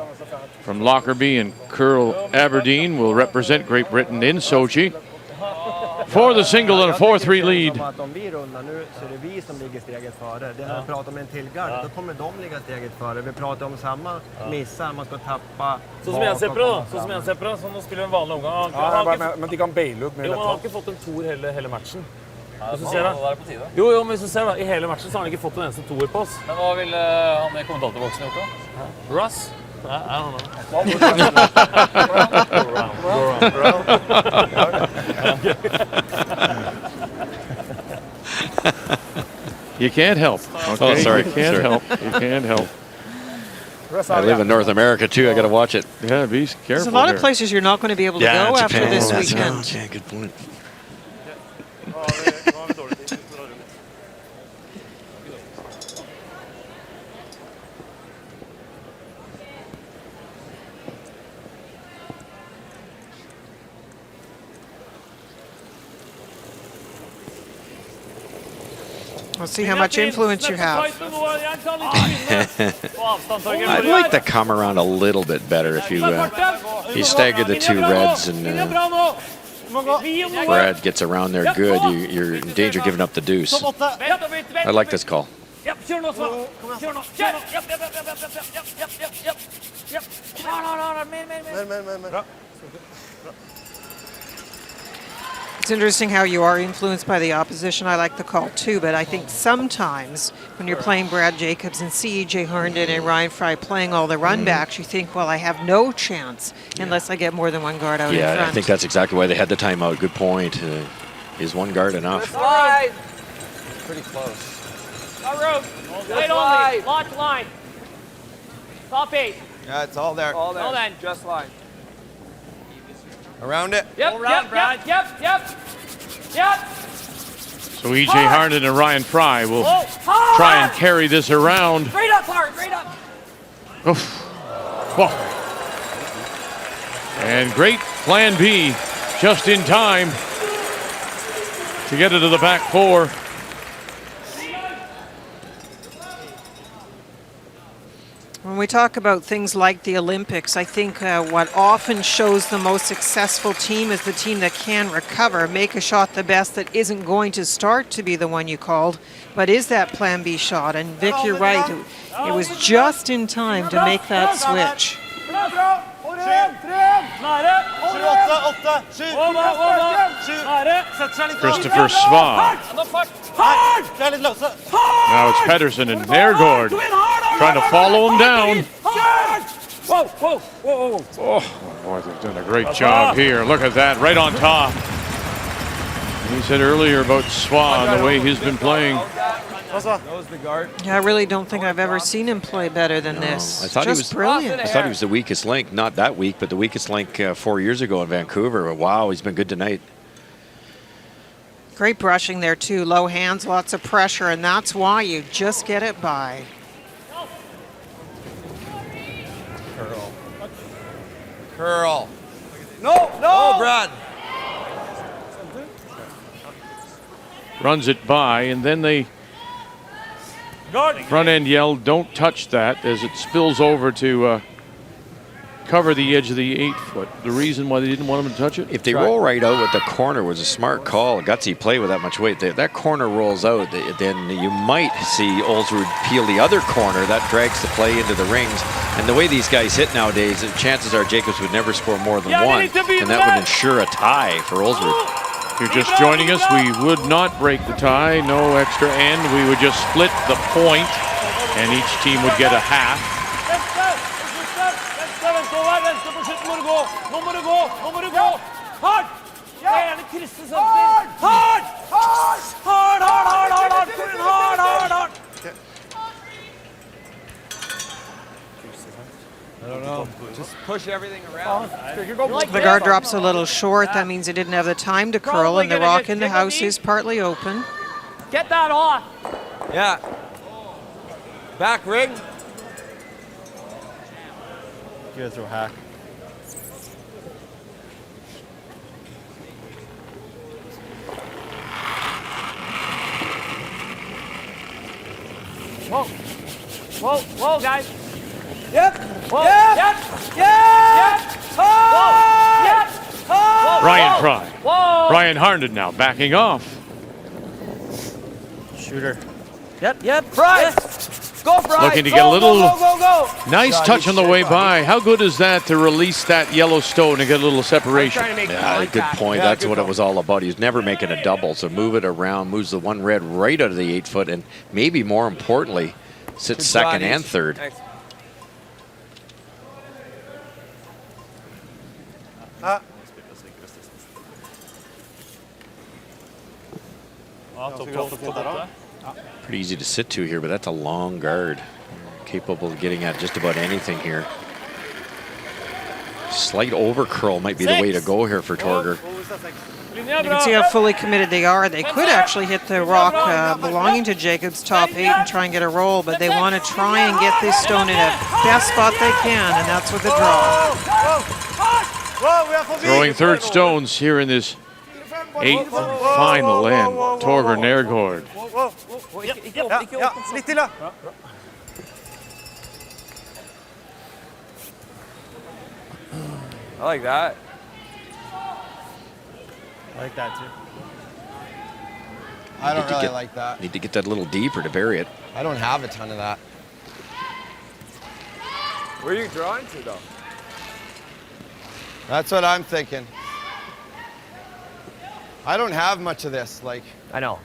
from Lockerbie and Curl Aberdeen will represent Great Britain in Sochi for the single and a 4-3 lead. Om vi rundar nu så är det vi som ligger steget före. Det när vi pratar om en till gard, då kommer de ligga steget före. Vi pratar om samma missar, man ska tappa. Så som en Sepra, som de spiller en vanlig omgang. Men de kan baile ut. Jo, han har ikke fått en toer hele matchen. Hvis du ser da. Jo, men hvis du ser da, i hele matchen så har han ikke fått en eneste toer på oss. Men hva ville han i kommentatorboksen gjort da? Russ? Nei, han You can't help. Okay? Oh, sorry. You can't help. You can't help. I live in North America, too. I got to watch it. Yeah, be careful. There's a lot of places you're not going to be able to go after this weekend. Yeah, good point. Let's see how much influence you have. I'd like to come around a little bit better if you stagger the 2 reds and Brad gets around there good. You're in danger of giving up the deuce. I like this call. It's interesting how you are influenced by the opposition. I like the call too, but I think sometimes when you're playing Brad Jacobs and see E.J. Harnden and Ryan Fry playing all the runbacks, you think, well, I have no chance unless I get more than 1 guard out in front. Yeah, I think that's exactly why they had the timeout. Good point. Is 1 guard enough? Slide! Pretty close. Road. Light only. Lock line. Top 8. Yeah, it's all there. All then. Just line. Around it. Yep, yep. So E.J. Harnden and Ryan Fry will try and carry this around. Straight up hard, straight up. Oof. Whoa. And great plan B, just in time to get it to the back 4. When we talk about things like the Olympics, I think what often shows the most successful team is the team that can recover, make a shot the best that isn't going to start to be the one you called, but is that plan B shot. And Vic, you're right, it was just in time to make that switch. Christopher Sva. Now it's Pedersen and Nergård trying to follow him down. Oh, boy, they've done a great job here. Look at that, right on top. He said earlier about Sva and the way he's been playing. Yeah, I really don't think I've ever seen him play better than this. I thought Just he was brilliant. I thought he was the weakest link, not that weak, but the weakest link 4 years ago in Vancouver. Wow, he's been good tonight. Great brushing there too. Low hands, lots of pressure, and that's why you just get it by. Curl. No. Oh, Brad. Runs it by, and then they front end yell, don't touch that, as it spills over to cover the edge of the 8 foot. The reason why they didn't want him to touch it? If they roll right out with the corner was a smart call. Gutsy play with that much weight. That corner rolls out, then you might see Olsrud peel the other corner. That drags the play into the rings. And the way these guys hit nowadays, chances are Jacobs would never score more than one. And that would ensure a tie for Olsrud. If you're just joining us, we would not break the tie, no extra end. We would just split the point, and each team would get a half. I don't know. Just push everything around. The guard drops a little short. That means he didn't have the time to curl, and the rock in the house is partly open. Get that off. Yeah. Back ring. You guys throw a hack. Whoa, guys. Yep. Whoa. Yep. Ryan Fry. Whoa. Ryan Harnden now backing off. Shooter. Yep. Fry. Go, Fry. Looking to get a little Go. nice touch on the way by. How good is that to release that yellow stone and get a little separation? Yeah, good point. That's what it was all about. He's never making a double, so move it around, moves the one red right out of the 8 foot, and maybe more importantly, sits second and third. Thanks. Pretty easy to sit to here, but that's a long guard. Capable of getting at just about anything here. Slight over curl might be the way to go here for Torger. You can see how fully committed they are. They could actually hit the rock belonging to Jacobs' top 8 and try and get a roll, but they want to try and get this stone in a best spot they can, and that's with the draw. Throwing third stones here in this 8th final end. Torger Nergård. Litt til, da. I like that. I like that too. I don't really like that. Need to get that a little deeper to bury it. I don't have a ton of that. Where are you drawing to, though? That's what I'm thinking. I don't have much of this. Like, I know.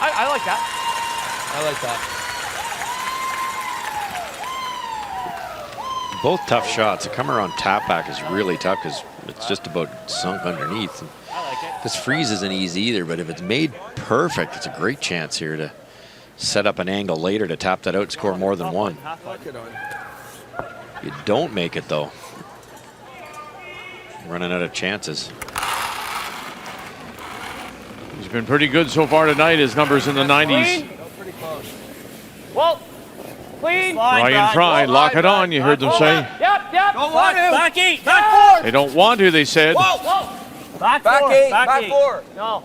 I like that. I like that. Both tough shots. The come around tap back is really tough because it's just about sunk underneath. And this freeze isn't easy either, but if it's made perfect, it's a great chance here to set up an angle later to tap that out, score more than one. You don't make it though. Running out of chances. He's been pretty good so far tonight. His numbers in the 90s. Whoa. Clean. Ryan Fry, lock it on, you heard them say. Yep. Don't want to. Back 8. Back 4. They don't want to, they said. Whoa. Back 4. Back 8. Back 4. No.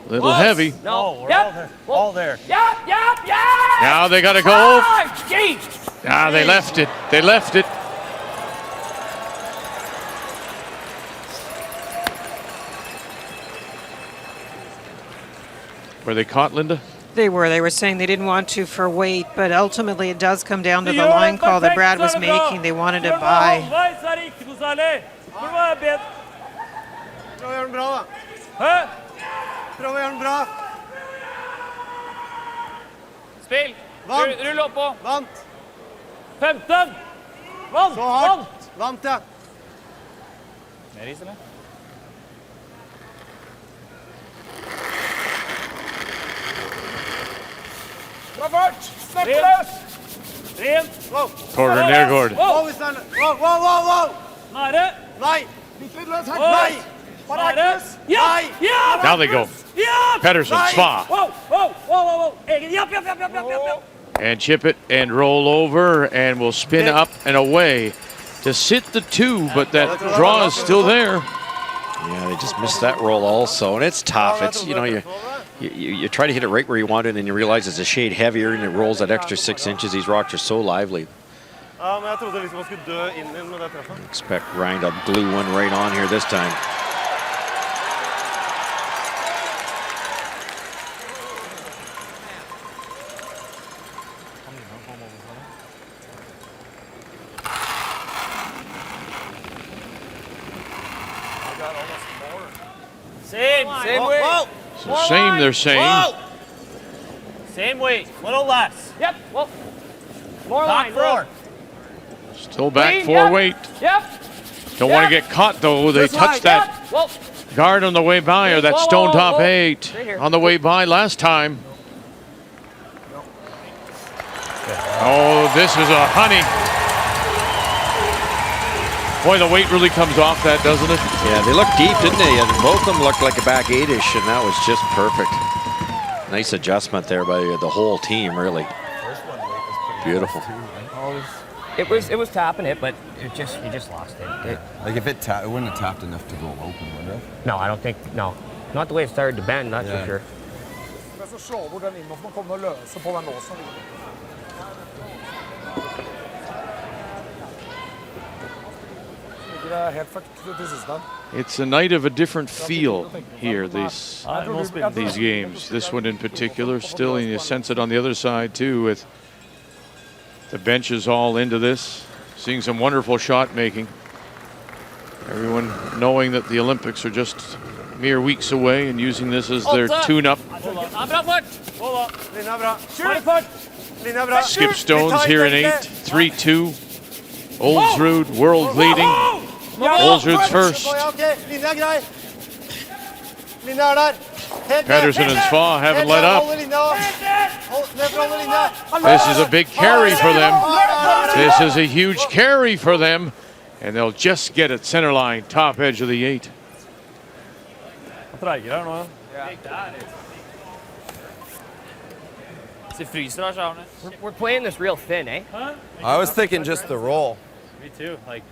Little heavy. No, we're all there. All there. Now they got to go. Jeez. Ah, they left it. They left it. Were they caught, Linda? They were saying they didn't want to for weight, but ultimately it does come down to the line call that Brad was making. They wanted to buy. Spill. Rull oppå. Vant. 15. Vant. Så hardt. Vant, ja. Mer is, eller? Bra fart. Slipp løs. Ren. Corner Nergård. Wow, wow, wow, wow. Nære. Nei. Litt løs her. Nei. Nære. Ja. Ja. Now they go. Ja. Pedersen, Sva. Wow, wow, wow, wow. Egen. Japp, japp, japp, japp, japp, japp. And chip it and roll over and will spin up and away to sit the 2, but that draw is still there. Yeah, they just missed that roll also, and it's tough. It's, you know, you try to hit it right where you want it, and you realize it's a shade heavier, and it rolls that extra 6 inches. These rocks are so lively. Ja, men jeg trodde liksom man skulle dø inn med det treffet. Expect Ryan to glue one right on here this time. Same weight. So same, they're saying. Same weight. Little less. Yep. Well, more line. More. Still back 4 weight. Yep. Don't want to get caught though. They touched that guard on the way by, or that stone top 8 on the way by last time. Oh, this is a honey. Boy, the weight really comes off that, doesn't it? Yeah, they look deep, didn't they? And both of them looked like a back 8-ish, and that was just perfect. Nice adjustment there by the whole team, really. Beautiful. It was tapping it, but you just lost it. Like if it wouldn't have tapped enough to go open, would it? No, I don't think. No, not the way it started to bend. That's for sure. Men så slå hvor den innover, man kommer å løse på den låsen. It's a night of a different feel here, these games. This one in particular, still, and you sense it on the other side too, with the benches all into this, seeing some wonderful shot making. Everyone knowing that the Olympics are just mere weeks away and using this as their tune-up. Skip Stones here in 8, 3-2. Olsrud, world leading. Olsrud's first. Pedersen and Sva haven't let up. This is a big carry for them. This is a huge carry for them. And they'll just get it center line, top edge of the 8. We're playing this real thin, eh? I was thinking just the roll. Me too. Like,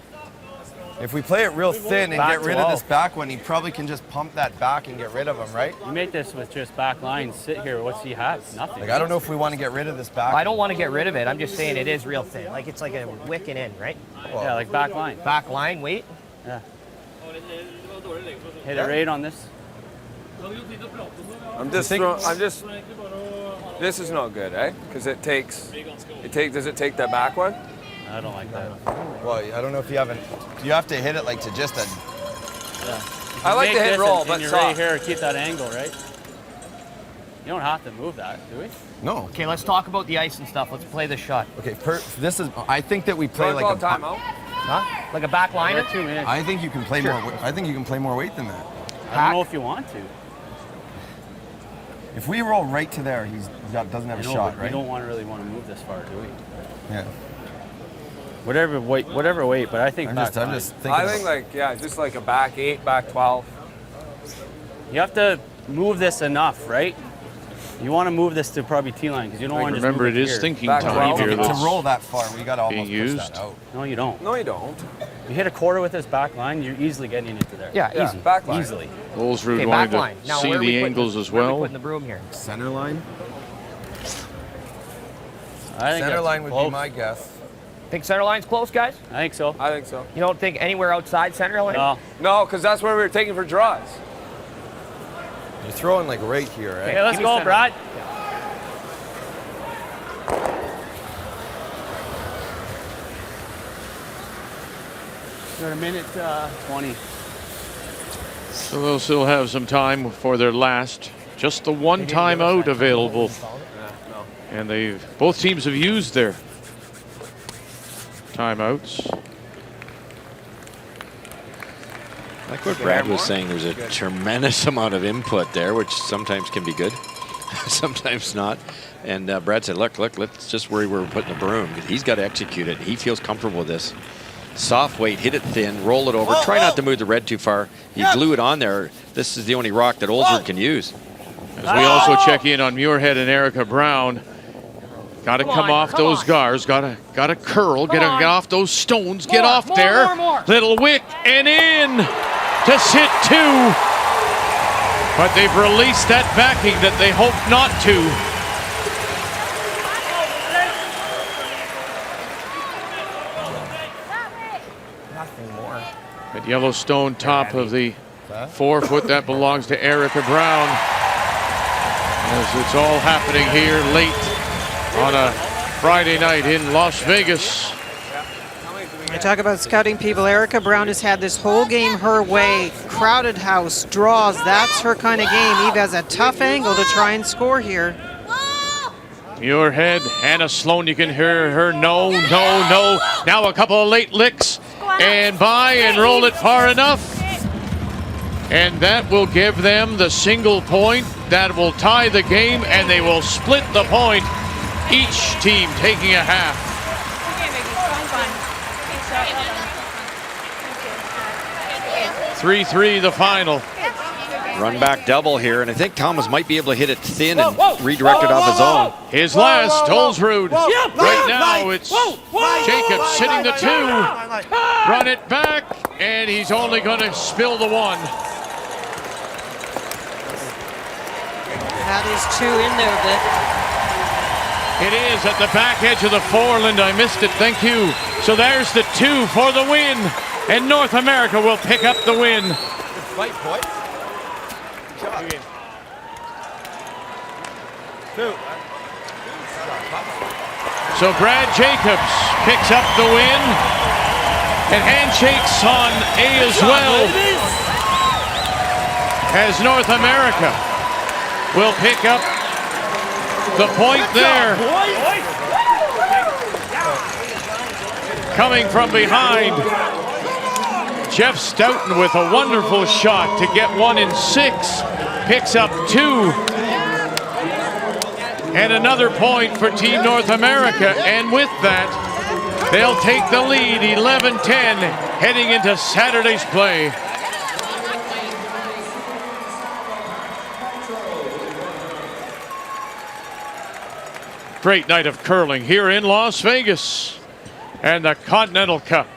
if we play it real thin and get rid of this back one, he probably can just pump that back and get rid of him, right? you make this with just back line, sit here, what's he have? Nothing. Like, I don't know if we want to get rid of this back. I don't want to get rid of it. I'm just saying it is real thin. Like it's like a wicking in, right? Well, yeah, like back line. Back line, wait. Yeah. Hit it right on this. This is not good, eh? Because does it take that back one? I don't like that. Well, I don't know if you haven't. You have to hit it like to just a. Yeah. I like to hit roll, but you're soft. right here, keep that angle, right? You don't have to move that, do we? No. Okay, let's talk about the ice and stuff. Let's play this shot. Okay, this is. I think that we play like a timeout. Huh? Like a back liner? I think you can play more. I think you can play more weight than that. I don't know if you want to. If we roll right to there, doesn't have a shot, right? We don't really want to move this far, do we? Yeah. Whatever weight, but I think I'm just thinking. I think just like a back 8, back 12. You have to move this enough, right? You want to move this to probably T-line because you don't want to just remember move it is here. thinking time here. To roll that far, we got to almost push that out. No, you don't. No, you don't. You hit a quarter with this back line, you're easily getting into there. Yeah, easy. Back line. Easily. Olsrud Okay, wanting back line. to Now, see where are we the putting angles as where are we well. putting the broom here? Center line? I think Center that's line would close. be my guess. Think center line's close, guys? I think so. I think so. You don't think anywhere outside center line? No. No, because that's where we were taking for draws. You're throwing like right here, right? Okay, let's go, Brad. Got a minute 20. So they'll still have some time for their last. Just the one timeout available. And both teams have used their timeouts. Like what Brad was saying, there's a tremendous amount of input there, which sometimes can be good, sometimes not. And Brad said, look, let's just worry where we're putting the broom. He's got to execute it. He feels comfortable with this. Soft weight, hit it thin, roll it over. Try not to move the red too far. You glue it on there. This is the only rock that Olsrud can use. As we also check in on Muirhead and Erica Brown. Got to come off those guards. Got to curl. Get off those stones. Get off there. Little wick and in to sit 2. But they've released that backing that they hope not to. Nothing more. At Yellowstone, top of the 4 foot, that belongs to Erica Brown. As it's all happening here late on a Friday night in Las Vegas. I talk about scouting people. Erica Brown has had this whole game her way. Crowded house, draws. That's her kind of game. Eve has a tough angle to try and score here. Muirhead, Hannah Sloan, you can hear her. No. Now a couple of late licks. And by and roll it far enough. And that will give them the single point. That will tie the game, and they will split the point. Each team taking a half. 3-3 the final. Run back double here, and I think Thomas might be able to hit it thin and redirect it off his own. His last, Olsrud. Right now it's Jacobs sitting the 2. Run it back, and he's only going to spill the 1. That is 2 in there, Vic. It is at the back edge of the 4, Linda. I missed it. Thank you. So there's the 2 for the win. And North America will pick up the win. Good fight, boys. So Brad Jacobs picks up the win. And handshakes on A as well. As North America will pick up the point there. Coming from behind, Jeff Stoughton with a wonderful shot to get 1 in 6. Picks up 2. And another point for Team North America. And with that, they'll take the lead 11-10 heading into Saturday's play. Great night of curling here in Las Vegas. And the Continental Cup